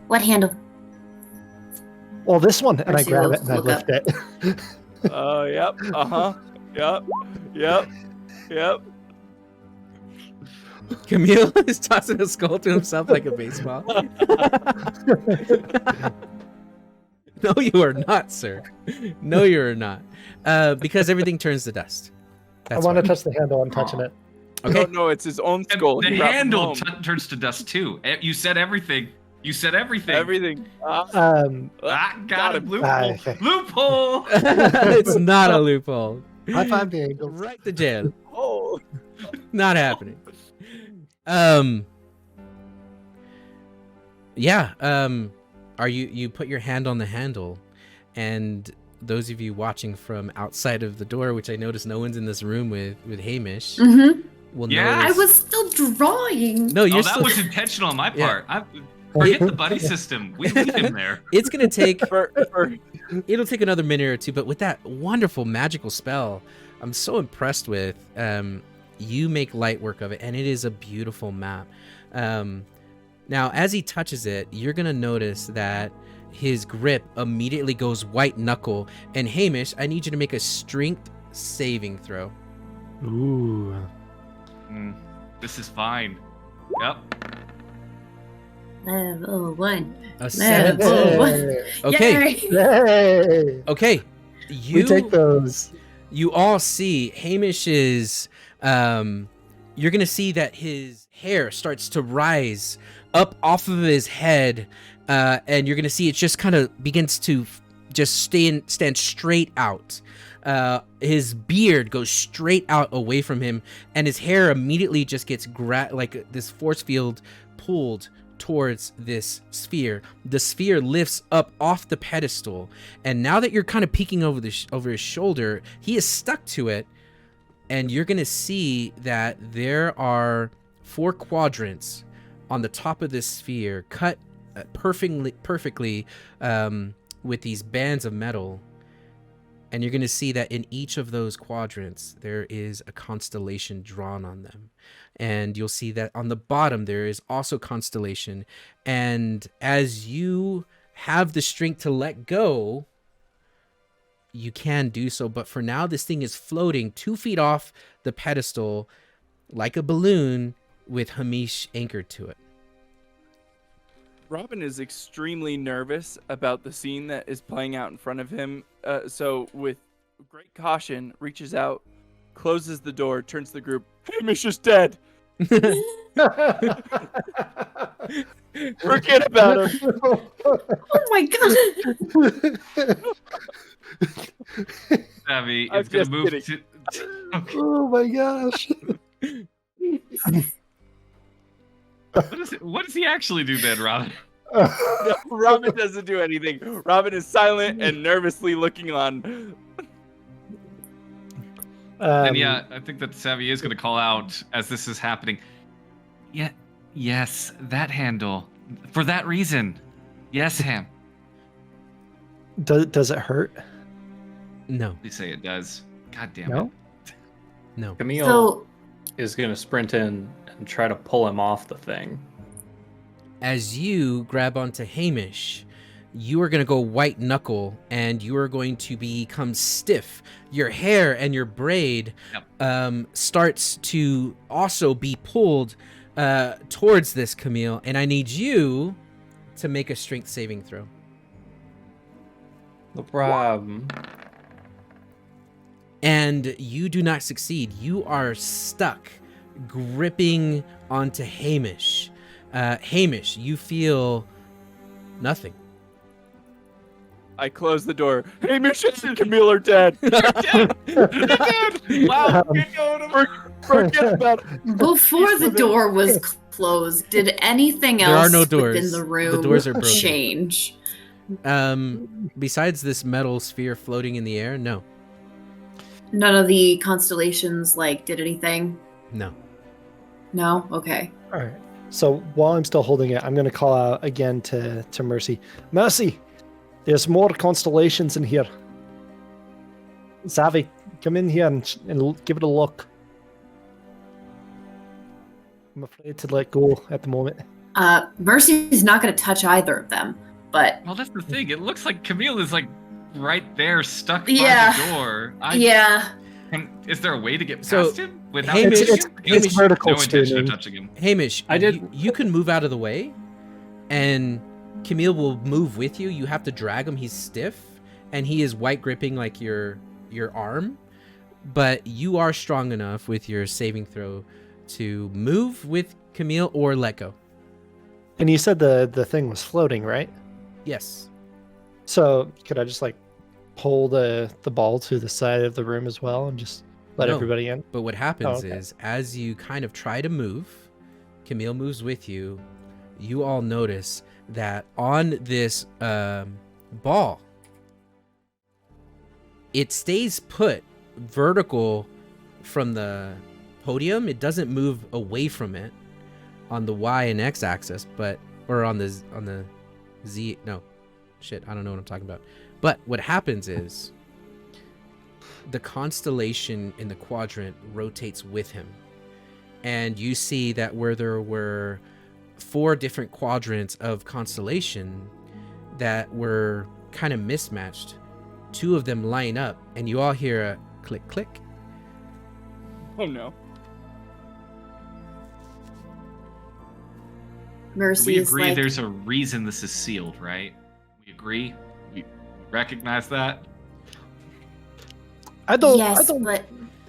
Speaker 6: What handle?
Speaker 3: Well, this one, and I
Speaker 6: Percy
Speaker 3: grab
Speaker 6: will
Speaker 3: it and I
Speaker 6: look
Speaker 3: lift it.
Speaker 5: Yep. Yep.
Speaker 1: Camille is tossing a skull to himself like a baseball. No, you are not, sir. No, you are not. Because everything turns to dust.
Speaker 3: I
Speaker 1: That's
Speaker 3: want to
Speaker 1: why.
Speaker 3: touch the handle. I'm touching it.
Speaker 1: Okay.
Speaker 5: No, it's his own
Speaker 2: And
Speaker 5: skull.
Speaker 2: the
Speaker 5: He brought him
Speaker 2: handle
Speaker 5: home.
Speaker 2: turns to dust too. You said everything. You said everything.
Speaker 5: Everything.
Speaker 2: Got it.
Speaker 5: him.
Speaker 2: Loophole.
Speaker 3: okay.
Speaker 2: Loophole.
Speaker 1: It's not a loophole.
Speaker 3: High five the angles.
Speaker 1: Right to jail.
Speaker 5: Oh.
Speaker 1: Not happening. Yeah. Are you put your hand on the handle, and those of you watching from outside of the door, which I notice no one's in this room with Hamish,
Speaker 6: Mm-hmm.
Speaker 1: will
Speaker 2: Yeah.
Speaker 6: I
Speaker 1: notice.
Speaker 6: was still drawing.
Speaker 1: No, you're
Speaker 2: Oh, that
Speaker 1: still.
Speaker 2: was intentional on my
Speaker 1: Yeah.
Speaker 2: part. Forget the buddy system. We leave him there.
Speaker 1: It's gonna take.
Speaker 5: For
Speaker 1: It'll take another minute or two, but with that wonderful magical spell, I'm so impressed with. You make light work of it, and it is a beautiful map. Now, as he touches it, you're gonna notice that his grip immediately goes white knuckle. And Hamish, I need you to make a strength saving throw.
Speaker 3: Ooh.
Speaker 2: This is fine. Yep.
Speaker 6: Level 1.
Speaker 1: A
Speaker 6: Man,
Speaker 1: 17.
Speaker 3: Hey.
Speaker 1: Okay.
Speaker 6: Yay.
Speaker 3: Hey.
Speaker 1: Okay.
Speaker 3: We take those.
Speaker 1: You all see Hamish's you're gonna see that his hair starts to rise up off of his head, and you're gonna see it just kind of begins to just stand straight out. His beard goes straight out away from him, and his hair immediately just gets like this force field pulled towards this sphere. The sphere lifts up off the pedestal, and now that you're kind of peeking over over his shoulder, he is stuck to it, and you're gonna see that there are 4 quadrants on the top of this sphere, cut perfectly with these bands of metal. And you're going to see that in each of those quadrants, there is a constellation drawn on them. And you'll see that on the bottom, there is also constellation. And as you have the strength to let go, you can do so. But for now, this thing is floating 2 feet off the pedestal like a balloon with Hamish anchored to it.
Speaker 5: Robin is extremely nervous about the scene that is playing out in front of him. So, with great caution, reaches out, closes the door, turns to the group. Hamish is dead. Forget about him.
Speaker 6: Oh my god.
Speaker 2: Savvy
Speaker 5: I'm
Speaker 2: is going
Speaker 5: just
Speaker 2: to move
Speaker 5: kidding.
Speaker 2: to...
Speaker 3: Oh my gosh.
Speaker 2: What does he actually do then, Robin?
Speaker 5: No, Robin doesn't do anything. Robin is silent and nervously looking on.
Speaker 2: And yeah, I think that Savvy is going to call out as this is happening. Yeah, yes, that handle. For that reason. Yes, Ham.
Speaker 3: Does it hurt?
Speaker 1: No,
Speaker 2: They say it does. God damn
Speaker 3: No?
Speaker 2: it.
Speaker 1: no.
Speaker 4: Camille
Speaker 6: So,
Speaker 4: is going to sprint in and try to pull him off the thing.
Speaker 1: As you grab onto Hamish, you are going to go white knuckle, and you are going to become stiff. Your hair and your braid starts to also be pulled towards this, Camille, and I need you to make a strength saving throw.
Speaker 4: No problem.
Speaker 1: And you do not succeed. You are stuck, gripping onto Hamish. Hamish, you feel nothing.
Speaker 5: I close the door. Hamish and Camille are dead.
Speaker 2: Wow,
Speaker 5: Forget about it.
Speaker 6: before the door was closed. Did anything
Speaker 1: There are
Speaker 6: else
Speaker 1: no
Speaker 6: within
Speaker 1: doors.
Speaker 6: the
Speaker 1: The
Speaker 6: room
Speaker 1: doors are broken.
Speaker 6: change?
Speaker 1: Besides this metal sphere floating in the air, no.
Speaker 6: None of the constellations did anything.
Speaker 1: No.
Speaker 6: No. Okay.
Speaker 3: All right. So while I'm still holding it, I'm going to call out again to Mercy. Mercy, there's more constellations in here. Savvy, come in here and give it a look. I'm afraid to let go at the moment.
Speaker 6: Mercy's not going to touch either of them, but
Speaker 2: Well, that's the thing. It looks like Camille is like right there, stuck by
Speaker 6: Yeah.
Speaker 2: the door.
Speaker 6: yeah.
Speaker 2: Is there a way to get
Speaker 1: So,
Speaker 2: past him without
Speaker 1: Hamish-
Speaker 2: touching
Speaker 3: It's,
Speaker 2: him?
Speaker 3: it's vertical
Speaker 2: No intention of
Speaker 3: streaming.
Speaker 2: touching him.
Speaker 1: Hamish,
Speaker 4: I did-
Speaker 1: You can move out of the way, and Camille will move with you. You have to drag him. He's stiff, and he is white gripping like your arm. But you are strong enough with your saving throw to move with Camille or let go.
Speaker 3: And you said the thing was floating, right?
Speaker 1: Yes.
Speaker 3: So could I just pull the ball to the side of the room as well and just let
Speaker 1: No.
Speaker 3: everybody in?
Speaker 1: But what happens
Speaker 3: okay.
Speaker 1: is, as you kind of try to move, Camille moves with you. You all notice that on this ball, it stays put vertical from the podium. It doesn't move away from it on the Y and X axis, or on the Z. No, shit, I don't know what I'm talking about. But what happens is, the constellation in the quadrant rotates with him. And you see that where there were 4 different quadrants of constellation that were kind of mismatched, 2 of them line up, and you all hear a click, click.
Speaker 5: Oh no.
Speaker 6: Mercy
Speaker 2: We
Speaker 6: is
Speaker 2: agree
Speaker 6: like,
Speaker 2: there's a reason this is sealed, right? We agree? We recognize that?
Speaker 3: I don't
Speaker 6: yes, but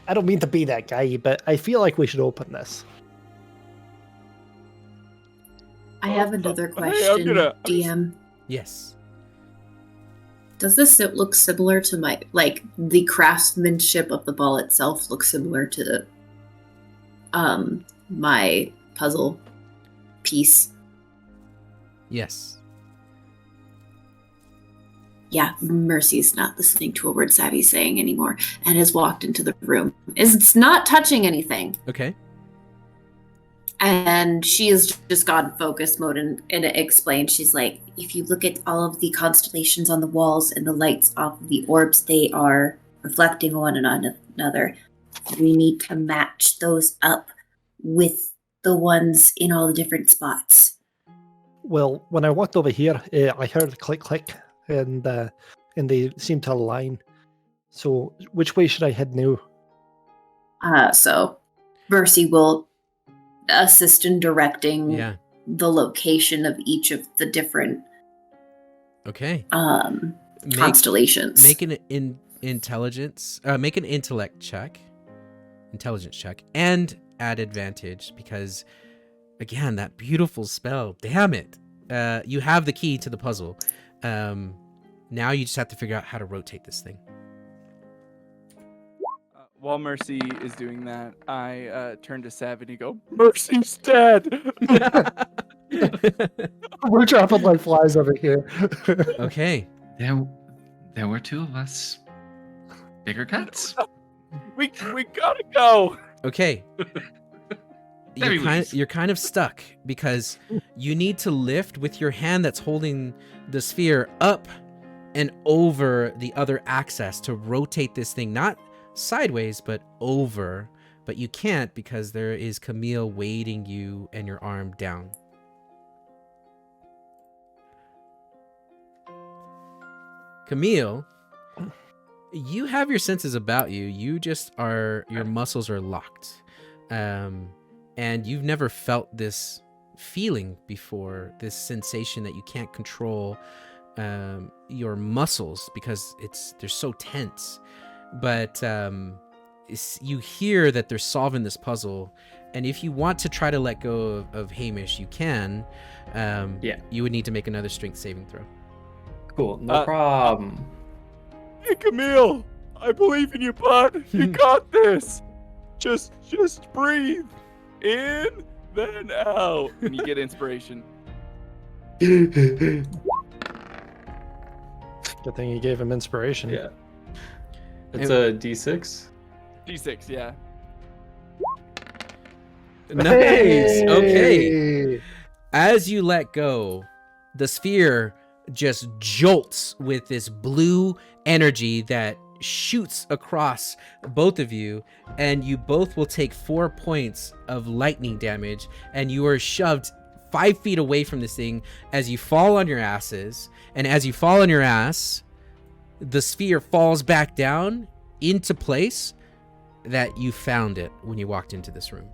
Speaker 3: I don't mean to be that guy, but I feel like we should open this.
Speaker 6: I have another
Speaker 5: Hey,
Speaker 6: question, DM.
Speaker 1: Yes.
Speaker 6: Does this look similar to my the craftsmanship of the ball itself looks similar to my puzzle piece?
Speaker 1: Yes.
Speaker 6: Yeah, Mercy's not listening to a word Savvy's saying anymore and has walked into the room. It's not touching anything.
Speaker 1: Okay.
Speaker 6: And she has just gone focus mode and explained. She's like, if you look at all of the constellations on the walls and the lights off of the orbs, they are reflecting one another. We need to match those up with the ones in all the different spots.
Speaker 3: Well, when I walked over here, I heard a click, click, and they seemed to align. So, which way should I head now?
Speaker 6: So Mercy will assist in directing
Speaker 1: Yeah.
Speaker 6: the location of each of the different
Speaker 1: Okay.
Speaker 6: constellations.
Speaker 1: Make an make an intelligence check, and add advantage because, again, that beautiful spell. Damn it! You have the key to the puzzle. Now you just have to figure out how to rotate this thing.
Speaker 5: While Mercy is doing that, I turn to Sav and go, Mercy's dead!
Speaker 3: We're dropping like flies over here.
Speaker 1: Okay.
Speaker 2: There were 2 of us. Bigger cuts.
Speaker 5: we gotta go!
Speaker 1: Okay.
Speaker 2: There he leaves.
Speaker 1: You're kind of stuck because you need to lift with your hand that's holding the sphere up and over the other axis to rotate this thing, not sideways, but over. But you can't because there is Camille weighting you and your arm down. Camille, you have your senses about you. You just are, your muscles are locked. And you've never felt this feeling before, this sensation that you can't control your muscles because they're so tense. But you hear that they're solving this puzzle, and if you want to try to let go of Hamish, you can. You would need to make another strength saving throw.
Speaker 4: Cool, no problem.
Speaker 5: Hey, Camille! I believe in you, bud! You got this! Just breathe! In then out. And you get inspiration.
Speaker 3: Good thing you gave him inspiration.
Speaker 4: Yeah. It's a D6.
Speaker 5: D6, yeah.
Speaker 1: Nice. Okay.
Speaker 3: Hey!
Speaker 1: As you let go, the sphere just jolts with this blue energy that shoots across both of you, and you both will take 4 points of lightning damage, and you are shoved 5 feet away from this thing as you fall on your asses. And as you fall on your ass, the sphere falls back down into place that you found it when you walked into this room.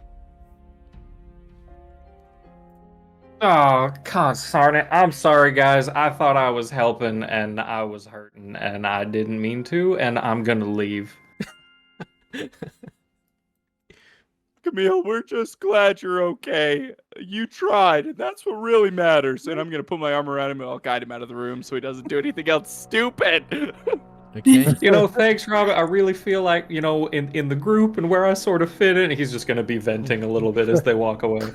Speaker 4: Oh, God, darn it. I'm sorry, guys. I thought I was helping and I was hurting and I didn't mean to, and I'm gonna leave.
Speaker 5: Camille, we're just glad you're okay. You tried, and that's what really matters. And I'm gonna put my arm around him and I'll guide him out of the room so he doesn't do anything else stupid.
Speaker 1: Okay.
Speaker 4: You know, thanks, Robert. I really feel like, you know, in the group and where I sort of fit in, he's just gonna be venting a little bit as they walk away.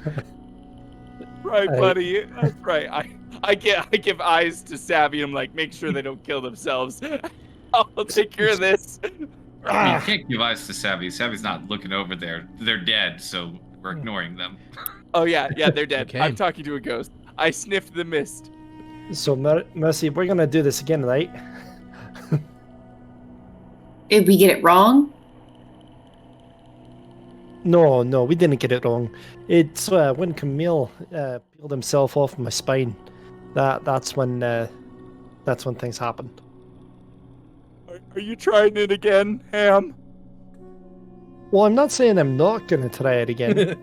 Speaker 5: Right, buddy. That's right. I give eyes to Savvy. I'm like, make sure they don't kill themselves. I'll take care of this.
Speaker 2: You can't give eyes to Savvy. Savvy's not looking over there. They're dead, so we're ignoring them.
Speaker 5: Oh yeah, they're dead.
Speaker 1: Okay.
Speaker 5: I'm talking to a ghost. I sniffed the mist.
Speaker 3: So, Mercy, we're gonna do this again, right?
Speaker 6: Did we get it wrong?
Speaker 3: No, we didn't get it wrong. It's when Camille peeled himself off my spine. That's when things happened.
Speaker 5: Are you trying it again, Ham?
Speaker 3: Well, I'm not saying I'm not gonna try it again.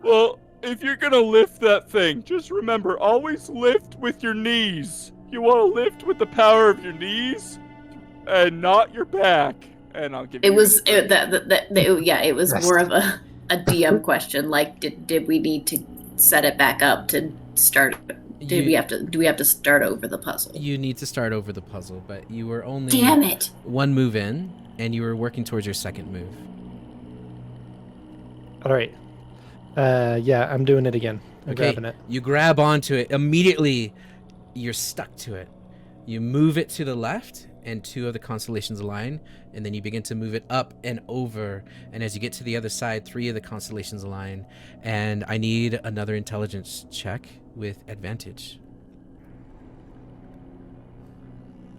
Speaker 5: Well, if you're gonna lift that thing, just remember, always lift with your knees. You want to lift with the power of your knees, and not your back. And I'll give you.
Speaker 6: It was more of a DM question. Like, did we need to set it back up to start? Do we have to start over the puzzle?
Speaker 1: You need to start over the puzzle, but you were only
Speaker 6: Damn it!
Speaker 1: one move in, and you were working towards your second move.
Speaker 3: All right. Yeah, I'm doing it again. I'm grabbing it.
Speaker 1: You grab onto it. Immediately, you're stuck to it. You move it to the left, and 2 of the constellations align, and then you begin to move it up and over. And as you get to the other side, 3 of the constellations align. And I need another intelligence check with advantage.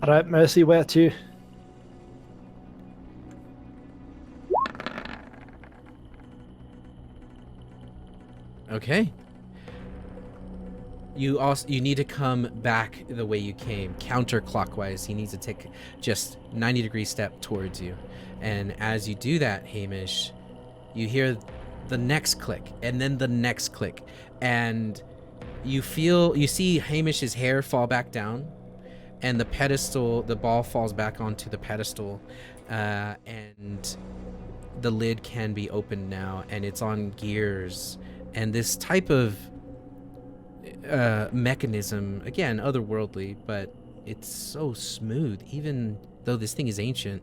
Speaker 3: All right, Mercy, where to?
Speaker 1: Okay. You need to come back the way you came, counterclockwise. He needs to take just 90-degree step towards you. And as you do that, Hamish, you hear the next click and then the next click, and you see Hamish's hair fall back down, and the ball falls back onto the pedestal, and the lid can be opened now, and it's on gears. And this type of mechanism, again, otherworldly, but it's so smooth. Even though this thing is ancient,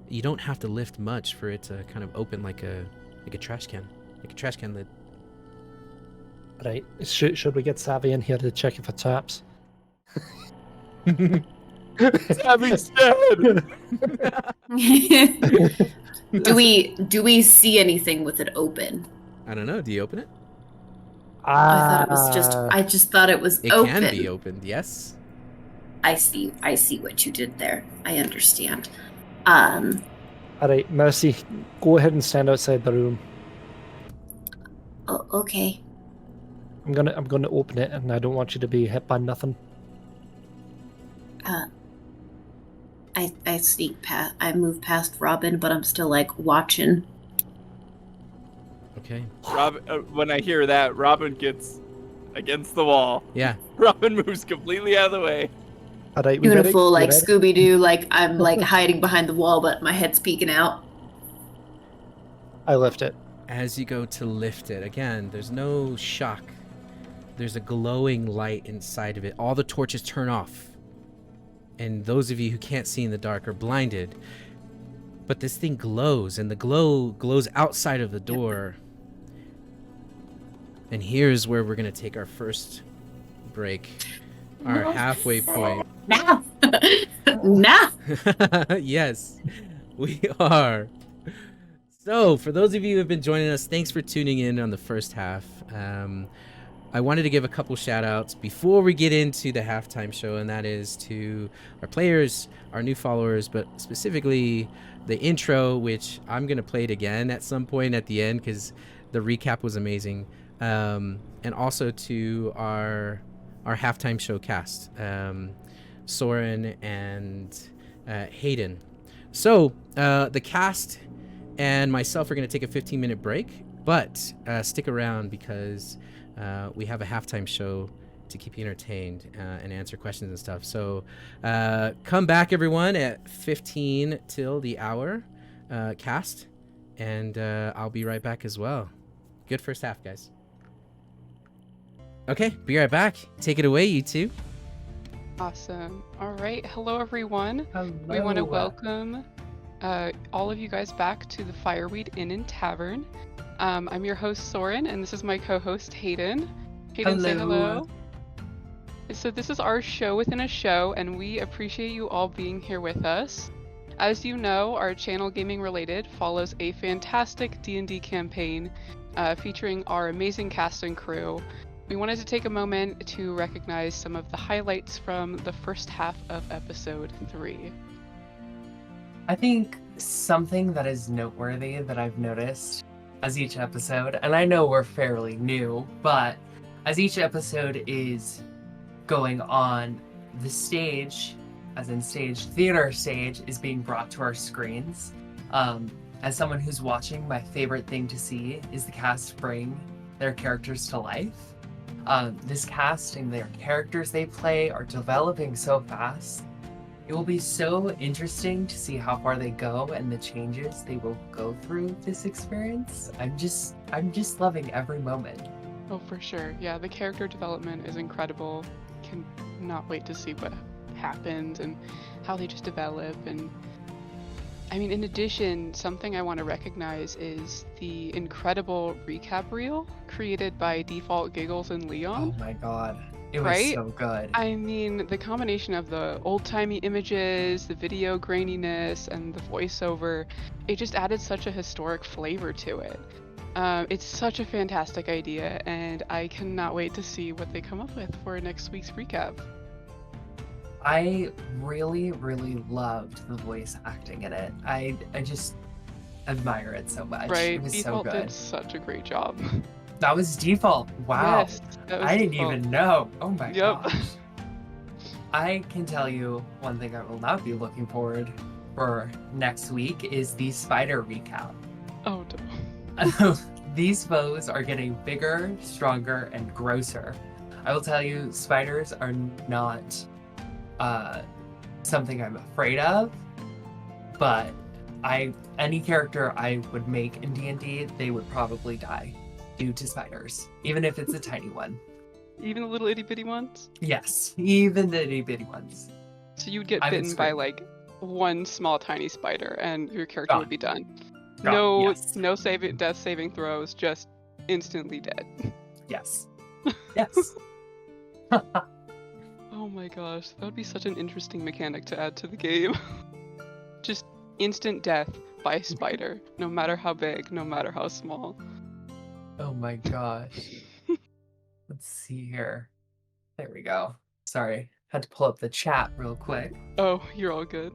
Speaker 1: you don't have to lift much for it to kind of open like a trash can lid.
Speaker 3: Right. Should we get Savvy in here to check if it taps?
Speaker 5: Savvy's dead.
Speaker 6: do we see anything with it open?
Speaker 1: I don't know. Do you open it?
Speaker 6: I just thought it was
Speaker 1: It
Speaker 6: open.
Speaker 1: can be opened. Yes.
Speaker 6: I see what you did there. I understand.
Speaker 3: All right, Mercy, go ahead and stand outside the room.
Speaker 6: Oh, okay.
Speaker 3: I'm gonna open it, and I don't want you to be hit by nothing.
Speaker 6: I sneak past. I move past Robin, but I'm still like watching.
Speaker 1: Okay.
Speaker 5: When I hear that, Robin gets against the wall.
Speaker 1: Yeah.
Speaker 5: Robin moves completely out of the way.
Speaker 3: All right, we
Speaker 6: Doing a
Speaker 3: ready?
Speaker 6: full
Speaker 3: You
Speaker 6: like
Speaker 3: ready?
Speaker 6: Scooby Doo, like I'm like hiding behind the wall, but my head's peeking out.
Speaker 3: I lift it.
Speaker 1: As you go to lift it, again, there's no shock. There's a glowing light inside of it. All the torches turn off. And those of you who can't see in the dark are blinded. But this thing glows, and the glow glows outside of the door. And here's where we're going to take our first break, our
Speaker 6: No.
Speaker 1: halfway point.
Speaker 6: Nah. Nah.
Speaker 1: Yes, we are. So, for those of you who have been joining us, thanks for tuning in on the first half. I wanted to give a couple shout outs before we get into the halftime show, and that is to our players, our new followers, but specifically the intro, which I'm going to play it again at some point at the end because the recap was amazing. And also to our halftime show cast, Soren and Hayden. So the cast and myself are going to take a 15-minute break, but stick around because we have a halftime show to keep you entertained and answer questions and stuff. So come back, everyone, at 15 till the hour cast, and I'll be right back as well. Good first half, guys. Okay, be right back. Take it away, you two.
Speaker 8: Awesome. All right. Hello, everyone.
Speaker 3: Hello.
Speaker 8: We want to welcome all of you guys back to the Fireweed Inn and Tavern. I'm your host, Soren, and this is my co-host, Hayden. Hayden, say hello. So this is our show within a show, and we appreciate you all being here with us. As you know, our channel Gaming Related follows a fantastic D&D campaign featuring our amazing cast and crew. We wanted to take a moment to recognize some of the highlights from the first half of episode 3.
Speaker 9: I think something that is noteworthy that I've noticed as each episode, and I know we're fairly new, but as each episode is going on, the stage, as in stage, theater stage, is being brought to our screens. As someone who's watching, my favorite thing to see is the cast bring their characters to life. This cast and their characters they play are developing so fast. It will be so interesting to see how far they go and the changes they will go through this experience. I'm just loving every moment.
Speaker 8: Oh, for sure. Yeah, the character development is incredible. Can not wait to see what happens and how they just develop. And I mean, in addition, something I want to recognize is the incredible recap reel created by Default Giggles and Leon.
Speaker 9: Oh my god. It was
Speaker 8: Right?
Speaker 9: so good.
Speaker 8: I mean, the combination of the old-timey images, the video graininess, and the voiceover, it just added such a historic flavor to it. It's such a fantastic idea, and I cannot wait to see what they come up with for next week's recap.
Speaker 9: I really, really loved the voice acting in it. I just admire it so much.
Speaker 8: Right?
Speaker 9: It was so
Speaker 8: Default
Speaker 9: good.
Speaker 8: did such a great job.
Speaker 9: That was Default. Wow.
Speaker 8: Yes, that was
Speaker 9: I didn't
Speaker 8: Default.
Speaker 9: even know. Oh my
Speaker 8: Yep.
Speaker 9: gosh. I can tell you one thing I will not be looking forward for next week is the spider recap.
Speaker 8: Oh, no.
Speaker 9: These foes are getting bigger, stronger, and grosser. I will tell you, spiders are not something I'm afraid of, but any character I would make in D&D, they would probably die due to spiders, even if it's a tiny one.
Speaker 8: Even the little itty-bitty ones?
Speaker 9: Yes, even the itty bitty ones.
Speaker 8: So you'd get
Speaker 9: I would
Speaker 8: bitten by,
Speaker 9: scream.
Speaker 8: like, one small tiny spider, and your character
Speaker 9: Gone.
Speaker 8: would be done.
Speaker 9: Gone,
Speaker 8: No,
Speaker 9: yes.
Speaker 8: no death saving throws, just instantly dead.
Speaker 9: Yes. Yes.
Speaker 8: Oh my gosh, that would be such an interesting mechanic to add to the game. Just instant death by spider, no matter how big, no matter how small.
Speaker 9: Oh my gosh. Let's see here. There we go. Sorry, had to pull up the chat real quick.
Speaker 8: Oh, you're all good.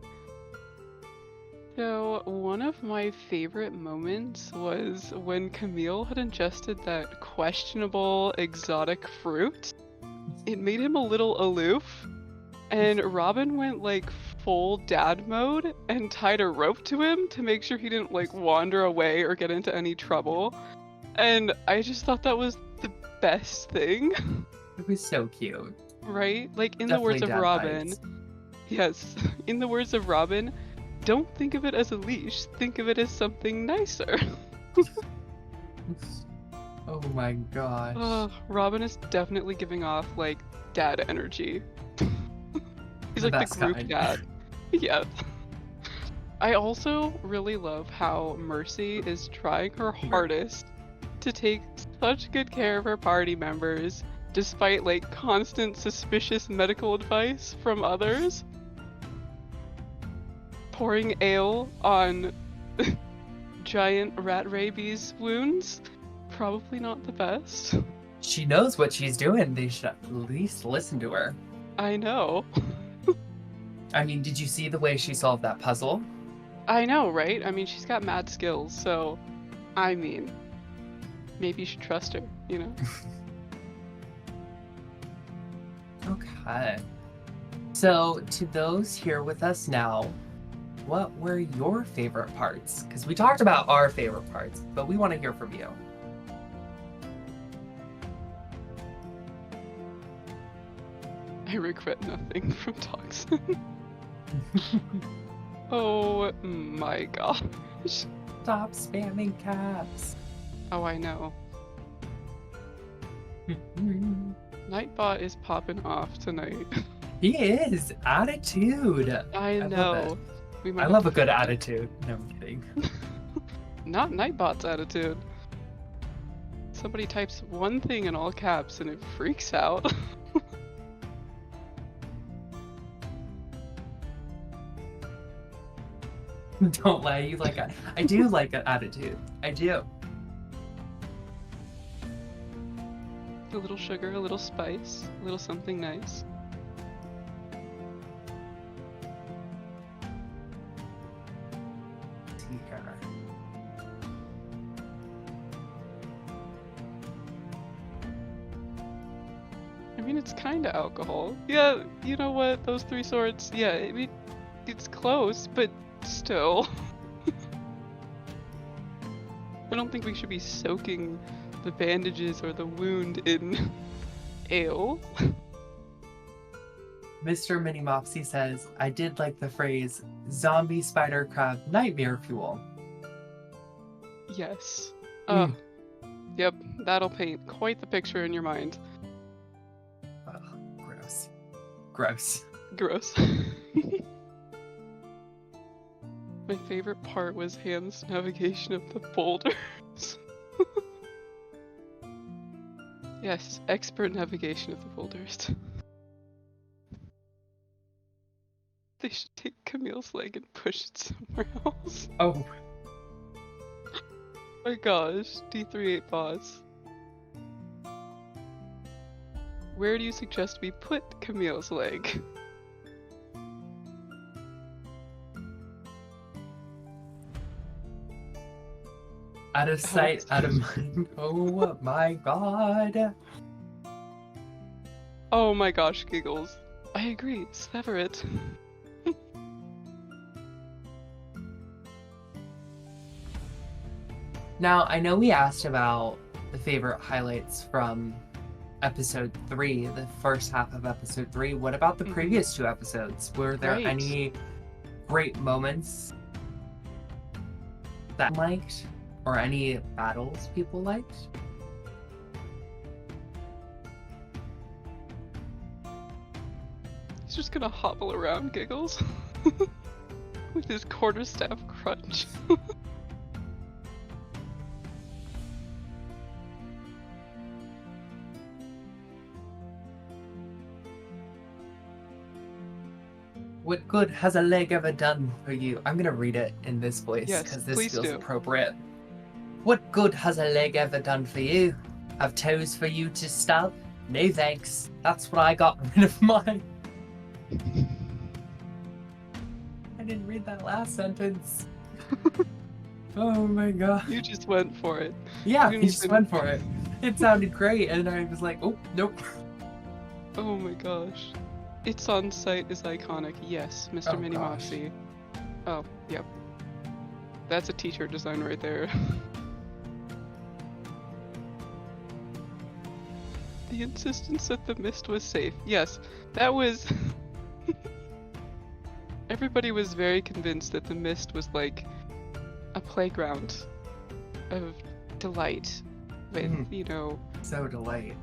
Speaker 8: So, one of my favorite moments was when Camille had ingested that questionable exotic fruit. It made him a little aloof, and Robin went like full dad mode and tied a rope to him to make sure he didn't like wander away or get into any trouble. And I just thought that was the best thing,
Speaker 9: It was so cute.
Speaker 8: right? Like in the words of
Speaker 9: Definitely dad
Speaker 8: Robin,
Speaker 9: vibes.
Speaker 8: yes, in the words of Robin, don't think of it as a leash, think of it as something nicer.
Speaker 9: Oh my gosh.
Speaker 8: Robin is definitely giving off like dad energy. He's
Speaker 9: The
Speaker 8: like
Speaker 9: best
Speaker 8: the group
Speaker 9: kind.
Speaker 8: dad. Yeah. I also really love how Mercy is trying her hardest to take such good care of her party members, despite like constant suspicious medical advice from others. Pouring ale on giant rat rabies wounds, probably not the best.
Speaker 9: She knows what she's doing. They should at least listen to her.
Speaker 8: I know.
Speaker 9: I mean, did you see the way she solved that puzzle?
Speaker 8: I know, right? I mean, she's got mad skills, so I mean, maybe you should trust her, you know?
Speaker 9: Okay. So, to those here with us now, what were your favorite parts? Because we talked about our favorite parts, but we want to hear from you.
Speaker 8: I regret nothing from Toxin. Oh my gosh.
Speaker 9: Stop spamming caps.
Speaker 8: Oh, I know. Nightbot is popping off tonight.
Speaker 9: He is. Attitude.
Speaker 8: I
Speaker 9: love
Speaker 8: know.
Speaker 9: it.
Speaker 8: We might
Speaker 9: I
Speaker 8: have
Speaker 9: love
Speaker 8: to
Speaker 9: a good
Speaker 8: fix that.
Speaker 9: attitude. No, I'm kidding.
Speaker 8: Not Nightbot's attitude. Somebody types one thing in all caps and it freaks out.
Speaker 9: Don't lie. You like a, I do like an attitude. I do.
Speaker 8: A little sugar, a little spice, a little something nice.
Speaker 9: See here.
Speaker 8: I mean, it's kind of alcohol. Yeah, you know what? Those three swords. Yeah, I mean, it's close, but still. I don't think we should be soaking the bandages or the wound in ale.
Speaker 9: Mr. Mini Mopsy says, I did like the phrase zombie spider crab nightmare fuel.
Speaker 8: Yes. Oh. Yep, that'll paint quite the picture in your mind.
Speaker 9: Ugh, gross. Gross.
Speaker 8: Gross. My favorite part was Ham's navigation of the boulders. Yes, expert navigation of the boulders. They should take Camille's leg and push it somewhere else.
Speaker 9: Oh,
Speaker 8: My gosh, D38 boss. Where do you suggest we put Camille's leg?
Speaker 9: out of sight, out of mind. Oh my god.
Speaker 8: Oh my gosh, Giggles. I agree, sever it.
Speaker 9: Now, I know we asked about the favorite highlights from episode 3, the first half of episode 3. What about the
Speaker 8: Mhm.
Speaker 9: previous 2 episodes? Were there
Speaker 8: Right.
Speaker 9: any great moments that you liked? Or any battles people liked?
Speaker 8: He's just gonna hobble around, Giggles. With his quarterstaff crunch.
Speaker 9: What good has a leg ever done for you? I'm gonna read it in this voice
Speaker 8: Yes,
Speaker 9: because this
Speaker 8: please
Speaker 9: feels
Speaker 8: do.
Speaker 9: appropriate. What good has a leg ever done for you? Have toes for you to stub? No thanks. That's what I got rid of mine. I didn't read that last sentence. Oh my god.
Speaker 8: You just went for it.
Speaker 9: Yeah,
Speaker 8: You
Speaker 9: he
Speaker 8: didn't
Speaker 9: just
Speaker 8: even-
Speaker 9: went for it. It sounded great, and I was like, oh, nope.
Speaker 8: Oh my gosh. It's on site is iconic. Yes, Mr.
Speaker 9: Oh,
Speaker 8: Mini
Speaker 9: gosh.
Speaker 8: Moxie. Oh, yep. That's a t-shirt design right there. The insistence that the mist was safe. Yes, that was... Everybody was very convinced that the mist was like a playground of delight with,
Speaker 9: Mm.
Speaker 8: you know...
Speaker 9: So delight.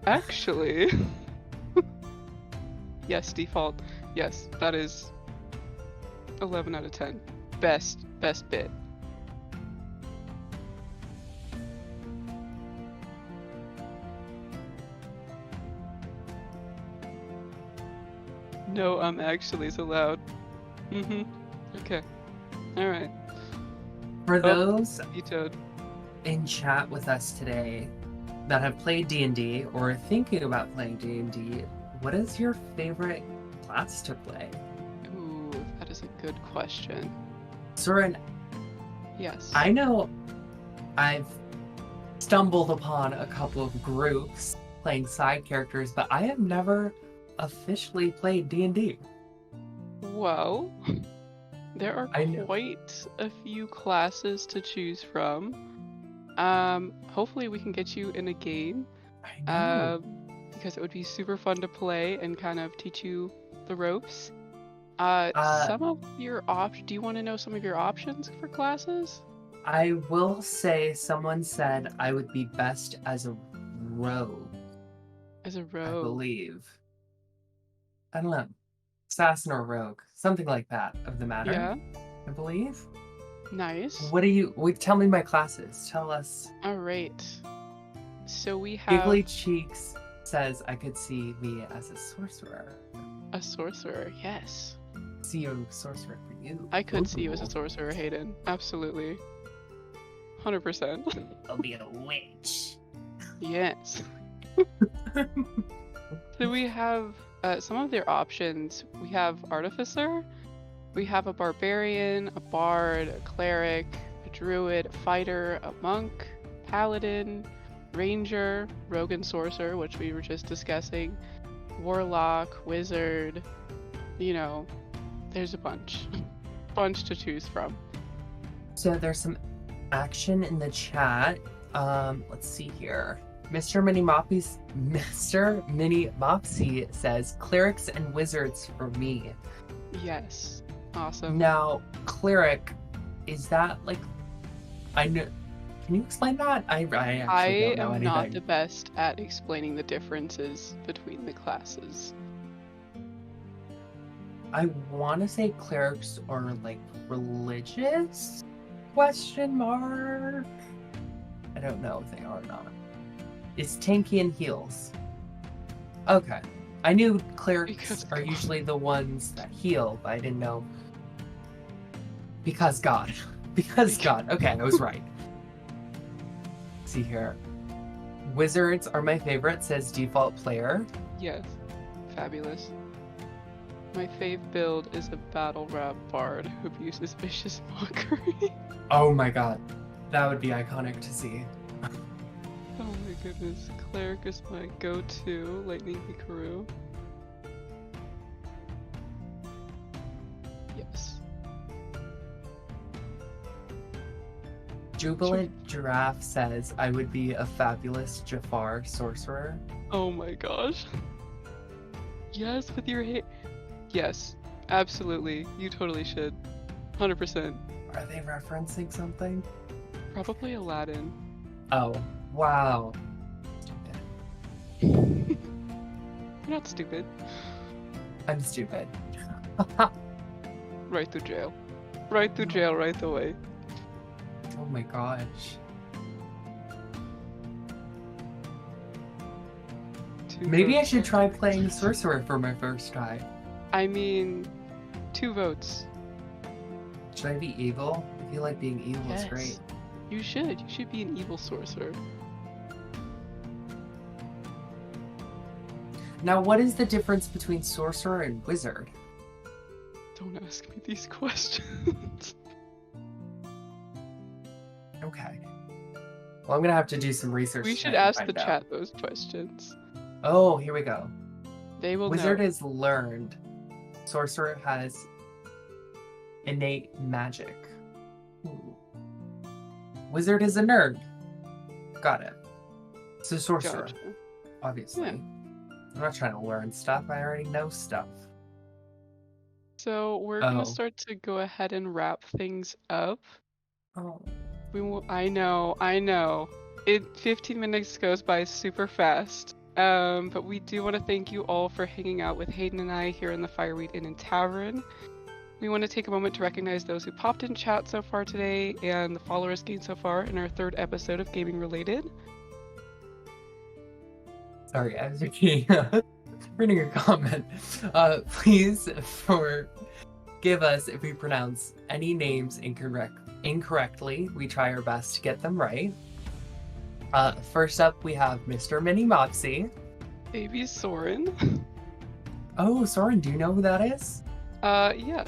Speaker 8: Actually... Yes, default. Yes, that is 11 out of 10. best bit. No, actually is allowed. Okay. All right.
Speaker 9: For those
Speaker 8: Vetoed.
Speaker 9: in chat with us today that have played D&D or are thinking about playing D&D, what is your favorite class to play?
Speaker 8: Ooh, that is a good question.
Speaker 9: Soren,
Speaker 8: Yes.
Speaker 9: I know I've stumbled upon a couple of groups playing side characters, but I have never officially played D&D.
Speaker 8: Well, there are
Speaker 9: I know.
Speaker 8: quite a few classes to choose from. Hopefully we can get you in a game.
Speaker 9: I know.
Speaker 8: Because it would be super fun to play and kind of teach you the ropes. Some of your do you want to know some of your options for classes?
Speaker 9: I will say someone said I would be best as a rogue,
Speaker 8: As a
Speaker 9: I
Speaker 8: rogue.
Speaker 9: believe. I don't know. Assassin or rogue. Something like that of the matter.
Speaker 8: Yeah.
Speaker 9: I believe.
Speaker 8: Nice.
Speaker 9: What do you tell me my classes. Tell us.
Speaker 8: All right. So we have
Speaker 9: Giggly Cheeks says I could see me as a sorcerer.
Speaker 8: a sorcerer. Yes.
Speaker 9: See a sorcerer for you.
Speaker 8: I could see you as a
Speaker 9: Ooh.
Speaker 8: sorcerer, Hayden. Absolutely. 100%.
Speaker 9: I'll be a witch.
Speaker 8: Yes. So we have some of their options. We have Artificer, we have a Barbarian, a Bard, a Cleric, a Druid, a Fighter, a Monk, Paladin, Ranger, Rogue and Sorcerer, which we were just discussing, Warlock, Wizard, you know, there's a bunch to choose from.
Speaker 9: So there's some action in the chat. Let's see here. Mr. Mini Mopsy says clerics and wizards for me.
Speaker 8: Yes. Awesome.
Speaker 9: Now, cleric, is that like I know can you explain that? I actually
Speaker 8: I
Speaker 9: don't know
Speaker 8: am
Speaker 9: anything.
Speaker 8: not the best at explaining the differences between the classes.
Speaker 9: I want to say clerics are like religious? Question mark. I don't know if they are or not. It's tanky and heals. Okay. I knew clerics
Speaker 8: Because
Speaker 9: are
Speaker 8: God.
Speaker 9: usually the ones that heal, but I didn't know. Because God. Because God. Okay, I was right. See here. Wizards are my favorite, says default player.
Speaker 8: Yes. Fabulous. My fave build is a battle rap bard who uses vicious mockery.
Speaker 9: Oh my god. That would be iconic to see.
Speaker 8: Oh my goodness. Cleric is my go-to. Lightning Hikaru. Yes.
Speaker 9: Jubilant Giraffe says I would be a fabulous Jafar sorcerer.
Speaker 8: Oh my gosh. Yes, with your hair. Yes, absolutely. You totally should. 100%.
Speaker 9: Are they referencing something?
Speaker 8: Probably Aladdin.
Speaker 9: Oh, wow.
Speaker 8: You're not stupid.
Speaker 9: I'm stupid.
Speaker 8: Right through jail. Right through jail right away.
Speaker 9: Oh my gosh. Maybe I should try playing sorcerer for my first try.
Speaker 8: I mean, 2 votes.
Speaker 9: Should I be evil? I feel like being evil is great.
Speaker 8: You should. You should be an evil sorcerer.
Speaker 9: Now, what is the difference between sorcerer and wizard?
Speaker 8: Don't ask me these questions.
Speaker 9: Okay. Well, I'm gonna have to do some research.
Speaker 8: We should
Speaker 9: tonight and
Speaker 8: ask the
Speaker 9: find out.
Speaker 8: chat those questions.
Speaker 9: Oh, here we go.
Speaker 8: They will
Speaker 9: Wizard
Speaker 8: know.
Speaker 9: is learned. Sorcerer has innate magic. Ooh. Wizard is a nerd. Got it. So sorcerer,
Speaker 8: Gotcha.
Speaker 9: obviously.
Speaker 8: Yeah.
Speaker 9: I'm not trying to learn stuff. I already know stuff.
Speaker 8: So we're
Speaker 9: Oh.
Speaker 8: gonna start to go ahead and wrap things up.
Speaker 9: Oh.
Speaker 8: We will. I know. 15 minutes goes by super fast. But we do want to thank you all for hanging out with Hayden and I here in the Fireweed Inn and Tavern. We want to take a moment to recognize those who popped in chat so far today and the followers gained so far in our 3rd episode of Gaming Related.
Speaker 9: Sorry, I was reading a comment. Please forgive us if we pronounce any names incorrectly. We try our best to get them right. First up, we have Mr. Mini Moxie.
Speaker 8: Baby Soren.
Speaker 9: Oh, Soren, do you know who that is?
Speaker 8: Yeah.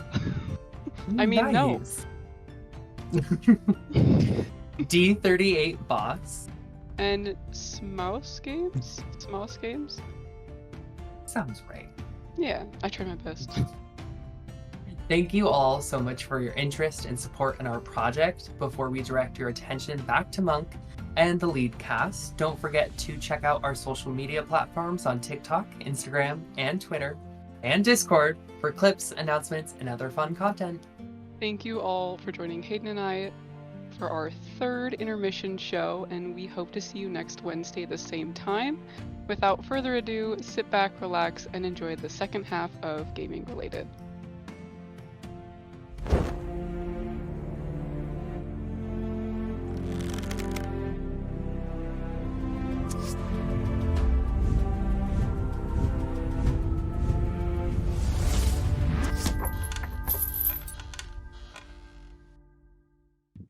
Speaker 8: I mean, no.
Speaker 9: Nice. D38 Boss.
Speaker 8: And Smouse Games? Smouse Games?
Speaker 9: Sounds right.
Speaker 8: Yeah, I try my best.
Speaker 9: Thank you all so much for your interest and support in our project. Before we direct your attention back to Monk and the lead cast, don't forget to check out our social media platforms on TikTok, Instagram, and Twitter, and Discord for clips, announcements, and other fun content.
Speaker 8: Thank you all for joining Hayden and I for our 3rd intermission show, and we hope to see you next Wednesday the same time. Without further ado, sit back, relax, and enjoy the second half of Gaming Related.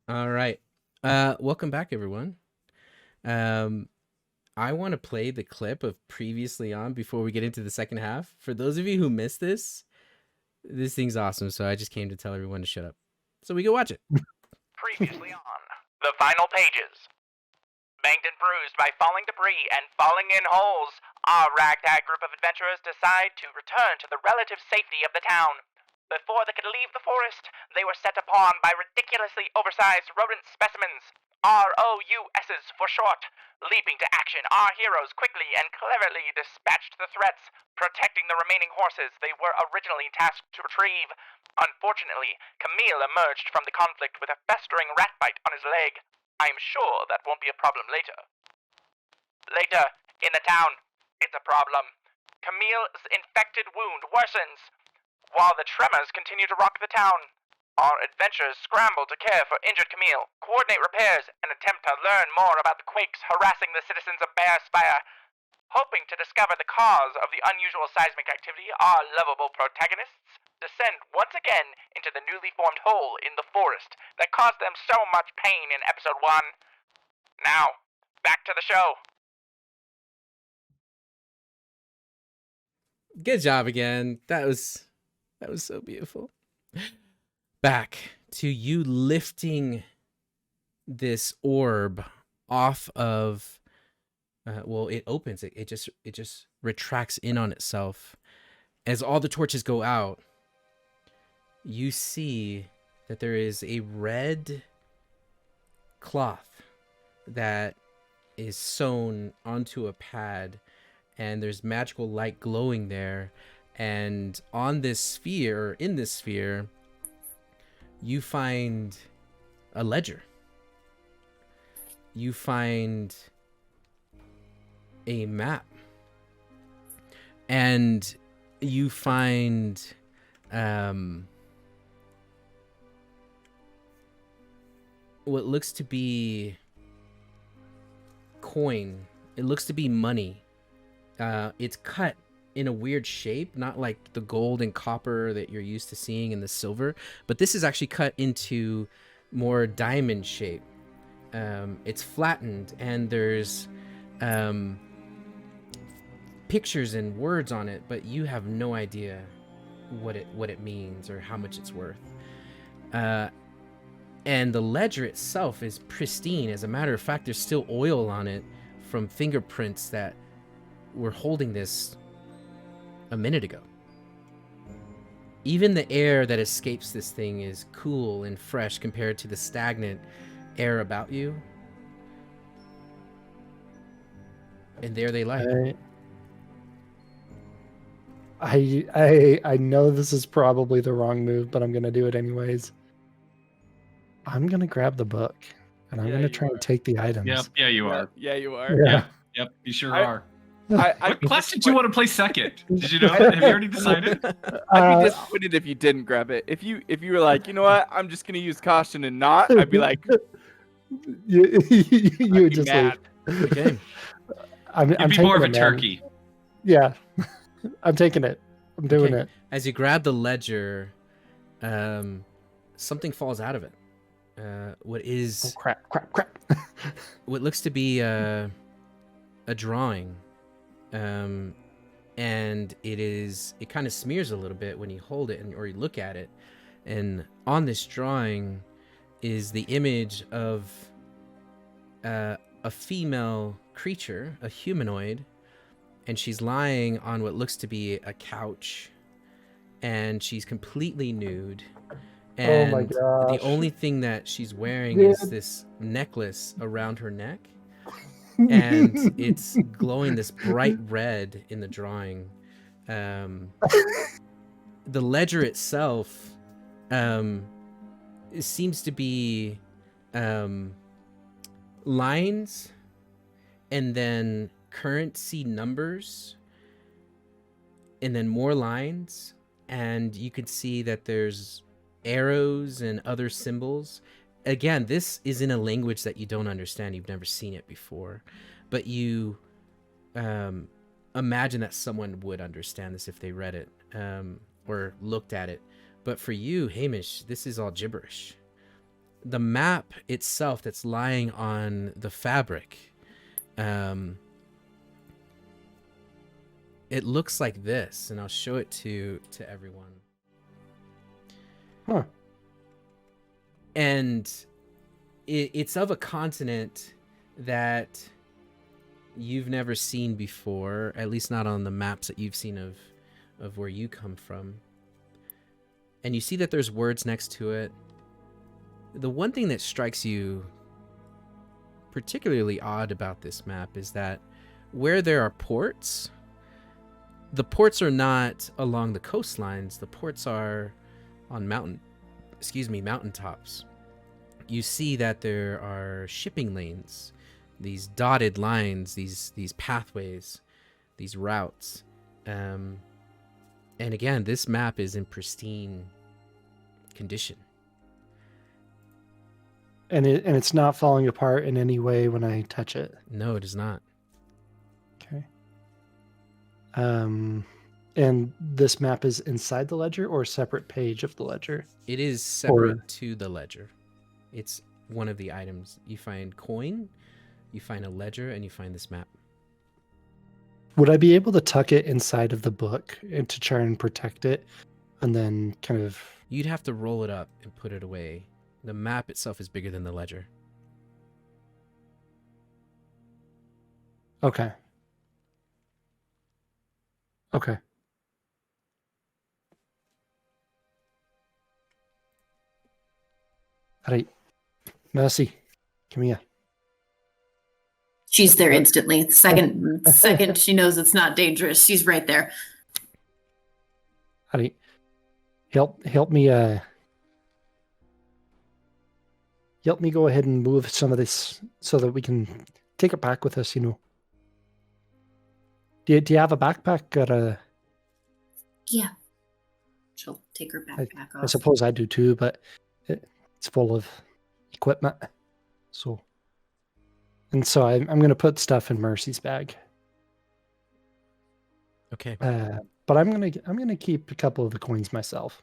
Speaker 1: All right. Welcome back, everyone. I want to play the clip of previously on before we get into the second half. For those of you who missed this thing's awesome, so I just came to tell everyone to shut up so we can watch it.
Speaker 7: Previously on the final pages. Banged and bruised by falling debris and falling in holes, our ragtag group of adventurers decide to return to the relative safety of the town. Before they could leave the forest, they were set upon by ridiculously oversized rodent specimens, ROUSs for short. Leaping to action, our heroes quickly and cleverly dispatched the threats, protecting the remaining horses they were originally tasked to retrieve. Unfortunately, Camille emerged from the conflict with a festering rat bite on his leg. I am sure that won't be a problem later. Later, in the town, it's a problem. Camille's infected wound worsens. While the tremors continue to rock the town, our adventurers scramble to care for injured Camille, coordinate repairs, and attempt to learn more about the quakes harassing the citizens of Bear Spire. Hoping to discover the cause of the unusual seismic activity, our lovable protagonists descend once again into the newly formed hole in the forest that caused them so much pain in episode 1. Now, back to the show.
Speaker 1: Good job again. That was so beautiful. Back to you lifting this orb off of it opens it just retracts in on itself. As all the torches go out, you see that there is a red cloth that is sewn onto a pad, and there's magical light glowing there. And on this sphere, in this sphere, you find a ledger. You find a map. And you find what looks to be coin. It looks to be money. It's cut in a weird shape, not like the gold and copper that you're used to seeing in the silver, but this is actually cut into more diamond shape. It's flattened, and there's pictures and words on it, but you have no idea what it means or how much it's worth. And the ledger itself is pristine. As a matter of fact, there's still oil on it from fingerprints that were holding this a minute ago. Even the air that escapes this thing is cool and fresh compared to the stagnant air about you. And there they lie.
Speaker 3: I know this is probably the wrong move, but I'm gonna do it anyways. I'm gonna grab the book and I'm gonna try and take the items.
Speaker 2: Yep, yeah, you are.
Speaker 5: Yeah, you are.
Speaker 3: Yeah.
Speaker 2: Yep, you sure are.
Speaker 5: I'd
Speaker 2: What class did you want to play second? Did you know? Have you already decided?
Speaker 5: I'd be disappointed if you didn't grab it. If you were like, you know what, I'm just gonna use caution and not, I'd be like,
Speaker 3: you
Speaker 5: I'd
Speaker 3: would
Speaker 5: be
Speaker 3: just
Speaker 5: mad.
Speaker 3: leave.
Speaker 1: Okay.
Speaker 3: I'm
Speaker 2: You'd be
Speaker 3: taking
Speaker 2: more of a
Speaker 3: it, man.
Speaker 2: turkey.
Speaker 3: Yeah, I'm taking it. I'm doing
Speaker 1: Okay.
Speaker 3: it.
Speaker 1: As you grab the ledger, something falls out of it. What
Speaker 3: Oh
Speaker 1: is
Speaker 3: crap!
Speaker 1: what looks to be a drawing, and it kind of smears a little bit when you hold it or you look at it, and on this drawing is the image of a female creature, a humanoid, and she's lying on what looks to be a couch, and she's completely nude.
Speaker 3: Oh my
Speaker 1: And
Speaker 3: gosh.
Speaker 1: the only thing that she's wearing
Speaker 3: Yeah.
Speaker 1: is this necklace around her neck, and it's glowing this bright red in the drawing. The ledger itself, it seems to be lines and then currency numbers and then more lines, and you can see that there's arrows and other symbols. Again, this is in a language that you don't understand. You've never seen it before, but you imagine that someone would understand this if they read it or looked at it. But for you, Hamish, this is all gibberish. The map itself that's lying on the fabric, it looks like this, and I'll show it to everyone.
Speaker 3: Huh.
Speaker 1: And it's of a continent that you've never seen before, at least not on the maps that you've seen of where you come from. And you see that there's words next to it. The one thing that strikes you particularly odd about this map is that where there are ports, the ports are not along the coastlines. The ports are on mountaintops. You see that there are shipping lanes, these dotted lines, these pathways, these routes. And again, this map is in pristine condition.
Speaker 3: And it's not falling apart in any way when I touch it.
Speaker 1: No, it is not.
Speaker 3: Okay. And this map is inside the ledger or a separate page of the ledger?
Speaker 1: It is separate
Speaker 3: Or-
Speaker 1: to the ledger. It's one of the items. You find coin, you find a ledger, and you find this map.
Speaker 3: Would I be able to tuck it inside of the book and to try and protect it, and then kind of?
Speaker 1: You'd have to roll it up and put it away. The map itself is bigger than the ledger.
Speaker 3: Okay. Okay. All right. Mercy, come here.
Speaker 6: She's there instantly. The second she knows it's not dangerous, she's right there.
Speaker 3: All right. Help me go ahead and move some of this so that we can take it back with us, you know. Do you have a backpack or a?
Speaker 6: Yeah. She'll take her backpack off.
Speaker 3: I suppose I do too, but it's full of equipment. So I'm going to put stuff in Mercy's bag.
Speaker 1: Okay.
Speaker 3: But I'm going to keep a couple of the coins myself.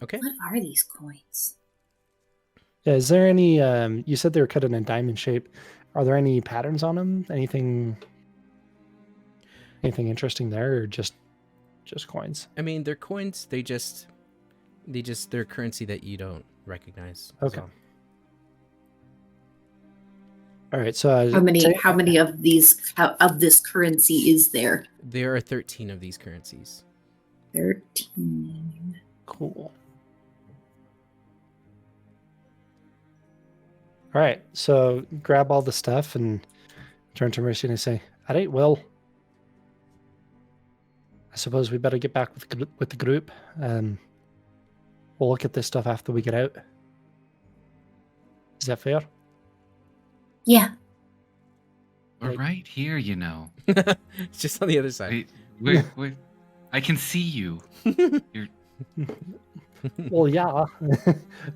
Speaker 1: Okay.
Speaker 6: What are these coins?
Speaker 3: Yeah, is there any? You said they were cut in a diamond shape. Are there any patterns on them? Anything interesting there, or just coins?
Speaker 1: I mean, they're coins. They're currency that you don't recognize.
Speaker 3: Okay.
Speaker 1: So.
Speaker 3: All right. So
Speaker 6: How many of this currency is there?
Speaker 1: There are 13 of these currencies.
Speaker 6: 13.
Speaker 3: Cool. All right. So grab all the stuff and turn to Mercy and I say, "All right, well, I suppose we better get back with the group. We'll look at this stuff after we get out. Is that fair?"
Speaker 6: Yeah.
Speaker 1: All
Speaker 2: We're right here, you know.
Speaker 1: It's just on the other side.
Speaker 2: I can see you. You're
Speaker 3: Well, yeah,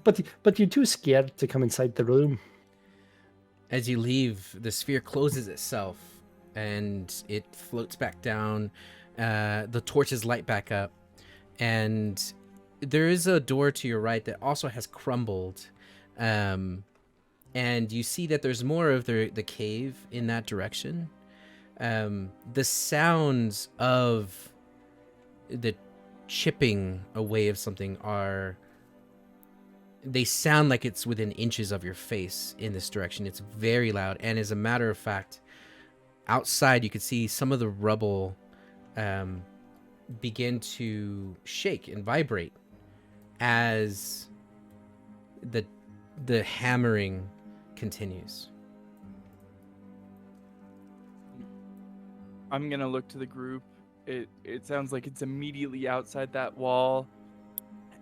Speaker 3: but you're too scared to come inside the room.
Speaker 1: As you leave, the sphere closes itself and it floats back down. The torches light back up, and there is a door to your right that also has crumbled. And you see that there's more of the cave in that direction. The sounds of the chipping away of something they sound like it's within inches of your face in this direction. It's very loud, and as a matter of fact, outside you could see some of the rubble begin to shake and vibrate as the hammering continues.
Speaker 5: I'm gonna look to the group. It sounds like it's immediately outside that wall,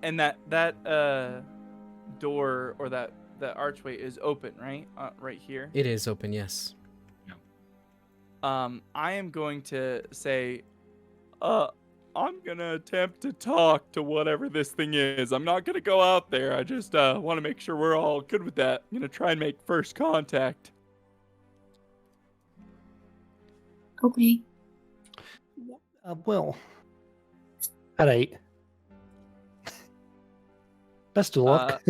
Speaker 5: and that door or that archway is open, right? Right here.
Speaker 1: It is open, yes.
Speaker 5: I am going to say, I'm gonna attempt to talk to whatever this thing is. I'm not gonna go out there. I just want to make sure we're all good with that. I'm gonna try and make first contact.
Speaker 6: Okay.
Speaker 3: Well, all right. Best of luck.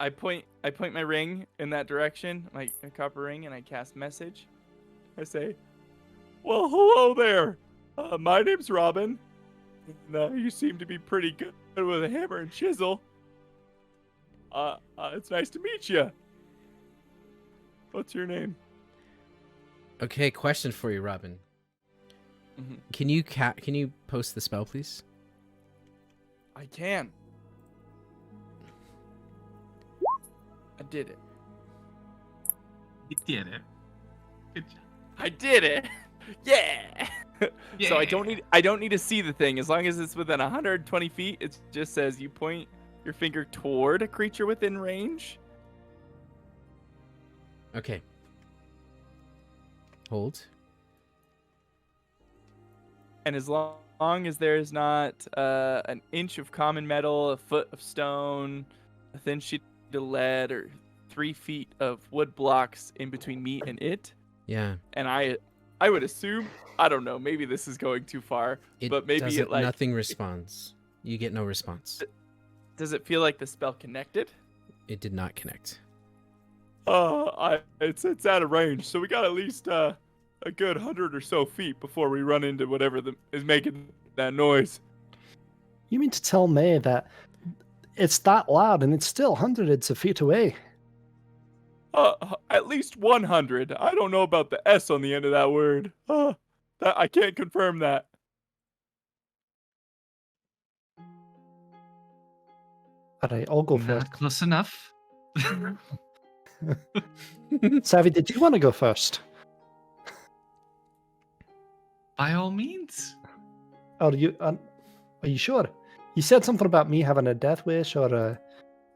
Speaker 5: I point my ring in that direction, my copper ring, and I cast message. I say, "Well, hello there. My name's Robin. And, you seem to be pretty good with a hammer and chisel. It's nice to meet you. What's your name?"
Speaker 1: Okay, question for you, Robin. Can you post the spell, please?
Speaker 5: I can. I did it.
Speaker 2: You did it. Good job.
Speaker 5: I did it. Yeah. So I don't need to see the thing. As long as it's within 120 feet, it just says you point your finger toward a creature within range.
Speaker 1: Okay. Hold.
Speaker 5: And as long as there is not an inch of common metal, a foot of stone, a thin sheet of lead, or 3 feet of wood blocks in between me and it.
Speaker 1: Yeah.
Speaker 5: And I would assume, I don't know, maybe this is going too far, but maybe
Speaker 1: nothing responds. You get no response.
Speaker 5: Does it feel like the spell connected?
Speaker 1: It did not connect.
Speaker 5: It's out of range, so we got at least a good 100 or so feet before we run into whatever is making that noise.
Speaker 3: You mean to tell me that it's that loud and it's still hundreds of feet away?
Speaker 5: At least 100. I don't know about the S on the end of that word. I can't confirm that.
Speaker 3: All right, I'll go
Speaker 2: Not
Speaker 3: first.
Speaker 2: close enough.
Speaker 3: Savvy, did you want to go first?
Speaker 2: By all means.
Speaker 3: Are you sure? You said something about me having a death wish or a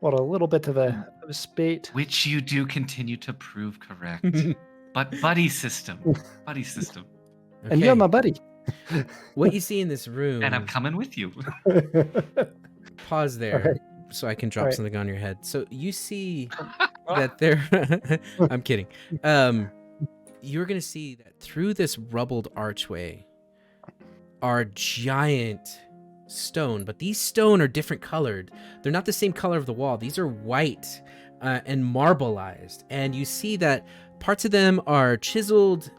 Speaker 3: little bit of a spate.
Speaker 2: Which you do continue to prove correct. But buddy system. Buddy system.
Speaker 3: And you're my buddy.
Speaker 1: What you see in this room.
Speaker 2: And I'm coming with you.
Speaker 1: Pause there
Speaker 3: Alright.
Speaker 1: so I can drop
Speaker 3: Alright.
Speaker 1: something on your head. So you see that there. I'm kidding. You're gonna see that through this rubbled archway are giant stone, but these stone are different colored. They're not the same color of the wall. These are white and marbleized, and you see that parts of them are chiseled,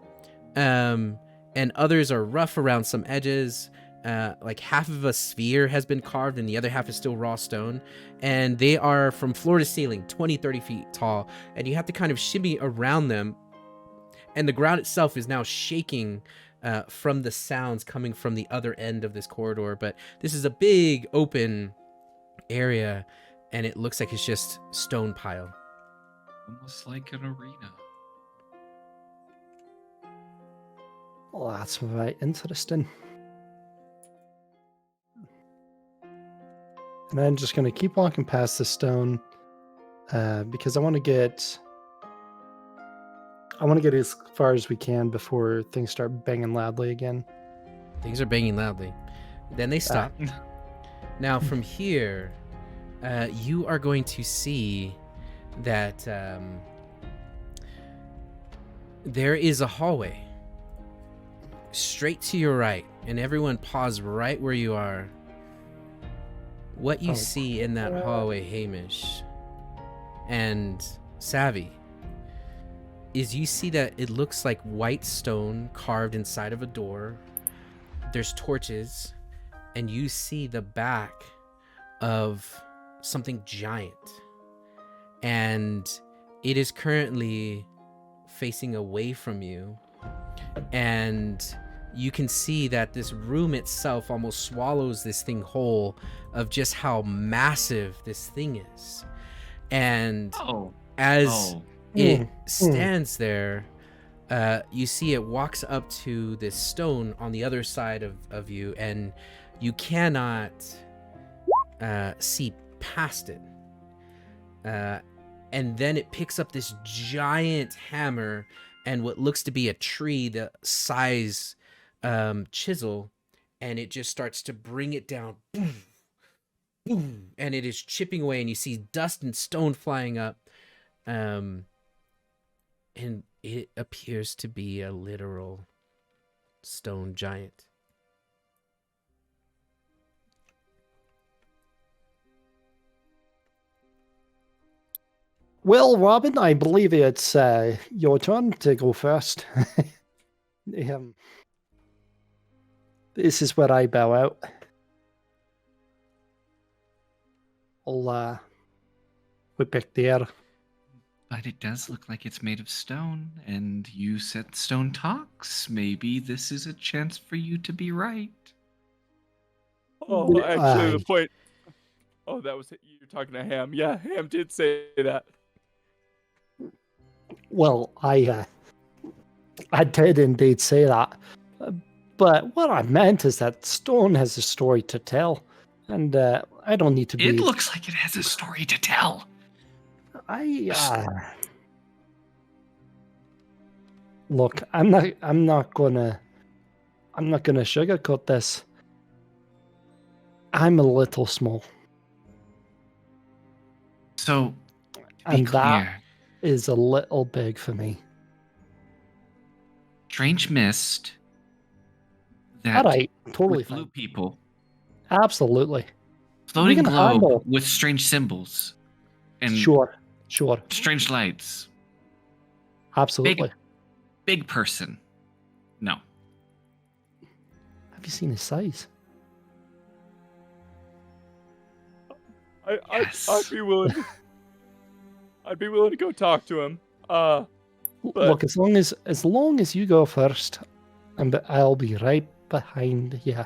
Speaker 1: and others are rough around some edges. Like half of a sphere has been carved and the other half is still raw stone, and they are from floor to ceiling 20-30 feet tall, and you have to kind of shimmy around them, and the ground itself is now shaking from the sounds coming from the other end of this corridor. But this is a big open area, and it looks like it's just stone pile.
Speaker 2: Almost like an arena.
Speaker 3: Well, that's right interesting. And I'm just going to keep walking past the stone because I want to get I want to get as far as we can before things start banging loudly again.
Speaker 1: Things are banging loudly. Then they stop. Now, from here, you are going to see that there is a hallway straight to your right, and everyone pause right where you are. What you see in that hallway, Hamish and Savvy, is you see that it looks like white stone carved inside of a door. There's torches, and you see the back of something giant, and it is currently facing away from you, and you can see that this room itself almost swallows this thing whole of just how massive this thing is. And as it stands there, you see it walks up to this stone on the other side of you, and you cannot see past it. And then it picks up this giant hammer and what looks to be a tree, the size chisel, and it just starts to bring it down. Boom, boom, and it is chipping away, and you see dust and stone flying up. And it appears to be a literal stone giant.
Speaker 3: Well, Robin, I believe it's your turn to go first. This is where I bow out. I'll we pick there.
Speaker 2: But it does look like it's made of stone, and you said stone talks. Maybe this is a chance for you to be right.
Speaker 5: Oh, actually, the point. Oh, that was you're talking to Ham. Yeah, Ham did say that.
Speaker 3: Well, I did indeed say that. But what I meant is that stone has a story to tell. And I don't need to be...
Speaker 2: It looks like it has a story to tell.
Speaker 3: Look, I'm not gonna sugarcoat this. I'm a little small.
Speaker 2: So, to be
Speaker 3: And
Speaker 2: clear,
Speaker 3: that is a little big for me.
Speaker 2: Strange Mist that
Speaker 3: Alright, totally
Speaker 2: with blue
Speaker 3: fine.
Speaker 2: people,
Speaker 3: Absolutely.
Speaker 2: floating
Speaker 3: can
Speaker 2: globe
Speaker 3: handle-
Speaker 2: with strange symbols and
Speaker 3: Sure.
Speaker 2: strange lights.
Speaker 3: Absolutely.
Speaker 2: Big person. No.
Speaker 3: Have you seen his size?
Speaker 2: Yes.
Speaker 5: I'd be willing. I'd be willing to go talk to him. But-
Speaker 3: Look, as long as you go first, and I'll be right behind you.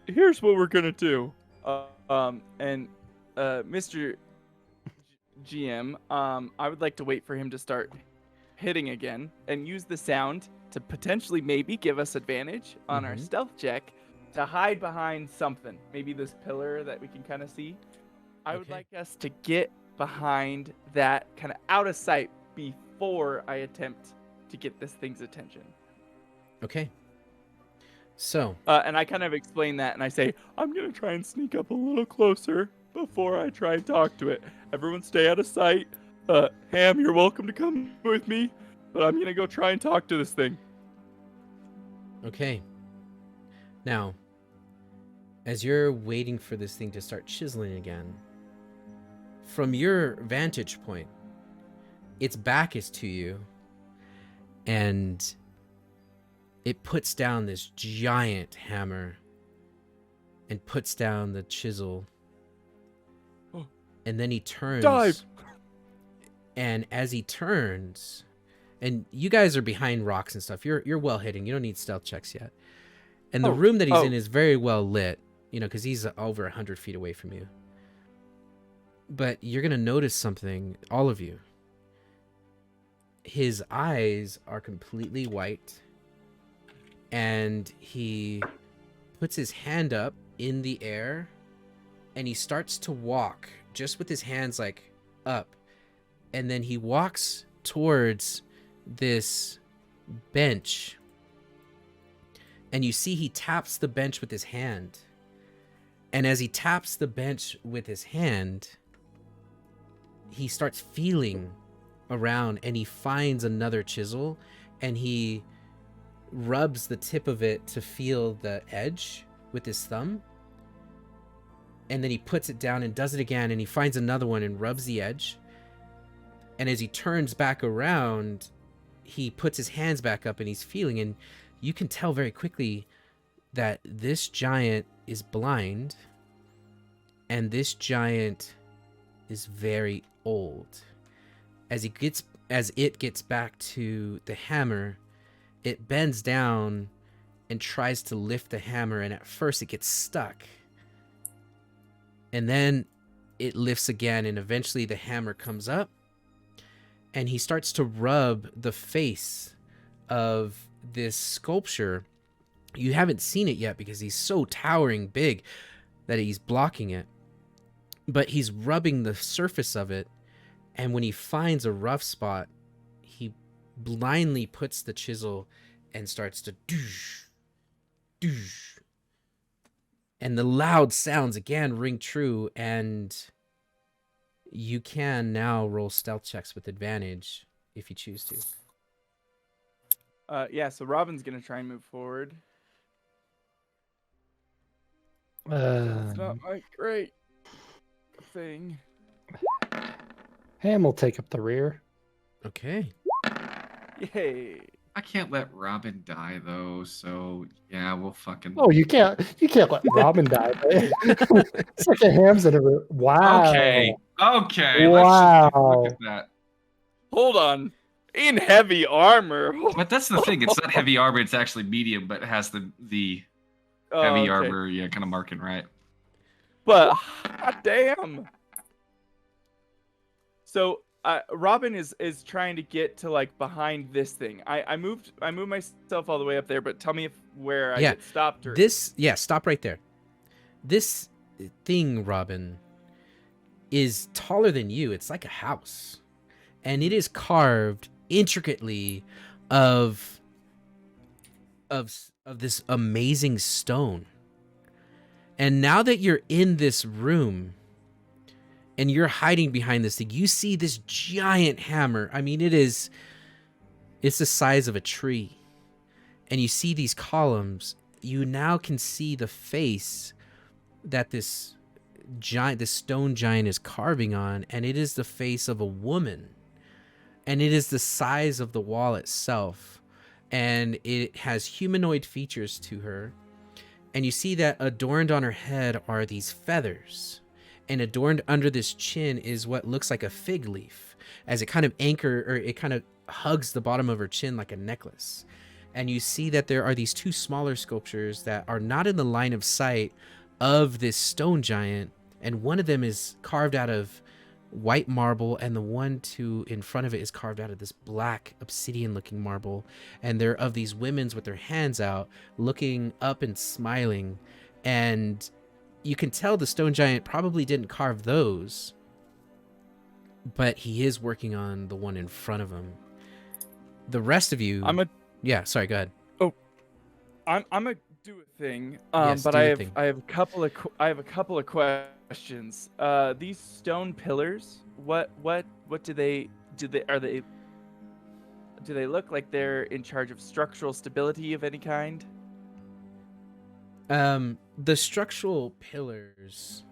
Speaker 5: Here's what we're gonna do. Mr. GM, I would like to wait for him to start hitting again and use the sound to potentially maybe give us advantage on our stealth check to hide behind something. Maybe this pillar that we can kind of see. I would like us to get behind that, kind of out of sight, before I attempt to get this thing's attention.
Speaker 1: Okay. So,
Speaker 5: And I kind of explain that, and I say, I'm going to try and sneak up a little closer before I try and talk to it. Everyone stay out of sight. Ham, you're welcome to come with me, but I'm going to go try and talk to this thing.
Speaker 1: okay. Now, as you're waiting for this thing to start chiseling again, from your vantage point, its back is to you, and it puts down this giant hammer and puts down the chisel.
Speaker 5: Oh.
Speaker 1: And then he turns.
Speaker 5: Dive!
Speaker 1: And as he turns, and you guys are behind rocks and stuff, you're well hidden. You don't need stealth checks yet. And the room that he's in is very well lit, because he's over 100 feet away from you. But you're going to notice something, all of you. His eyes are completely white, and he puts his hand up in the air, and he starts to walk just with his hands like up, and then he walks towards this bench, and you see he taps the bench with his hand. And as he taps the bench with his hand, he starts feeling around, and he finds another chisel, and he rubs the tip of it to feel the edge with his thumb. And then he puts it down and does it again, and he finds another one and rubs the edge. And as he turns back around, he puts his hands back up and he's feeling, and you can tell very quickly that this giant is blind, and this giant is very old. As it gets back to the hammer, it bends down and tries to lift the hammer, and at first it gets stuck. And then it lifts again, and eventually the hammer comes up, and he starts to rub the face of this sculpture. You haven't seen it yet because he's so towering big that he's blocking it. But he's rubbing the surface of it, and when he finds a rough spot, he blindly puts the chisel and starts to doosh, doosh. And the loud sounds again ring true, and you can now roll stealth checks with advantage if you choose to.
Speaker 5: Yeah, so Robin's gonna try and move forward. It's not my great thing.
Speaker 3: Ham will take up the rear.
Speaker 1: Okay.
Speaker 5: Yay.
Speaker 2: I can't let Robin die though, so yeah, we'll fucking.
Speaker 3: Oh, you can't let Robin die. It's like a Ham's in a room. Wow.
Speaker 2: Okay.
Speaker 3: Wow.
Speaker 2: Let's just look at that.
Speaker 5: Hold on. In heavy armor.
Speaker 2: But that's the thing. It's not heavy armor. It's actually medium, but it has the heavy
Speaker 5: okay.
Speaker 2: armor, kind of marking right.
Speaker 5: But god damn. So Robin is trying to get to like behind this thing. I moved myself all the way up there, but tell me where I get stopped or
Speaker 1: stop right there. This thing, Robin, is taller than you. It's like a house, and it is carved intricately of this amazing stone. And now that you're in this room and you're hiding behind this thing, you see this giant hammer. I mean, it's the size of a tree. And you see these columns. You now can see the face that this stone giant is carving on, and it is the face of a woman. And it is the size of the wall itself. And it has humanoid features to her. And you see that adorned on her head are these feathers. And adorned under this chin is what looks like a fig leaf, as it kind of hugs the bottom of her chin like a necklace. And you see that there are these two smaller sculptures that are not in the line of sight of this stone giant. And one of them is carved out of white marble, and the one in front of it is carved out of this black obsidian looking marble. And they're of these women's with their hands out, looking up and smiling. And you can tell the stone giant probably didn't carve those, but he is working on the one in front of him. The rest of you, sorry, go ahead.
Speaker 5: Oh, I'm gonna do a thing.
Speaker 1: Yes,
Speaker 5: but
Speaker 1: do a thing.
Speaker 5: I have a couple of questions. These stone pillars, what do they look like they're in charge of structural stability of any kind?
Speaker 1: The structural pillars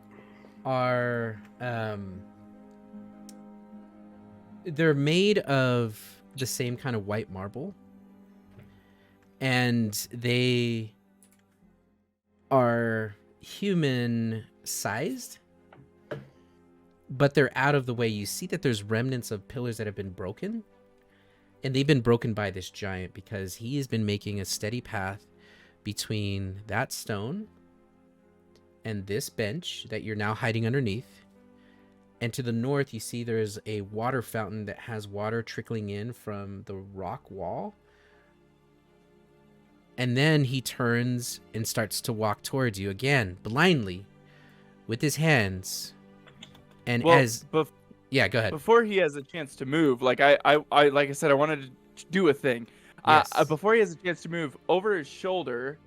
Speaker 1: are they're made of the same kind of white marble, and they are human sized, but they're out of the way. You see that there's remnants of pillars that have been broken, and they've been broken by this giant because he has been making a steady path between that stone and this bench that you're now hiding underneath. And to the north, you see there's a water fountain that has water trickling in from the rock wall. And then he turns and starts to walk towards you again, blindly, with his hands. And Yeah, go ahead.
Speaker 5: before he has a chance to move, like I like I said, I wanted to do a thing.
Speaker 1: Yes.
Speaker 5: Before he has a chance to move, over his shoulder,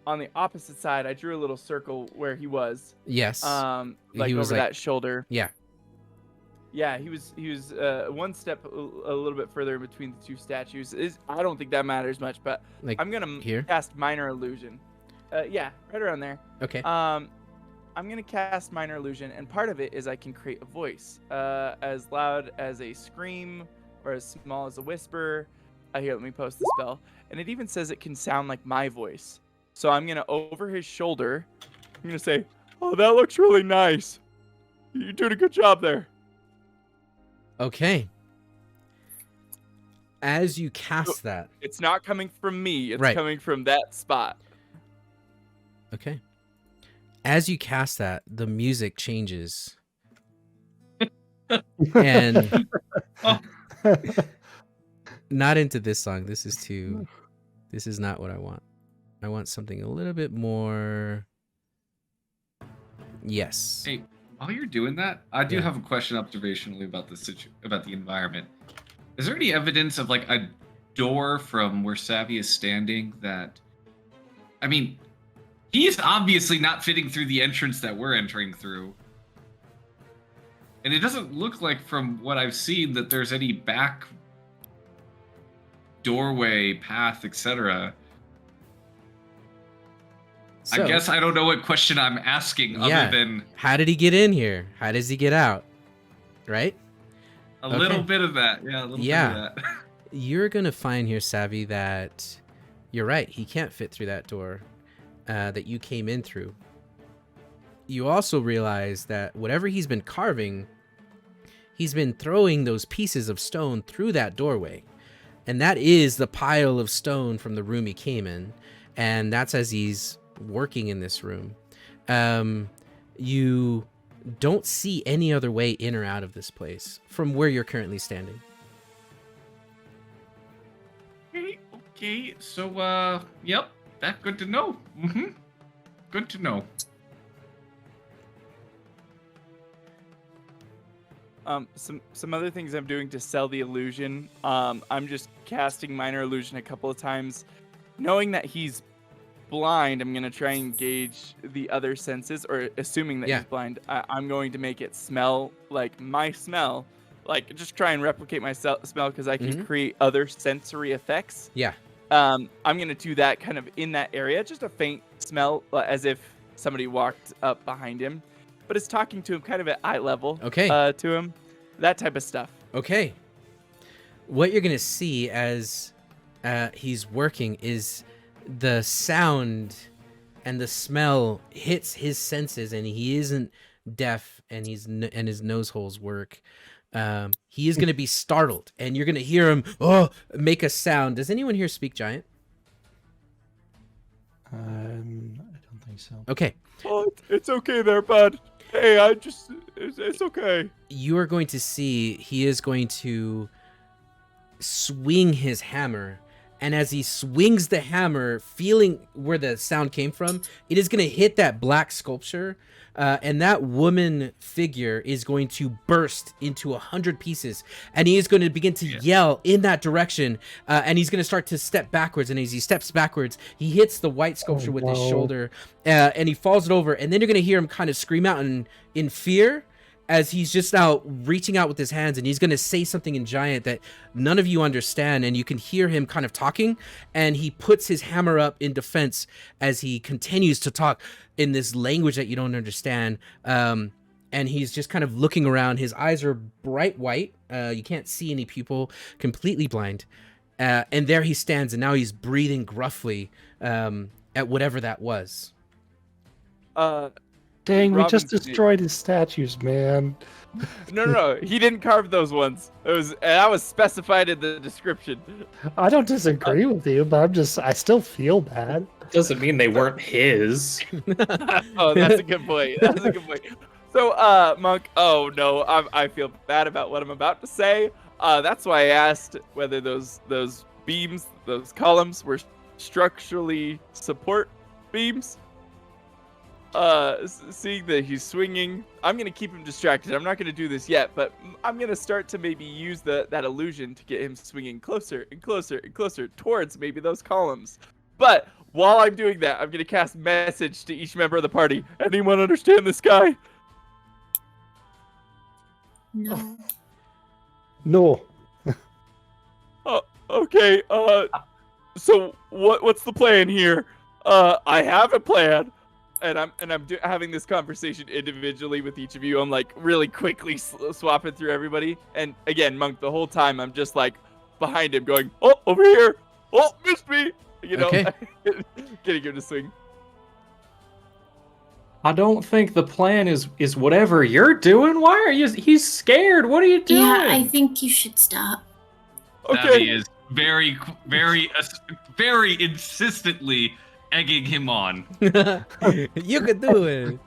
Speaker 5: on the opposite side, I drew a little circle where he was.
Speaker 1: Yes.
Speaker 5: Like
Speaker 1: He was
Speaker 5: over
Speaker 1: like-
Speaker 5: that shoulder.
Speaker 1: Yeah.
Speaker 5: Yeah, he was one step a little bit further in between the two statues. I don't think that matters much, but
Speaker 1: Like
Speaker 5: I'm gonna
Speaker 1: here?
Speaker 5: cast minor illusion. Yeah, right around there.
Speaker 1: Okay.
Speaker 5: I'm gonna cast minor illusion, and part of it is I can create a voice, as loud as a scream or as small as a whisper. Here, let me post the spell, and it even says it can sound like my voice. So I'm gonna over his shoulder. I'm gonna say, "Oh, that looks really nice. You're doing a good job there."
Speaker 1: Okay. As you cast that.
Speaker 5: It's not coming from me. It's
Speaker 1: Right.
Speaker 5: coming from that spot.
Speaker 1: Okay. As you cast that, the music changes. And not into this song. This is not what I want. I want something a little bit more. Yes.
Speaker 2: Hey, while you're doing that, I do
Speaker 1: Yeah.
Speaker 2: have a question observationally about about the environment. Is there any evidence of like a door from where Savvy is standing that? I mean, he's obviously not fitting through the entrance that we're entering through. And it doesn't look like, from what I've seen, that there's any back doorway, path, etc.
Speaker 1: So,
Speaker 2: I guess I don't know what question I'm asking
Speaker 1: Yeah.
Speaker 2: other than
Speaker 1: how did he get in here? How does he get out? Right?
Speaker 2: a
Speaker 1: Okay.
Speaker 2: little bit of that. Yeah, a little
Speaker 1: Yeah.
Speaker 2: bit of that.
Speaker 1: You're going to find here, Savvy, that you're right. He can't fit through that door that you came in through. You also realize that whatever he's been carving, he's been throwing those pieces of stone through that doorway. And that is the pile of stone from the room he came in. And that's as he's working in this room. You don't see any other way in or out of this place from where you're currently standing.
Speaker 2: Okay, so yep, that's good to know. Good to know.
Speaker 5: Some other things I'm doing to sell the illusion. I'm just casting minor illusion a couple of times, knowing that he's blind. I'm gonna try and engage the other senses, or assuming that
Speaker 1: Yeah.
Speaker 5: he's blind. I'm going to make it smell like my smell, like just try and replicate my smell because I can create other sensory effects.
Speaker 1: Yeah.
Speaker 5: I'm gonna do that kind of in that area, just a faint smell, as if somebody walked up behind him, but it's talking to him kind of at eye level.
Speaker 1: Okay.
Speaker 5: To him, that type of stuff.
Speaker 1: Okay. What you're going to see as he's working is the sound and the smell hits his senses, and he isn't deaf, and and his nose holes work. He is going to be startled, and you're going to hear him make a sound. Does anyone here speak giant?
Speaker 3: I don't think so.
Speaker 1: Okay.
Speaker 5: Oh, it's okay there, bud. Hey, it's okay.
Speaker 1: You are going to see he is going to swing his hammer, and as he swings the hammer, feeling where the sound came from, it is going to hit that black sculpture, and that woman figure is going to burst into 100 pieces, and he is going to begin to yell in that direction, and he's going to start to step backwards, and as he steps backwards, he hits the white sculpture with his shoulder, and he falls it over, and then you're going to hear him kind of scream out in fear, as he's just now reaching out with his hands, and he's going to say something in giant that none of you understand, and you can hear him kind of talking, and he puts his hammer up in defense as he continues to talk in this language that you don't understand, and he's just kind of looking around. His eyes are bright white. You can't see any pupil, completely blind, and there he stands, and now he's breathing gruffly at whatever that was.
Speaker 3: Dang, we
Speaker 5: Robin,
Speaker 3: just destroyed his statues, man.
Speaker 5: No. He didn't carve those ones. That was specified in the description.
Speaker 3: I don't disagree with you, but I still feel bad.
Speaker 4: Doesn't mean they weren't his.
Speaker 5: Oh, that's a good point. That's a good point. So, Monk. Oh no, I feel bad about what I'm about to say. That's why I asked whether those beams, those columns, were structurally support beams. seeing that he's swinging, I'm gonna keep him distracted. I'm not gonna do this yet, but I'm gonna start to maybe use that illusion to get him swinging closer and closer and closer towards maybe those columns. But while I'm doing that, I'm gonna cast message to each member of the party. Anyone understand this guy?
Speaker 6: No.
Speaker 3: No.
Speaker 5: Okay. So what's the plan here? I have a plan. And I'm having this conversation individually with each of you. I'm like really quickly swapping through everybody. And again, Monk, the whole time I'm just like behind him going, oh, over here. Oh, missed me. You know,
Speaker 1: Okay.
Speaker 5: getting him to swing.
Speaker 4: I don't think the plan is whatever you're doing. Why are you? He's scared. What are you doing?
Speaker 6: Yeah, I think you should stop.
Speaker 5: Okay.
Speaker 2: Savvy is very, very insistently egging him on.
Speaker 1: You could do it.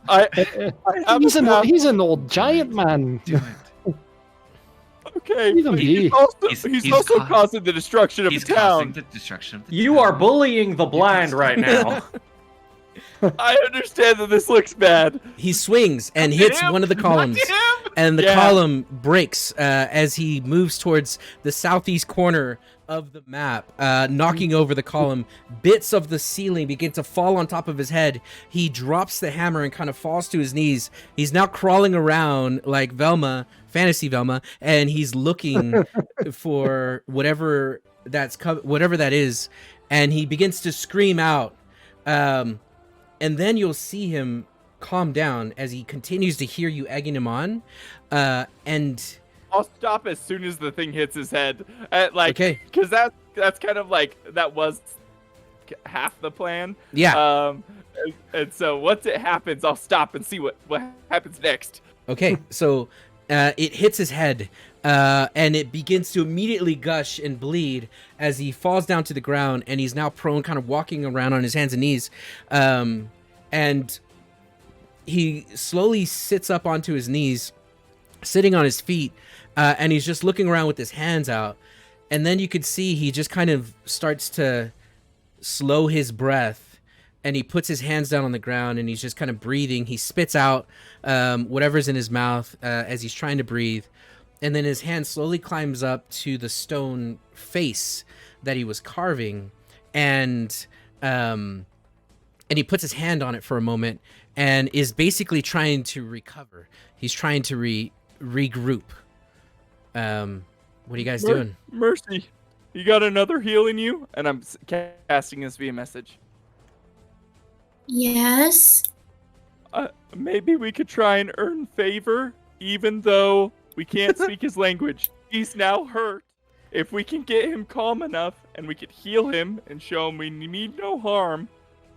Speaker 5: I have
Speaker 3: He's
Speaker 5: a plan.
Speaker 3: he's an old giant man.
Speaker 2: Do it.
Speaker 5: Okay.
Speaker 3: He's a
Speaker 5: but
Speaker 3: bee.
Speaker 5: He's also causing the destruction of
Speaker 2: He's
Speaker 5: the
Speaker 2: causing
Speaker 5: town.
Speaker 2: the destruction of the
Speaker 4: You
Speaker 2: town.
Speaker 4: are bullying the blind right now.
Speaker 5: I understand that this looks bad.
Speaker 1: He swings and hits one of the columns, and the
Speaker 5: Yeah.
Speaker 1: column breaks as he moves towards the southeast corner of the map, knocking over the column. Bits of the ceiling begin to fall on top of his head. He drops the hammer and kind of falls to his knees. He's now crawling around like Velma, fantasy Velma, and he's looking for whatever whatever that is, and he begins to scream out. And then you'll see him calm down as he continues to hear you egging him on. And
Speaker 5: I'll stop as soon as the thing hits his head.
Speaker 1: Okay.
Speaker 5: Because that's kind of like that was half the plan.
Speaker 1: yeah,
Speaker 5: And so once it happens, I'll stop and see what happens next.
Speaker 1: okay. So it hits his head, and it begins to immediately gush and bleed as he falls down to the ground, and he's now prone, kind of walking around on his hands and knees. And he slowly sits up onto his knees, sitting on his feet, and he's just looking around with his hands out. And then you could see he just kind of starts to slow his breath, and he puts his hands down on the ground, and he's just kind of breathing. He spits out whatever's in his mouth as he's trying to breathe. And then his hand slowly climbs up to the stone face that he was carving, and he puts his hand on it for a moment and is basically trying to recover. He's trying to regroup. What are you guys doing?
Speaker 5: Mercy, you got another heal in you? And I'm casting this via message.
Speaker 6: Yes.
Speaker 5: Maybe we could try and earn favor, even though we can't speak his language. He's now hurt. If we can get him calm enough and we could heal him and show him we mean no harm,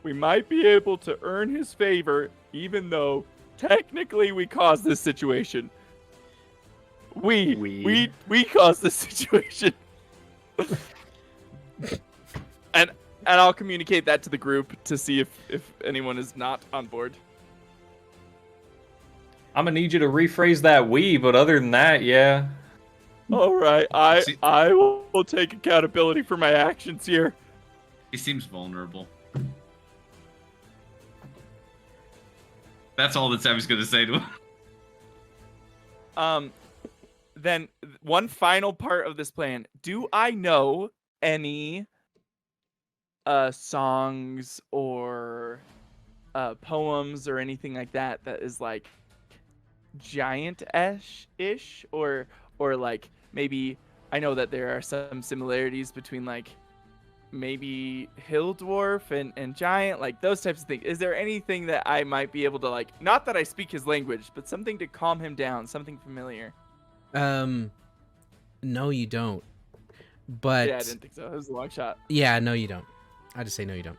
Speaker 5: we might be able to earn his favor, even though technically we caused this situation. We caused this situation. and I'll communicate that to the group to see if anyone is not on board.
Speaker 4: I'm gonna need you to rephrase that "we," but other than that, yeah.
Speaker 5: All right, I will take accountability for my actions here.
Speaker 2: He seems vulnerable. That's all that Savvy's gonna say to him.
Speaker 5: Then one final part of this plan. Do I know any songs or poems or anything like that is like giant-ish or like maybe I know that there are some similarities between like maybe hill dwarf and giant, like those types of things. Is there anything that I might be able to like, not that I speak his language, but something to calm him down, something familiar?
Speaker 1: No, you don't. But
Speaker 5: Yeah, I didn't think so. It was a long shot.
Speaker 1: yeah, no, you don't. I just say no, you don't.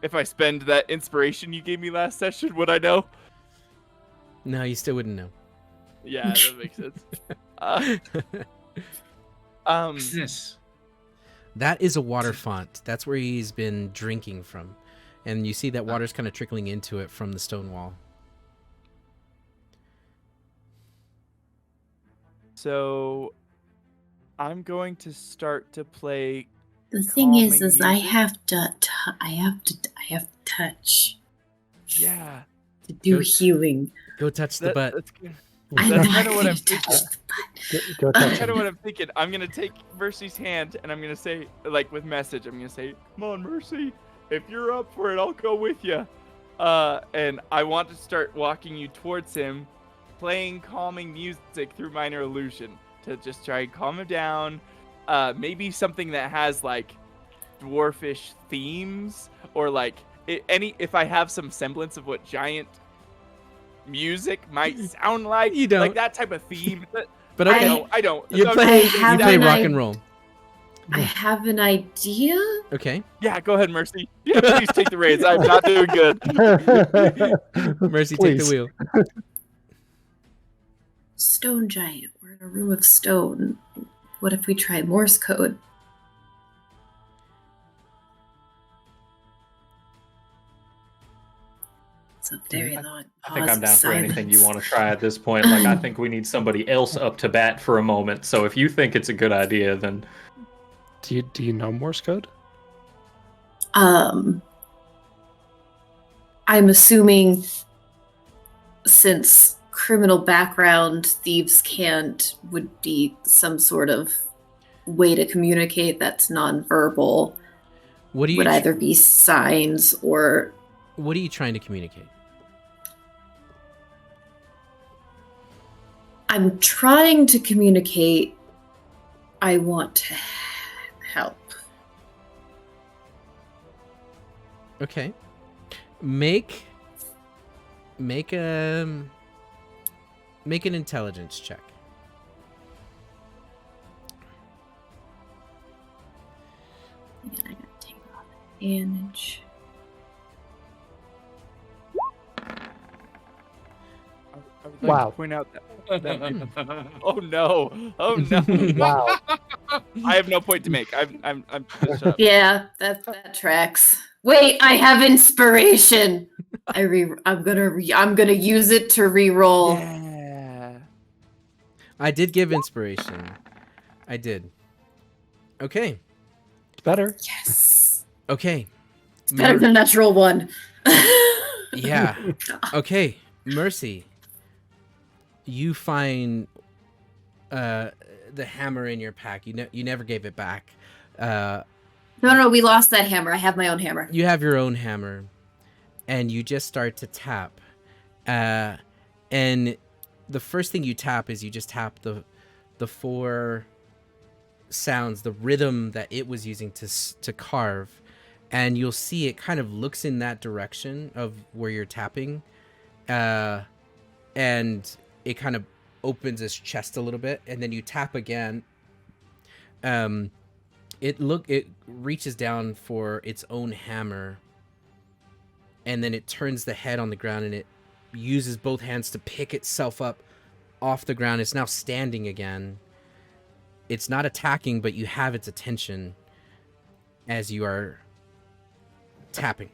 Speaker 5: If I spend that inspiration you gave me last session, would I know?
Speaker 1: No, you still wouldn't know.
Speaker 5: Yeah, that makes sense.
Speaker 2: What's this?
Speaker 1: That is a water font. That's where he's been drinking from. And you see that water's kind of trickling into it from the stone wall.
Speaker 5: So I'm going to start to play.
Speaker 6: The thing is
Speaker 5: Calming
Speaker 6: I
Speaker 5: music?
Speaker 6: have to touch.
Speaker 5: Yeah.
Speaker 6: to do
Speaker 1: Good.
Speaker 6: healing.
Speaker 1: Go touch the butt.
Speaker 5: That's good.
Speaker 6: I'm
Speaker 5: That's
Speaker 6: not
Speaker 5: kind of what I'm
Speaker 6: gonna touch
Speaker 5: thinking.
Speaker 6: the butt.
Speaker 3: Go
Speaker 5: That's
Speaker 3: touch
Speaker 5: kind of
Speaker 3: him.
Speaker 5: what I'm thinking. I'm gonna take Mercy's hand and I'm gonna say, like with message, I'm gonna say, "Come on, Mercy, if you're up for it, I'll go with you." And I want to start walking you towards him, playing calming music through minor illusion to just try and calm him down. Maybe something that has like dwarfish themes or like if I have some semblance of what giant music might sound like,
Speaker 1: You don't.
Speaker 5: like that type of theme.
Speaker 1: But
Speaker 6: I-
Speaker 1: okay,
Speaker 5: I don't.
Speaker 1: you
Speaker 5: No,
Speaker 6: But
Speaker 1: play,
Speaker 6: I
Speaker 1: you
Speaker 6: have
Speaker 1: play
Speaker 6: an
Speaker 1: rock
Speaker 6: idea.
Speaker 1: and roll.
Speaker 6: I have an idea.
Speaker 1: Okay,
Speaker 5: Yeah, go ahead, Mercy. Yeah, please take the reins. I'm not doing good.
Speaker 1: Mercy, take the
Speaker 3: Please.
Speaker 1: wheel.
Speaker 6: Stone giant. We're in a room of stone. What if we try Morse code? It's a very long
Speaker 4: I think
Speaker 6: pause
Speaker 4: I'm
Speaker 6: of
Speaker 4: down for anything you
Speaker 6: silence.
Speaker 4: want to try at this point. Like, I think we need somebody else up to bat for a moment. So if you think it's a good idea, then
Speaker 3: Do you know Morse code?
Speaker 6: I'm assuming since criminal background, thieves can't, would be some sort of way to communicate that's nonverbal.
Speaker 1: What are you?
Speaker 6: Would either be signs or
Speaker 1: What are you trying to communicate?
Speaker 6: I'm trying to communicate. I want to help.
Speaker 1: Okay, make an intelligence check.
Speaker 6: And I gotta take off advantage.
Speaker 5: I would like
Speaker 3: Wow.
Speaker 5: to point out that oh no. Oh no.
Speaker 3: Wow.
Speaker 5: I have no point to make. I'm just shut up.
Speaker 6: Yeah, that tracks. Wait, I have inspiration. I'm gonna use it to re-roll.
Speaker 5: Yeah.
Speaker 1: I did give inspiration. I did. Okay.
Speaker 3: It's better.
Speaker 6: Yes.
Speaker 1: Okay.
Speaker 6: It's better than natural one.
Speaker 1: Yeah. Okay. Mercy. You find the hammer in your pack. You never gave it back.
Speaker 6: No, we lost that hammer. I have my own hammer.
Speaker 1: You have your own hammer, and you just start to tap. And the first thing you tap is you just tap the four sounds, the rhythm that it was using to carve, and you'll see it kind of looks in that direction of where you're tapping, and it kind of opens its chest a little bit, and then you tap again. It reaches down for its own hammer, and then it turns the head on the ground, and it uses both hands to pick itself up off the ground. It's now standing again. It's not attacking, but you have its attention as you are tapping.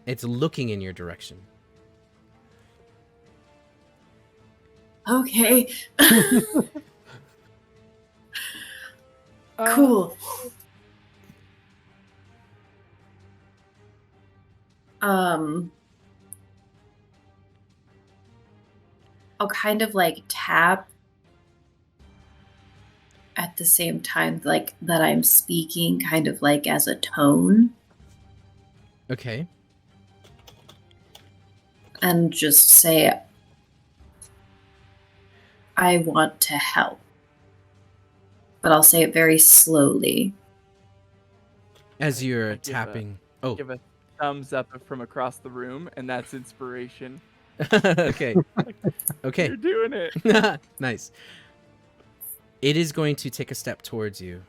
Speaker 1: It's looking in your direction.
Speaker 6: Okay. Cool. I'll kind of like tap at the same time, like that I'm speaking, kind of like as a tone,
Speaker 1: Okay.
Speaker 6: and just say, I want to help. But I'll say it very slowly.
Speaker 1: As you're
Speaker 5: Give a-
Speaker 1: tapping. Oh,
Speaker 5: Give a thumbs up from across the room, and that's inspiration.
Speaker 1: okay. Okay.
Speaker 5: You're doing it.
Speaker 1: Nice. It is going to take a step towards you,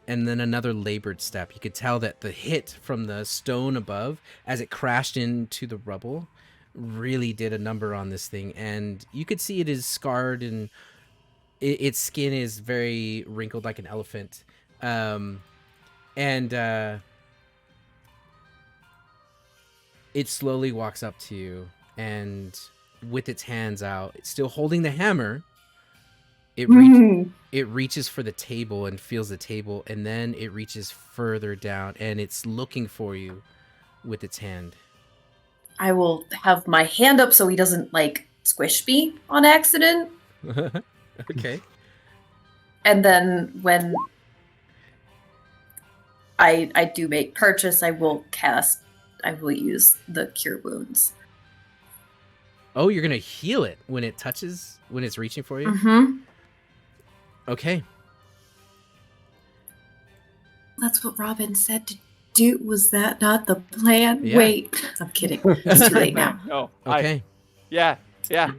Speaker 1: and then another labored step. You could tell that the hit from the stone above, as it crashed into the rubble, really did a number on this thing. And you could see it is scarred, and its skin is very wrinkled like an elephant. It slowly walks up to you, and with its hands out, it's still holding the hammer. It reaches for the table and feels the table, and then it reaches further down, and it's looking for you with its hand.
Speaker 6: I will have my hand up so he doesn't like squish me on accident.
Speaker 1: Okay.
Speaker 6: And then when I do make purchase, I will use the cure wounds.
Speaker 1: Oh, you're gonna heal it when it's reaching for you?
Speaker 6: Mm-hmm.
Speaker 1: Okay.
Speaker 6: That's what Robin said to do. Was that not the plan?
Speaker 1: Yeah.
Speaker 6: Wait. I'm kidding. It's too late now.
Speaker 5: No.
Speaker 1: Okay.
Speaker 5: Yeah.
Speaker 2: Hey,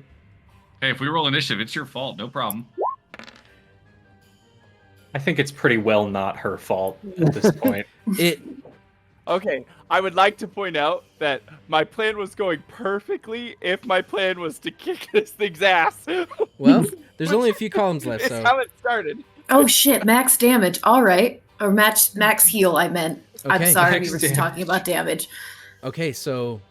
Speaker 2: if we roll initiative, it's your fault. No problem.
Speaker 4: I think it's pretty well not her fault at this point.
Speaker 1: It
Speaker 5: Okay. I would like to point out that my plan was going perfectly if my plan was to kick this thing's ass.
Speaker 1: well, there's only a few columns left,
Speaker 5: It's
Speaker 1: so
Speaker 5: how it started.
Speaker 6: Oh shit, max damage. All right. Or max heal, I meant. I'm
Speaker 1: Okay.
Speaker 6: sorry,
Speaker 4: Max
Speaker 6: we were
Speaker 4: damage.
Speaker 6: talking about damage.
Speaker 1: okay, so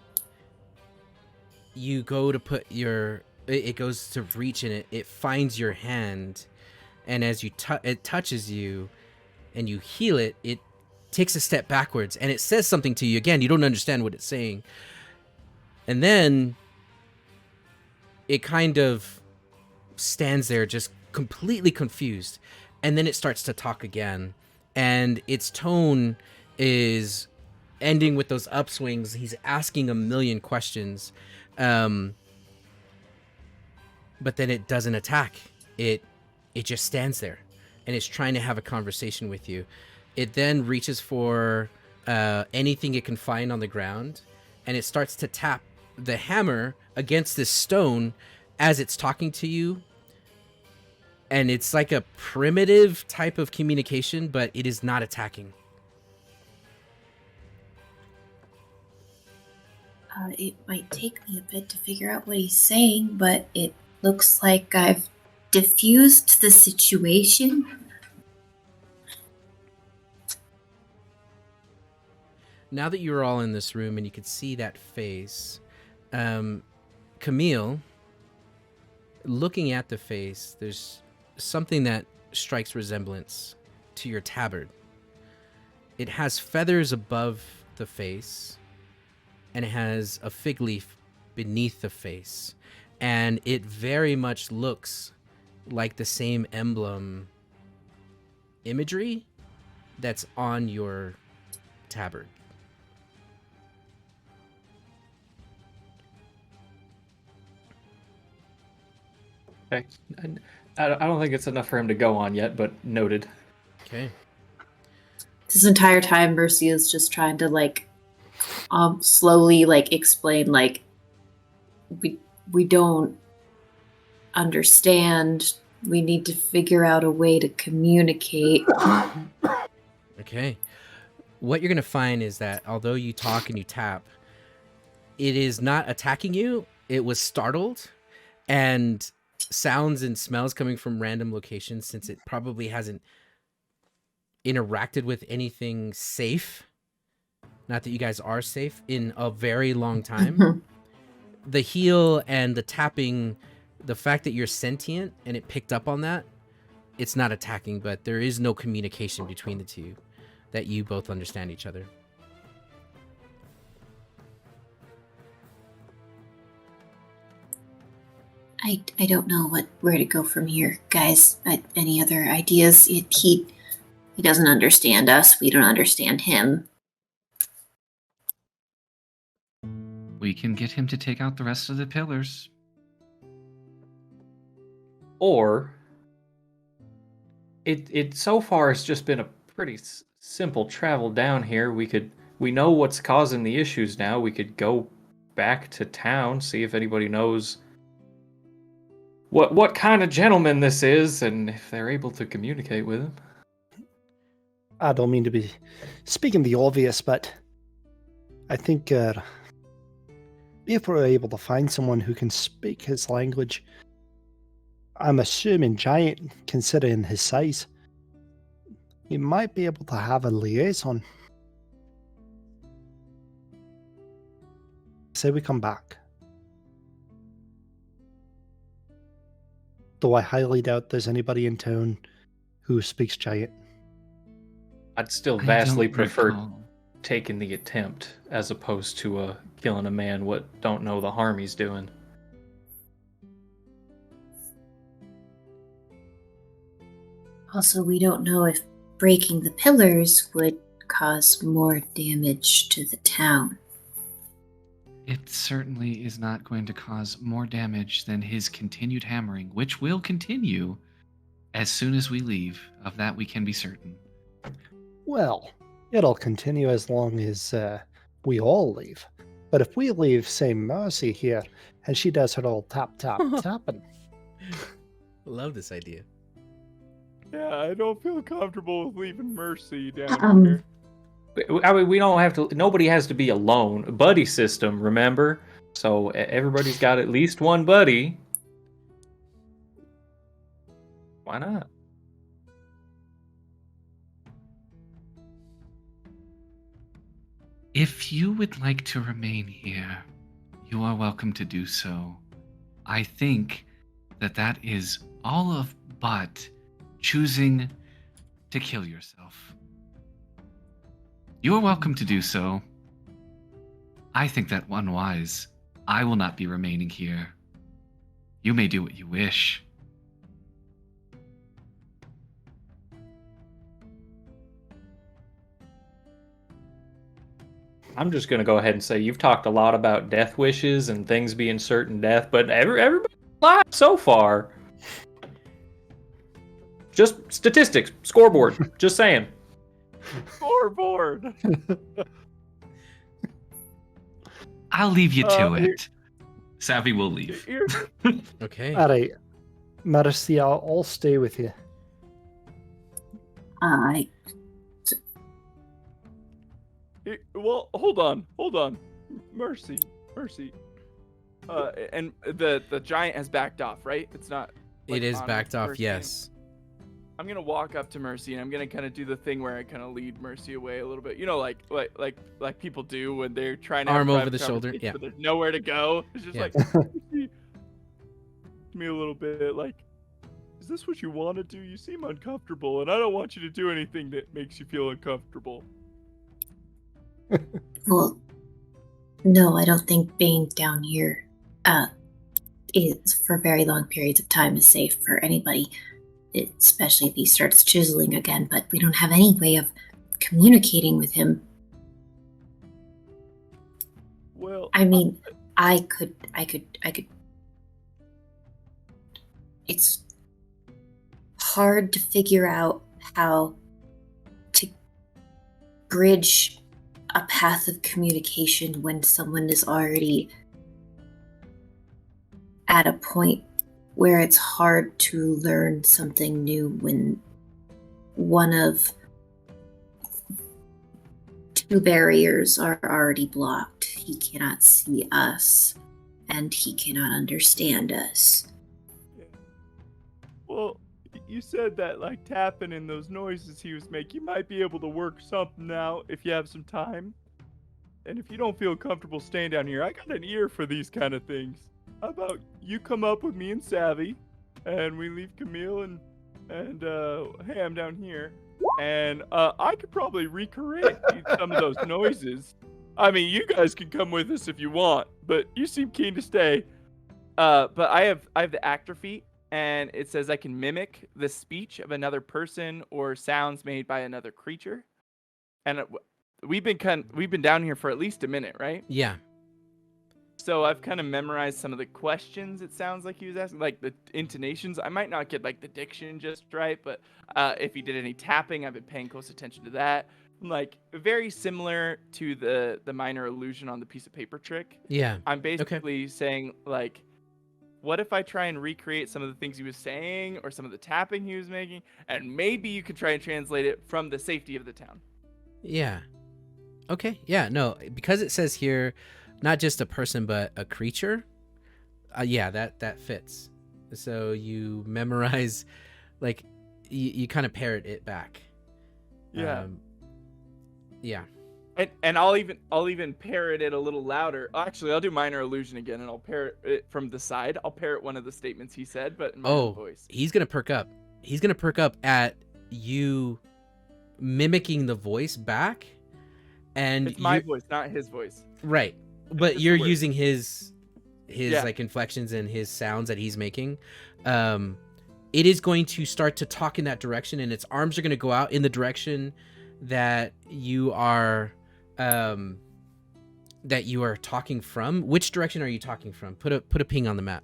Speaker 1: you go to put it goes to reach in it. It finds your hand, and as it touches you, and you heal it, it takes a step backwards, and it says something to you. Again, you don't understand what it's saying, and then it kind of stands there, just completely confused, and then it starts to talk again, and its tone is ending with those upswings. He's asking a million questions, but then it doesn't attack. It just stands there, and it's trying to have a conversation with you. It then reaches for anything it can find on the ground, and it starts to tap the hammer against this stone as it's talking to you. And it's like a primitive type of communication, but it is not attacking.
Speaker 6: It might take me a bit to figure out what he's saying, but it looks like I've diffused the situation.
Speaker 1: Now that you're all in this room and you can see that face, Camille, looking at the face, there's something that strikes resemblance to your tabard. It has feathers above the face, and it has a fig leaf beneath the face, and it very much looks like the same emblem imagery that's on your tabard.
Speaker 4: Okay. I don't think it's enough for him to go on yet, but noted.
Speaker 1: Okay.
Speaker 6: This entire time, Mercy is just trying to slowly explain we don't understand. We need to figure out a way to communicate.
Speaker 1: Okay. What you're going to find is that although you talk and you tap, it is not attacking you. It was startled, and sounds and smells coming from random locations, since it probably hasn't interacted with anything safe. Not that you guys are safe in a very long time. The heal and the tapping, the fact that you're sentient and it picked up on that, it's not attacking, but there is no communication between the two that you both understand each other.
Speaker 6: I don't know where to go from here, guys. Any other ideas? He doesn't understand us. We don't understand him.
Speaker 2: We can get him to take out the rest of the pillars.
Speaker 4: Or it so far has just been a pretty simple travel down here. We know what's causing the issues now. We could go back to town, see if anybody knows what kind of gentleman this is, and if they're able to communicate with him.
Speaker 3: I don't mean to be speaking the obvious, but I think if we're able to find someone who can speak his language, I'm assuming giant, considering his size, he might be able to have a liaison. Say we come back. Though I highly doubt there's anybody in town who speaks giant.
Speaker 4: I'd still
Speaker 2: I
Speaker 4: vastly
Speaker 2: don't
Speaker 4: prefer
Speaker 2: recall.
Speaker 4: taking the attempt as opposed to killing a man what don't know the harm he's doing.
Speaker 6: Also, we don't know if breaking the pillars would cause more damage to the town.
Speaker 2: It certainly is not going to cause more damage than his continued hammering, which will continue as soon as we leave. Of that we can be certain.
Speaker 3: Well, it'll continue as long as we all leave. But if we leave, say, Mercy here, and she does her all tapping.
Speaker 1: Love this idea.
Speaker 5: Yeah, I don't feel comfortable with leaving Mercy down here.
Speaker 4: I mean, we don't have to. Nobody has to be alone. Buddy system, remember? So everybody's got at least one buddy. Why not?
Speaker 2: If you would like to remain here, you are welcome to do so. I think that is all of but choosing to kill yourself. You are welcome to do so. I think that unwise. I will not be remaining here. You may do what you wish.
Speaker 4: I'm just gonna go ahead and say you've talked a lot about death wishes and things being certain death, but everybody's alive so far. Just statistics, scoreboard. Just saying.
Speaker 5: Scoreboard.
Speaker 2: I'll leave you to it. Savvy will leave.
Speaker 1: Okay.
Speaker 3: All right, Mercy, I'll stay with you.
Speaker 5: Well, hold on. Mercy. And the giant has backed off, right? It's not.
Speaker 1: It is
Speaker 5: on
Speaker 1: backed off,
Speaker 5: Mercy.
Speaker 1: yes.
Speaker 5: I'm gonna walk up to Mercy and I'm gonna kind of do the thing where I kind of lead Mercy away a little bit. You know, like people do when they're trying to have
Speaker 1: Arm
Speaker 5: a
Speaker 1: over
Speaker 5: private
Speaker 1: the shoulder,
Speaker 5: conversation,
Speaker 1: yeah.
Speaker 5: but there's nowhere to go. It's just
Speaker 1: Yeah.
Speaker 5: like me a little bit like, is this what you want to do? You seem uncomfortable, and I don't want you to do anything that makes you feel uncomfortable.
Speaker 6: Well, no, I don't think being down here is for very long periods of time is safe for anybody, especially if he starts chiseling again, but we don't have any way of communicating with him.
Speaker 5: Well,
Speaker 6: I mean, I could. It's hard to figure out how to bridge a path of communication when someone is already at a point where it's hard to learn something new when one of two barriers are already blocked. He cannot see us, and he cannot understand us.
Speaker 5: Well, you said that like tapping and those noises he was making, you might be able to work something out if you have some time. And if you don't feel comfortable staying down here, I got an ear for these kind of things. How about you come up with me and Savvy, and we leave Camille and Ham down here, and I could probably recreate some of those noises. I mean, you guys can come with us if you want, but you seem keen to stay. But I have the actor feat, and it says I can mimic the speech of another person or sounds made by another creature. And we've been down here for at least a minute, right?
Speaker 1: Yeah.
Speaker 5: So I've kind of memorized some of the questions it sounds like he was asking, like the intonations. I might not get like the diction just right, but if he did any tapping, I've been paying close attention to that. Like very similar to the minor illusion on the piece of paper trick.
Speaker 1: Yeah.
Speaker 5: I'm basically saying like, what if I try and recreate some of the things he was saying or some of the tapping he was making, and maybe you could try and translate it from the safety of the town.
Speaker 1: Yeah. Okay. Yeah. No, because it says here, not just a person but a creature. Yeah, that fits. So you memorize, like, you kind of parrot it back.
Speaker 5: Yeah.
Speaker 1: Yeah.
Speaker 5: And I'll even parrot it a little louder. Actually, I'll do minor illusion again, and I'll parrot it from the side. I'll parrot one of the statements he said, but in my own voice.
Speaker 1: He's gonna perk up. He's gonna perk up at you mimicking the voice back, and
Speaker 5: It's my
Speaker 1: you're
Speaker 5: voice, not his voice.
Speaker 1: right, but
Speaker 5: just
Speaker 1: you're
Speaker 5: the word.
Speaker 1: using his
Speaker 5: Yeah.
Speaker 1: like inflections and his sounds that he's making. It is going to start to talk in that direction, and its arms are going to go out in the direction that you are talking from. Which direction are you talking from? Put a ping on the map.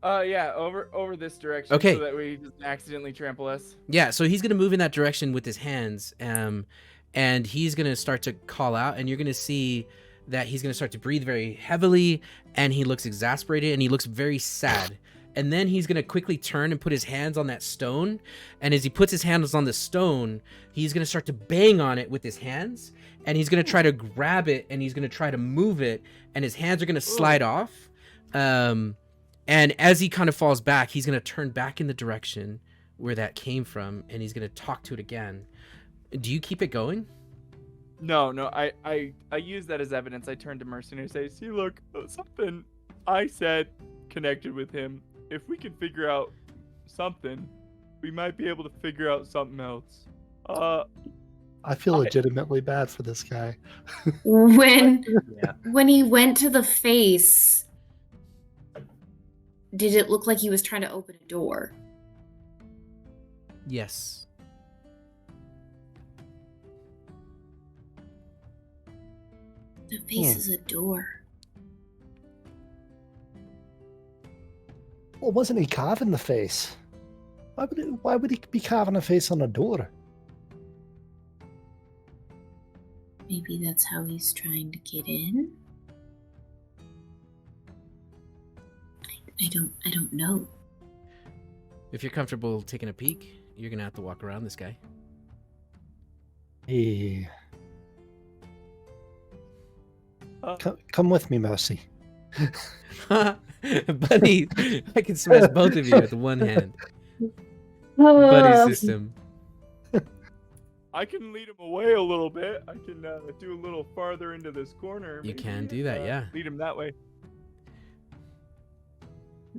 Speaker 5: Yeah, over this direction.
Speaker 1: Okay.
Speaker 5: So that we just accidentally trample us.
Speaker 1: Yeah, so he's gonna move in that direction with his hands, and he's gonna start to call out, and you're gonna see that he's gonna start to breathe very heavily, and he looks exasperated, and he looks very sad. And then he's gonna quickly turn and put his hands on that stone, and as he puts his hands on the stone, he's gonna start to bang on it with his hands, and he's gonna try to grab it, and he's gonna try to move it, and his hands are gonna slide off. And as he kind of falls back, he's going to turn back in the direction where that came from, and he's going to talk to it again. Do you keep it going?
Speaker 5: No, I use that as evidence. I turn to Mercenary and say, see, look, something I said connected with him. If we can figure out something, we might be able to figure out something else.
Speaker 3: I feel legitimately bad for this guy.
Speaker 6: When
Speaker 9: Yeah.
Speaker 6: when he went to the face, did it look like he was trying to open a door?
Speaker 1: Yes.
Speaker 6: The face is a door.
Speaker 3: Well, wasn't he carving the face? Why would he be carving a face on a door?
Speaker 6: Maybe that's how he's trying to get in. I don't know.
Speaker 1: If you're comfortable taking a peek, you're going to have to walk around this guy.
Speaker 3: Hey,
Speaker 5: Uh,
Speaker 3: come with me, Mercy.
Speaker 1: Buddy, I can smash both of you with one hand. Buddy system.
Speaker 5: I can lead him away a little bit. I can do a little farther into this corner.
Speaker 1: You
Speaker 5: maybe,
Speaker 1: can do that, yeah.
Speaker 5: Lead him that way.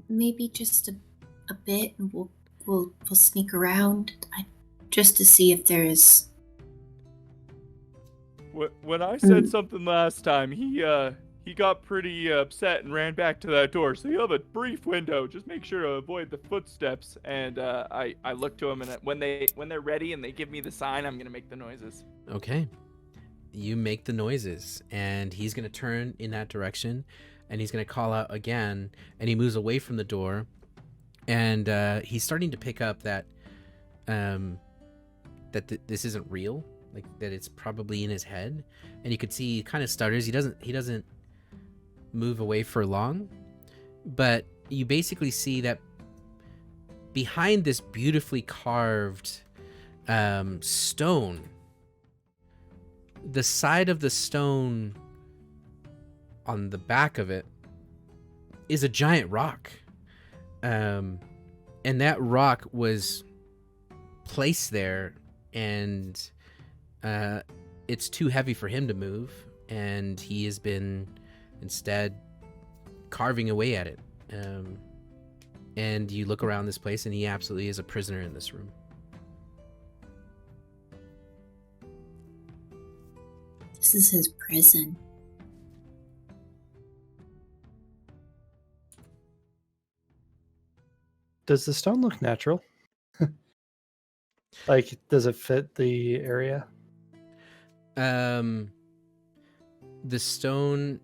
Speaker 6: Maybe just a bit, and we'll sneak around, just to see if there is.
Speaker 5: When I said something last time, he got pretty upset and ran back to that door. So you have a brief window. Just make sure to avoid the footsteps. And I look to him, and when they're ready and they give me the sign, I'm gonna make the noises.
Speaker 1: Okay. You make the noises, and he's going to turn in that direction, and he's going to call out again, and he moves away from the door, and he's starting to pick up that this isn't real, like that it's probably in his head, and you could see he kind of stutters. He doesn't move away for long, but you basically see that behind this beautifully carved stone, the side of the stone on the back of it is a giant rock. And that rock was placed there, and it's too heavy for him to move, and he has been instead carving away at it. And you look around this place, and he absolutely is a prisoner in this room.
Speaker 6: This is his prison.
Speaker 3: Does the stone look natural? Like, does it fit the area?
Speaker 1: The stone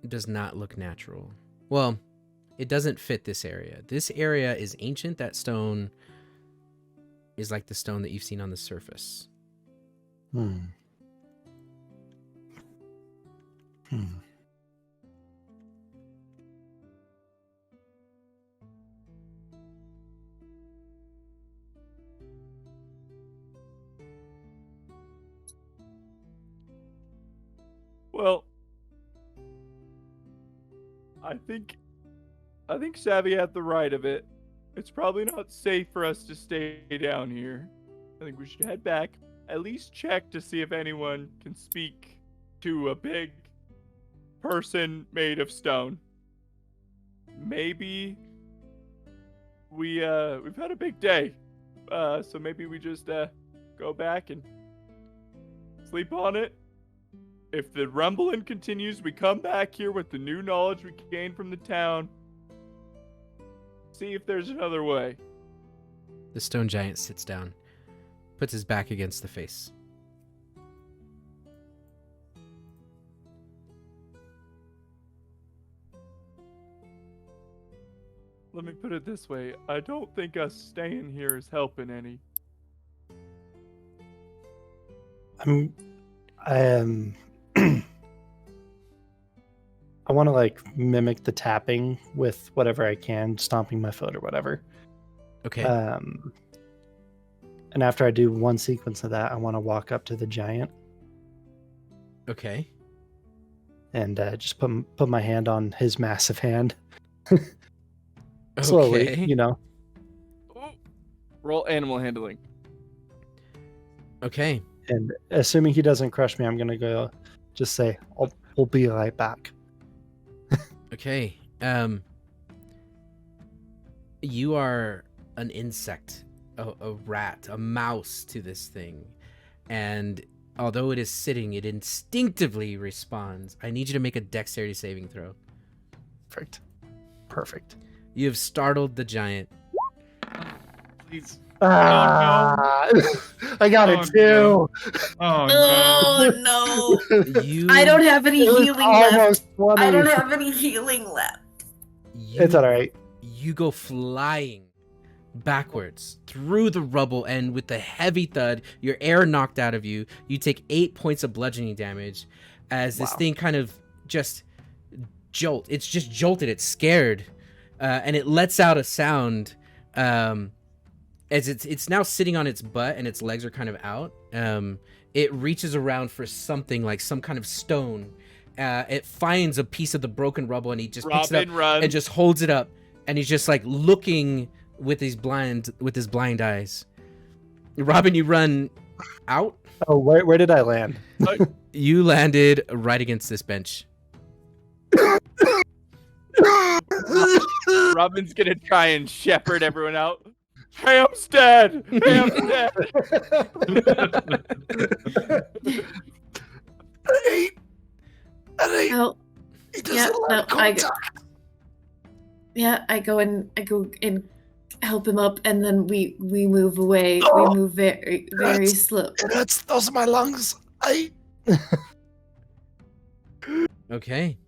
Speaker 1: does not look natural. Well, it doesn't fit this area. This area is ancient. That stone is like the stone that you've seen on the surface.
Speaker 3: Hmm.
Speaker 5: Well, I think Savvy had the right of it. It's probably not safe for us to stay down here. I think we should head back. At least check to see if anyone can speak to a big person made of stone. Maybe we've had a big day. So maybe we just go back and Sleep on it. If the rumbling continues, we come back here with the new knowledge we gained from the town. See if there's another way.
Speaker 1: The stone giant sits down, puts his back against the face.
Speaker 5: Let me put it this way. I don't think us staying here is helping any.
Speaker 3: I want to like mimic the tapping with whatever I can, stomping my foot or whatever.
Speaker 1: Okay.
Speaker 3: And after I do one sequence of that, I want to walk up to the giant
Speaker 1: Okay.
Speaker 3: and just put my hand on his massive hand. Slowly,
Speaker 1: Okay.
Speaker 3: you know.
Speaker 5: Ooh. Roll animal handling.
Speaker 1: Okay.
Speaker 3: And assuming he doesn't crush me, I'm gonna go just say, we'll be right back.
Speaker 1: Okay. You are an insect, a rat, a mouse to this thing. And although it is sitting, it instinctively responds. I need you to make a dexterity saving throw.
Speaker 3: Perfect.
Speaker 1: You have startled the giant.
Speaker 2: Please.
Speaker 3: Ah, I got
Speaker 2: Oh,
Speaker 3: it too.
Speaker 2: Oh no.
Speaker 6: Oh no!
Speaker 1: You,
Speaker 6: I don't have any
Speaker 3: It was
Speaker 6: healing left.
Speaker 3: almost 20.
Speaker 6: I don't have any healing left.
Speaker 3: It's all right.
Speaker 1: You go flying backwards through the rubble, and with the heavy thud, your air knocked out of you. You take 8 points of bludgeoning damage as this
Speaker 3: Wow.
Speaker 1: thing kind of just It's just jolted. It's scared, and it lets out a sound as it's now sitting on its butt and its legs are kind of out. It reaches around for something like some kind of stone. It finds a piece of the broken rubble and he just picks it
Speaker 5: Robin,
Speaker 1: up
Speaker 5: run.
Speaker 1: and just holds it up, and he's just like looking with his blind eyes. Robin, you run out.
Speaker 3: Oh, where did I land?
Speaker 1: You landed right against this bench.
Speaker 5: Robin's gonna try and shepherd everyone out. Ham's dead! Ham's dead!
Speaker 6: Oh, yeah, no, I go and help him up, and then we move away. We move very slow.
Speaker 3: Those are my lungs.
Speaker 1: Okay.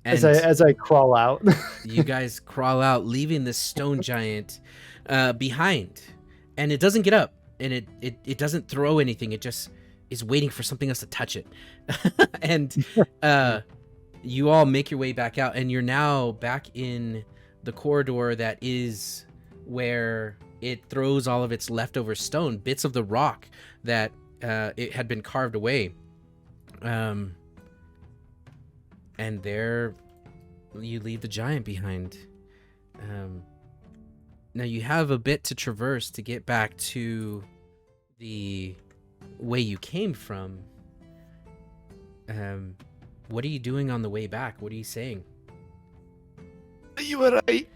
Speaker 3: As I crawl out.
Speaker 1: You guys crawl out, leaving this stone giant behind, and it doesn't get up, and it doesn't throw anything. It just is waiting for something else to touch it. And you all make your way back out, and you're now back in the corridor that is where it throws all of its leftover stone, bits of the rock that it had been carved away. And there you leave the giant behind. Now you have a bit to traverse to get back to the way you came from. What are you doing on the way back? What are you saying?
Speaker 3: You were right.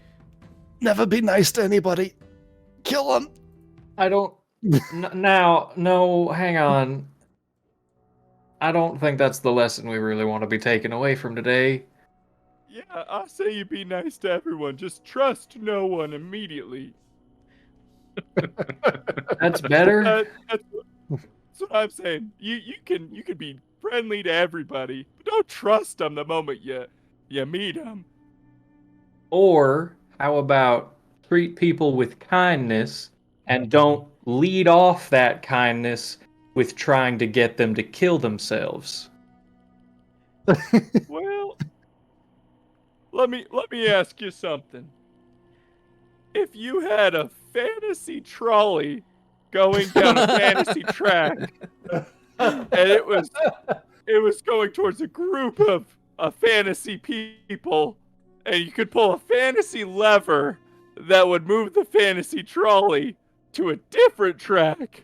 Speaker 3: Never be nice to anybody. Kill them.
Speaker 4: I don't. No, hang on. I don't think that's the lesson we really want to be taking away from today.
Speaker 5: Yeah, I say you be nice to everyone. Just trust no one immediately.
Speaker 4: That's better.
Speaker 5: That's what I'm saying. You can be friendly to everybody, but don't trust them the moment you meet them.
Speaker 4: Or how about treat people with kindness and don't lead off that kindness with trying to get them to kill themselves.
Speaker 5: Well, let me ask you something. If you had a fantasy trolley going down a fantasy track, and it was going towards a group of fantasy people, and you could pull a fantasy lever that would move the fantasy trolley to a different track,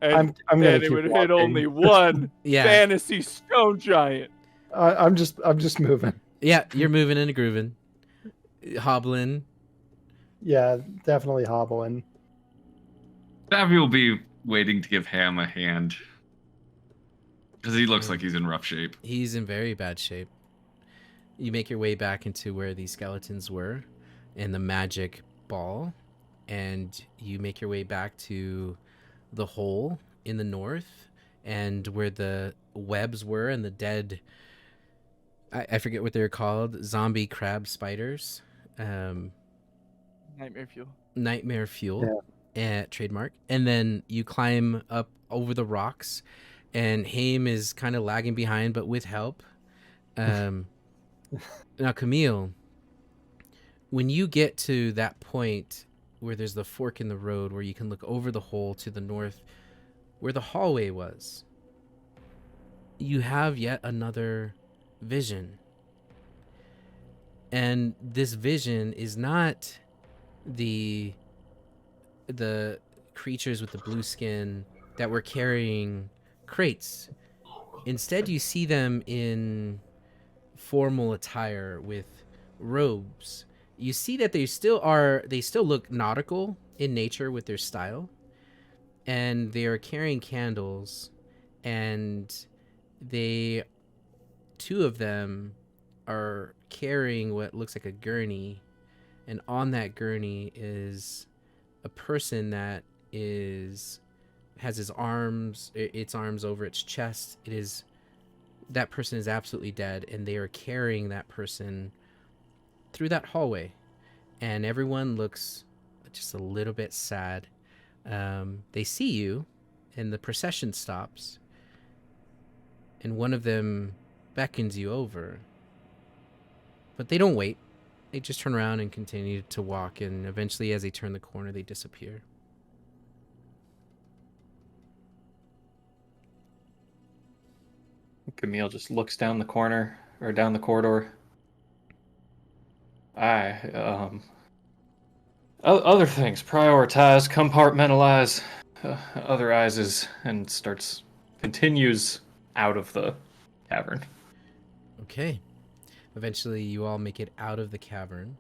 Speaker 5: and
Speaker 3: I'm
Speaker 5: then
Speaker 3: gonna
Speaker 5: it
Speaker 3: keep
Speaker 5: would hit
Speaker 3: walking.
Speaker 5: only one
Speaker 1: Yeah.
Speaker 5: fantasy stone giant.
Speaker 3: I'm just moving.
Speaker 1: Yeah, you're moving and grooving, hobbling.
Speaker 3: Yeah, definitely hobbling.
Speaker 2: Savvy will be waiting to give Ham a hand. Because he looks like he's in rough shape.
Speaker 1: He's in very bad shape. You make your way back into where these skeletons were in the magic ball, and you make your way back to the hole in the north and where the webs were and the dead, I forget what they're called, zombie crab spiders.
Speaker 5: Nightmare fuel.
Speaker 1: Nightmare fuel. Trademark. And then you climb up over the rocks, and Haim is kind of lagging behind, but with help. Now, Camille, when you get to that point where there's the fork in the road where you can look over the hole to the north where the hallway was, you have yet another vision. And this vision is not the creatures with the blue skin that were carrying crates. Instead, you see them in formal attire with robes. You see that they still look nautical in nature with their style, and they are carrying candles, and two of them are carrying what looks like a gurney, and on that gurney is a person that has its arms over its chest. That person is absolutely dead, and they are carrying that person through that hallway, and everyone looks just a little bit sad. They see you, and the procession stops, and one of them beckons you over, but they don't wait. They just turn around and continue to walk, and eventually, as they turn the corner, they disappear.
Speaker 4: Camille just looks down the corner or down the corridor. Other things, prioritize, compartmentalize, other eyes, and continues out of the cavern.
Speaker 1: Okay. Eventually, you all make it out of the cavern,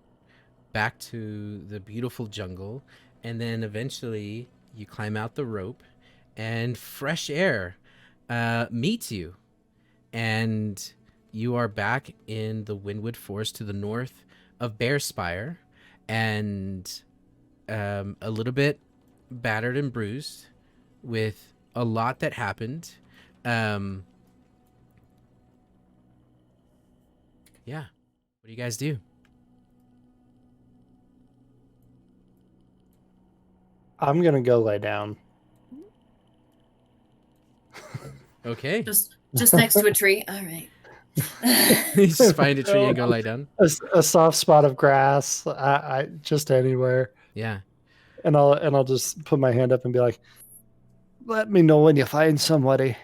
Speaker 1: back to the beautiful jungle, and then eventually you climb out the rope, and fresh air meets you, and you are back in the Windwood Forest to the north of Bearspire, and a little bit battered and bruised with a lot that happened. Yeah. What do you guys do?
Speaker 3: I'm gonna go lay down.
Speaker 1: Okay.
Speaker 6: Just next to a tree. All right.
Speaker 1: You just find a tree and go lie down.
Speaker 3: A soft spot of grass. I just anywhere.
Speaker 1: Yeah.
Speaker 3: And I'll just put my hand up and be like, "Let me know when you find somebody."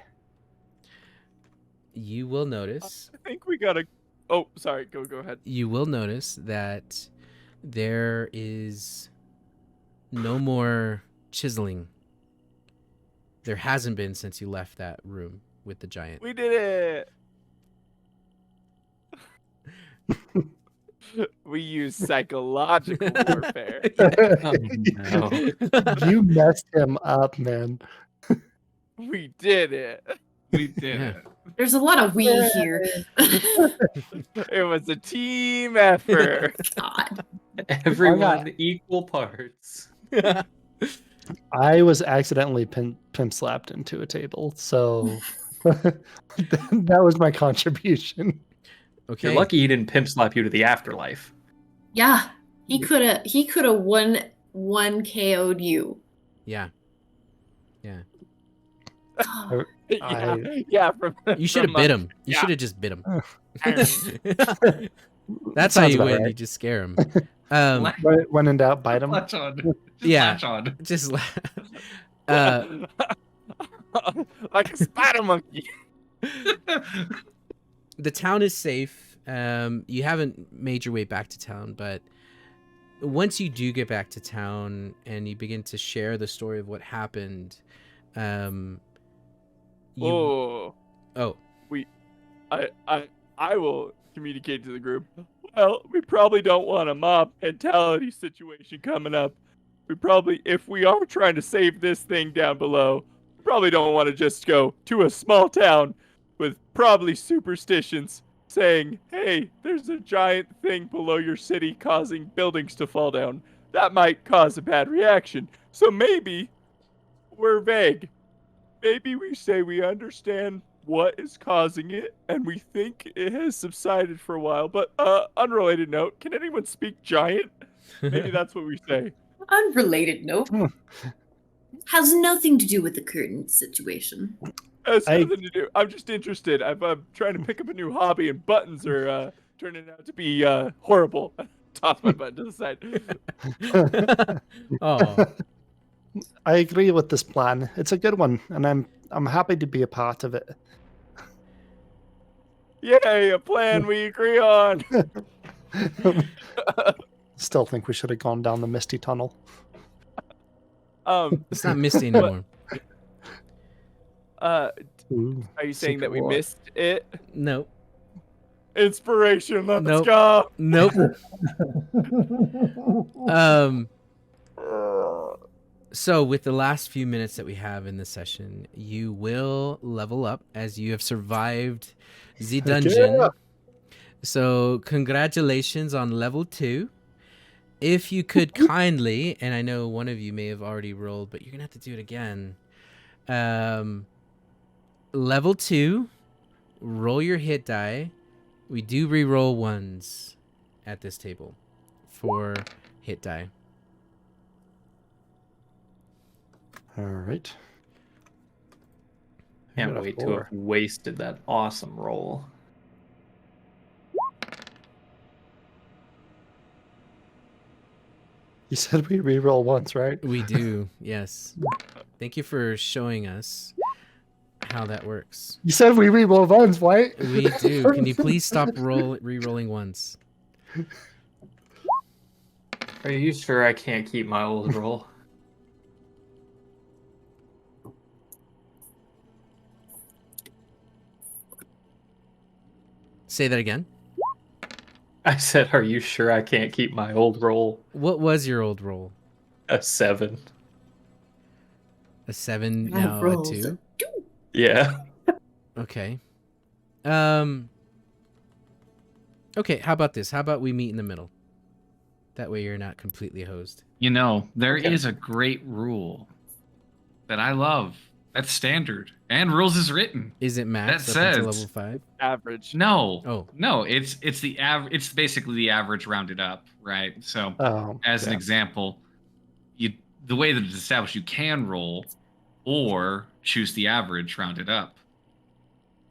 Speaker 1: You will notice.
Speaker 5: I think we gotta. Oh, sorry. Go ahead.
Speaker 1: You will notice that there is no more chiseling. There hasn't been since you left that room with the giant.
Speaker 5: We did it. We use psychological warfare.
Speaker 4: No.
Speaker 3: You messed him up, man.
Speaker 5: We did it.
Speaker 2: We did
Speaker 1: Yeah.
Speaker 2: it.
Speaker 6: There's a lot of we here.
Speaker 5: It was a team effort.
Speaker 6: God.
Speaker 4: Everyone equal parts.
Speaker 3: I was accidentally pimp slapped into a table, so that was my contribution.
Speaker 1: Okay.
Speaker 4: You're lucky he didn't pimp slap you to the afterlife.
Speaker 6: Yeah, he could have one KO'd you.
Speaker 1: Yeah.
Speaker 6: Oh,
Speaker 5: Yeah. From
Speaker 1: You should have
Speaker 5: from,
Speaker 1: bit him. You
Speaker 5: yeah.
Speaker 1: should have just bit him. That's how
Speaker 3: Sounds
Speaker 1: you
Speaker 3: about
Speaker 1: win.
Speaker 3: right.
Speaker 1: You just scare him.
Speaker 3: When in doubt, bite him.
Speaker 2: Latch on. Just
Speaker 1: Yeah.
Speaker 2: latch on.
Speaker 1: Just
Speaker 5: like a spider monkey.
Speaker 1: the town is safe. You haven't made your way back to town, but once you do get back to town and you begin to share the story of what happened,
Speaker 5: Oh, I will communicate to the group. Well, we probably don't want a mob mentality situation coming up. We probably, if we are trying to save this thing down below, probably don't want to just go to a small town with probably superstitions saying, hey, there's a giant thing below your city causing buildings to fall down. That might cause a bad reaction. So maybe we're vague. Maybe we say we understand what is causing it and we think it has subsided for a while. But unrelated note, can anyone speak giant? Maybe that's what we say.
Speaker 6: Unrelated note. Has nothing to do with the current situation.
Speaker 5: Has nothing to do. I'm just interested. I'm trying to pick up a new hobby, and buttons are turning out to be horrible. Toss my button to the side.
Speaker 1: Oh,
Speaker 3: I agree with this plan. It's a good one, and I'm happy to be a part of it.
Speaker 5: Yay, a plan we agree on.
Speaker 3: Still think we should have gone down the misty tunnel.
Speaker 1: it's not misty anymore.
Speaker 5: Are
Speaker 3: Ooh,
Speaker 5: you saying that we
Speaker 3: secret
Speaker 5: missed it?
Speaker 1: Nope.
Speaker 5: Inspiration, let's
Speaker 1: Nope.
Speaker 5: go.
Speaker 1: Nope. So with the last few minutes that we have in this session, you will level up as you have survived the dungeon.
Speaker 3: yeah.
Speaker 1: So congratulations on level 2. If you could kindly, and I know one of you may have already rolled, but you're gonna have to do it again. Level 2, roll your hit die. We do re-roll ones at this table for hit die.
Speaker 3: All right.
Speaker 4: Can't
Speaker 3: Got a
Speaker 4: wait to
Speaker 3: 4.
Speaker 4: have wasted that awesome roll.
Speaker 3: You said we re-roll once, right?
Speaker 1: We do, yes. Thank you for showing us how that works.
Speaker 3: You said we re-roll once, right?
Speaker 1: We do. Can you please stop re-rolling once?
Speaker 4: Are you sure I can't keep my old roll?
Speaker 1: Say that again.
Speaker 4: I said, are you sure I can't keep my old roll?
Speaker 1: What was your old roll?
Speaker 4: A 7.
Speaker 1: A 7,
Speaker 6: I
Speaker 1: now a
Speaker 6: rolled
Speaker 1: 2?
Speaker 4: Yeah.
Speaker 1: Okay. Okay, how about this? How about we meet in the middle? That way you're not completely hosed.
Speaker 2: You know, there
Speaker 4: Okay.
Speaker 2: is a great rule that I love. That's standard. And rules is written.
Speaker 1: Is it max
Speaker 2: That
Speaker 1: up until
Speaker 2: says-
Speaker 1: level 5?
Speaker 5: Average.
Speaker 2: No.
Speaker 1: Oh.
Speaker 2: No, it's the average. It's basically the average rounded up, right? So,
Speaker 3: Oh,
Speaker 2: as an
Speaker 3: yeah.
Speaker 2: example, the way that it's established, you can roll or choose the average rounded up.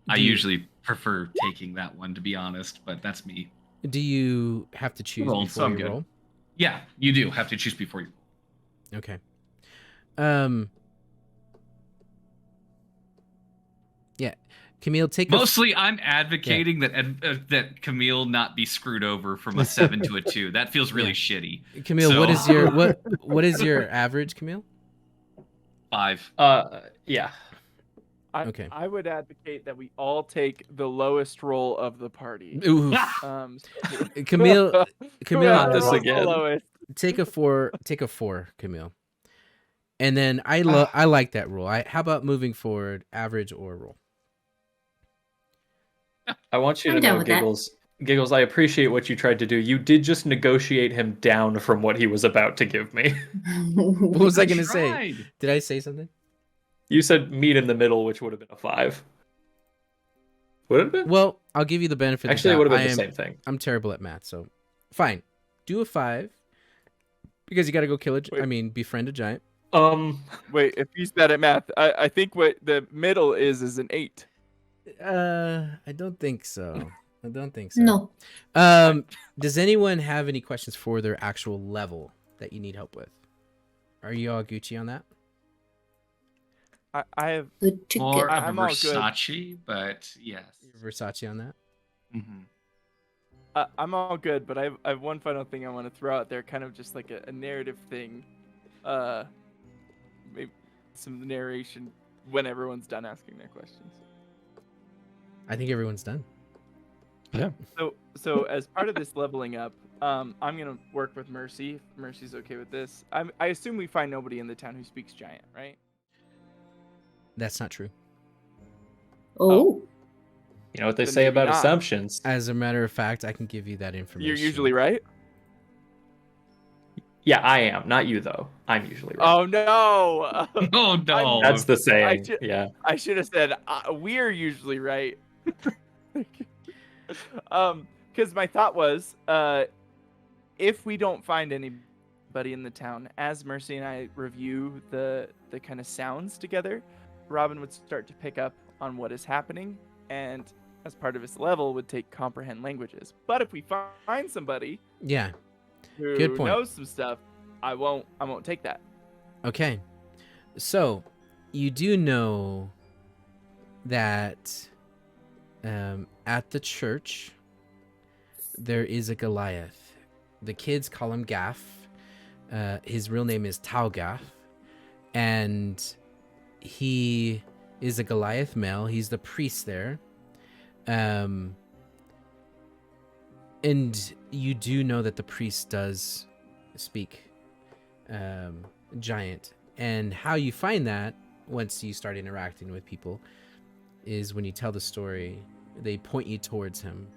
Speaker 2: I
Speaker 1: Do you-
Speaker 2: usually prefer taking that one, to be honest, but that's me.
Speaker 1: Do you have to choose
Speaker 2: Roll, so
Speaker 1: before
Speaker 2: I'm
Speaker 1: you
Speaker 2: good.
Speaker 1: roll?
Speaker 2: Yeah, you do have to choose before you.
Speaker 1: Okay. Yeah. Camille, take a
Speaker 2: Mostly, I'm advocating that Camille not be screwed over from a 7 to a 2. That feels really shitty.
Speaker 1: Camille, what
Speaker 2: So-
Speaker 1: is your what is your average, Camille?
Speaker 2: 5.
Speaker 4: Yeah.
Speaker 1: Okay.
Speaker 5: I would advocate that we all take the lowest roll of the party.
Speaker 1: Ooh. Camille, Camille,
Speaker 4: Not this
Speaker 5: Whoever rolls
Speaker 4: again.
Speaker 5: the lowest.
Speaker 1: take a 4, Camille. And then I like that rule. How about moving forward, average or roll?
Speaker 4: I want you
Speaker 6: I'm
Speaker 4: to
Speaker 6: down
Speaker 4: know,
Speaker 6: with that.
Speaker 4: Giggles, I appreciate what you tried to do. You did just negotiate him down from what he was about to give me.
Speaker 1: What was I gonna say?
Speaker 2: Tried.
Speaker 1: Did I say something?
Speaker 4: You said meet in the middle, which would have been a 5. Would it have been?
Speaker 1: Well, I'll give you the benefit.
Speaker 4: Actually, it
Speaker 1: of
Speaker 4: would
Speaker 1: the
Speaker 4: have
Speaker 1: doubt.
Speaker 4: been the same thing.
Speaker 1: I'm terrible at math, so fine. Do a 5 because you got to go kill befriend a giant.
Speaker 5: Wait, if he's bad at math, I think what the middle is an 8.
Speaker 1: I don't think so. I don't think so.
Speaker 6: No.
Speaker 1: Does anyone have any questions for their actual level that you need help with? Are you all Gucci on that?
Speaker 5: I have
Speaker 6: Good to
Speaker 2: More
Speaker 6: go.
Speaker 2: of a
Speaker 5: I'm all good.
Speaker 2: Versace, but yes.
Speaker 1: Versace on that?
Speaker 2: hmm
Speaker 5: I'm all good, but I have one final thing I want to throw out there, kind of just like a narrative thing. Maybe some narration when everyone's done asking their questions.
Speaker 1: I think everyone's done.
Speaker 5: So as part of this leveling up, I'm gonna work with Mercy. If Mercy's okay with this. I assume we find nobody in the town who speaks giant, right?
Speaker 1: That's not true.
Speaker 6: Oh.
Speaker 4: You know what they
Speaker 5: Then
Speaker 4: say
Speaker 5: maybe
Speaker 4: about
Speaker 5: not.
Speaker 4: assumptions.
Speaker 1: As a matter of fact, I can give you that information.
Speaker 5: You're usually right.
Speaker 4: Yeah, I am. Not you though. I'm usually right.
Speaker 5: Oh no!
Speaker 2: Oh no.
Speaker 4: That's the saying.
Speaker 5: should-
Speaker 4: Yeah.
Speaker 5: I should have said we're usually right. Because my thought was, if we don't find anybody in the town, as Mercy and I review the kind of sounds together, Robin would start to pick up on what is happening, and as part of his level, would take comprehend languages. But if we find somebody
Speaker 1: Yeah.
Speaker 5: who
Speaker 1: Good point.
Speaker 5: knows some stuff, I won't take that.
Speaker 1: Okay. So, you do know that at the church there is a Goliath. The kids call him Gaff. His real name is Taugath, and he is a Goliath male. He's the priest there. And you do know that the priest does speak giant. And how you find that once you start interacting with people is when you tell the story, they point you towards him.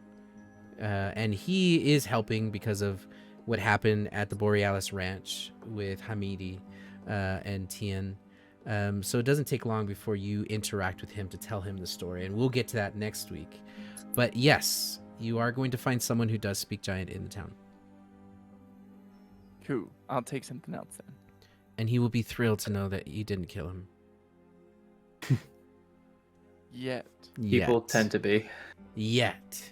Speaker 1: And he is helping because of what happened at the Borealis Ranch with Hamidi and Tien. So it doesn't take long before you interact with him to tell him the story, and we'll get to that next week. But yes, you are going to find someone who does speak giant in the town,
Speaker 5: Cool. I'll take something else then.
Speaker 1: and he will be thrilled to know that you didn't kill him.
Speaker 5: Yet.
Speaker 4: People
Speaker 1: Yet.
Speaker 4: tend to be.
Speaker 1: Yet.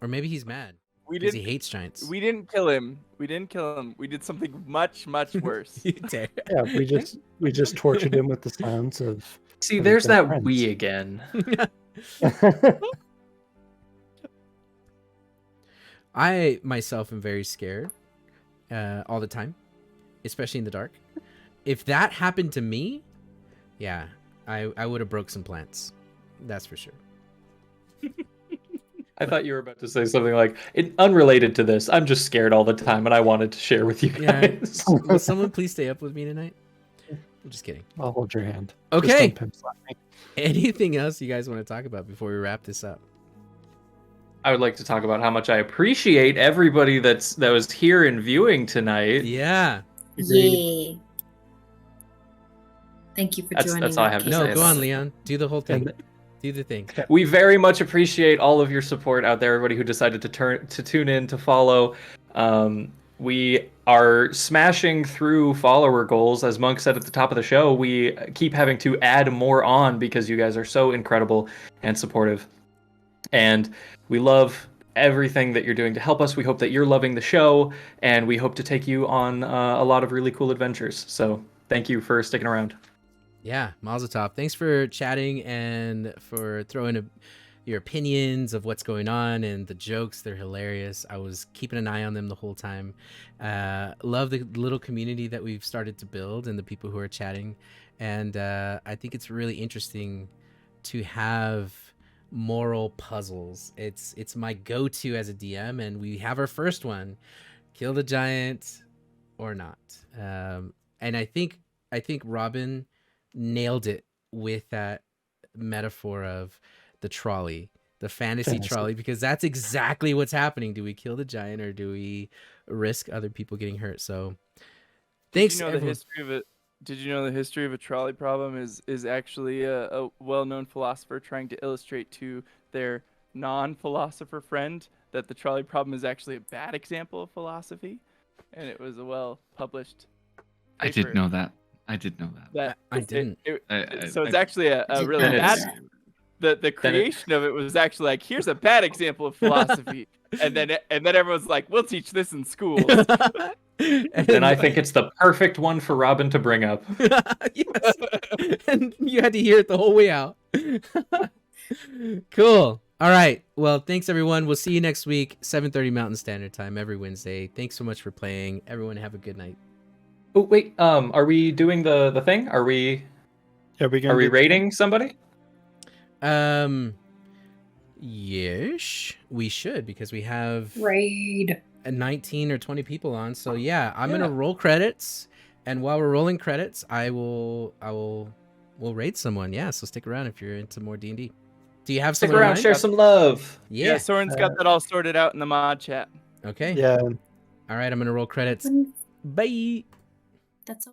Speaker 1: Or maybe he's mad
Speaker 5: We
Speaker 1: because he
Speaker 5: didn't.
Speaker 1: hates giants.
Speaker 5: We didn't kill him. We didn't kill him. We did something much, much worse.
Speaker 1: You dare.
Speaker 3: Yeah, we just tortured him with the sounds of.
Speaker 4: See,
Speaker 3: Of
Speaker 4: there's
Speaker 3: their
Speaker 4: that
Speaker 3: friends.
Speaker 4: we again.
Speaker 1: I myself am very scared all the time, especially in the dark. If that happened to me, yeah, I would have broke some plants. That's for sure.
Speaker 4: I thought you were about to say something like, unrelated to this, I'm just scared all the time and I wanted to share with you
Speaker 1: Yeah.
Speaker 4: guys.
Speaker 1: Will someone please stay up with me tonight? I'm just kidding.
Speaker 3: I'll hold your hand. Just
Speaker 1: Okay.
Speaker 3: don't pimp slap me.
Speaker 1: Anything else you guys want to talk about before we wrap this up?
Speaker 4: I would like to talk about how much I appreciate everybody that was here and viewing tonight.
Speaker 1: Yeah.
Speaker 6: Yay. Thank you for
Speaker 4: That's-
Speaker 6: joining.
Speaker 4: that's all I have to
Speaker 1: No,
Speaker 4: say.
Speaker 1: go on, Leon. Do the whole thing.
Speaker 3: And
Speaker 1: Do the thing.
Speaker 4: We very much appreciate all of your support out there, everybody who decided to tune in, to follow. We are smashing through follower goals. As Monk said at the top of the show, we keep having to add more on because you guys are so incredible and supportive. And we love everything that you're doing to help us. We hope that you're loving the show, and we hope to take you on a lot of really cool adventures. So thank you for sticking around.
Speaker 1: Yeah, Mazel Tov. Thanks for chatting and for throwing your opinions of what's going on and the jokes. They're hilarious. I was keeping an eye on them the whole time. Love the little community that we've started to build and the people who are chatting. And I think it's really interesting to have moral puzzles. It's my go-to as a DM, and we have our first one: kill the giant or not. And I think Robin nailed it with that metaphor of the trolley, the fantasy trolley, because that's exactly what's happening. Do we kill the giant or do we risk other people getting hurt? So thanks.
Speaker 5: Did you know the
Speaker 1: everyone.
Speaker 5: history of it? Did you know the history of a trolley problem is actually a well-known philosopher trying to illustrate to their non-philosopher friend that the trolley problem is actually a bad example of philosophy, and it was a well-published.
Speaker 2: I did know that. I did know that.
Speaker 5: That
Speaker 1: I didn't.
Speaker 5: So it's actually a really
Speaker 4: Then
Speaker 5: bad.
Speaker 4: it's-
Speaker 5: The creation of it was actually like, here's a bad example of philosophy, and then everyone's like, we'll teach this in schools.
Speaker 4: And I think it's the perfect one for Robin to bring up.
Speaker 1: Yes. And you had to hear it the whole way out. Cool. All right. Well, thanks everyone. We'll see you next week, 7:30 Mountain Standard Time every Wednesday. Thanks so much for playing. Everyone have a good night.
Speaker 4: Oh wait, are we doing the thing? Are we rating somebody?
Speaker 1: Yes, we should, because we have
Speaker 6: Raid.
Speaker 1: 19 or 20 people on. So yeah, I'm gonna roll credits, and while we're rolling credits, we'll raid someone. Yeah, so stick around if you're into more D&D. Do you have
Speaker 4: Stick
Speaker 1: someone in
Speaker 4: around,
Speaker 1: mind?
Speaker 4: share some love.
Speaker 1: Yeah.
Speaker 5: Soren's got that all sorted out in the mod chat.
Speaker 1: Okay.
Speaker 3: Yeah.
Speaker 1: All right, I'm gonna roll credits. Bye.
Speaker 6: That's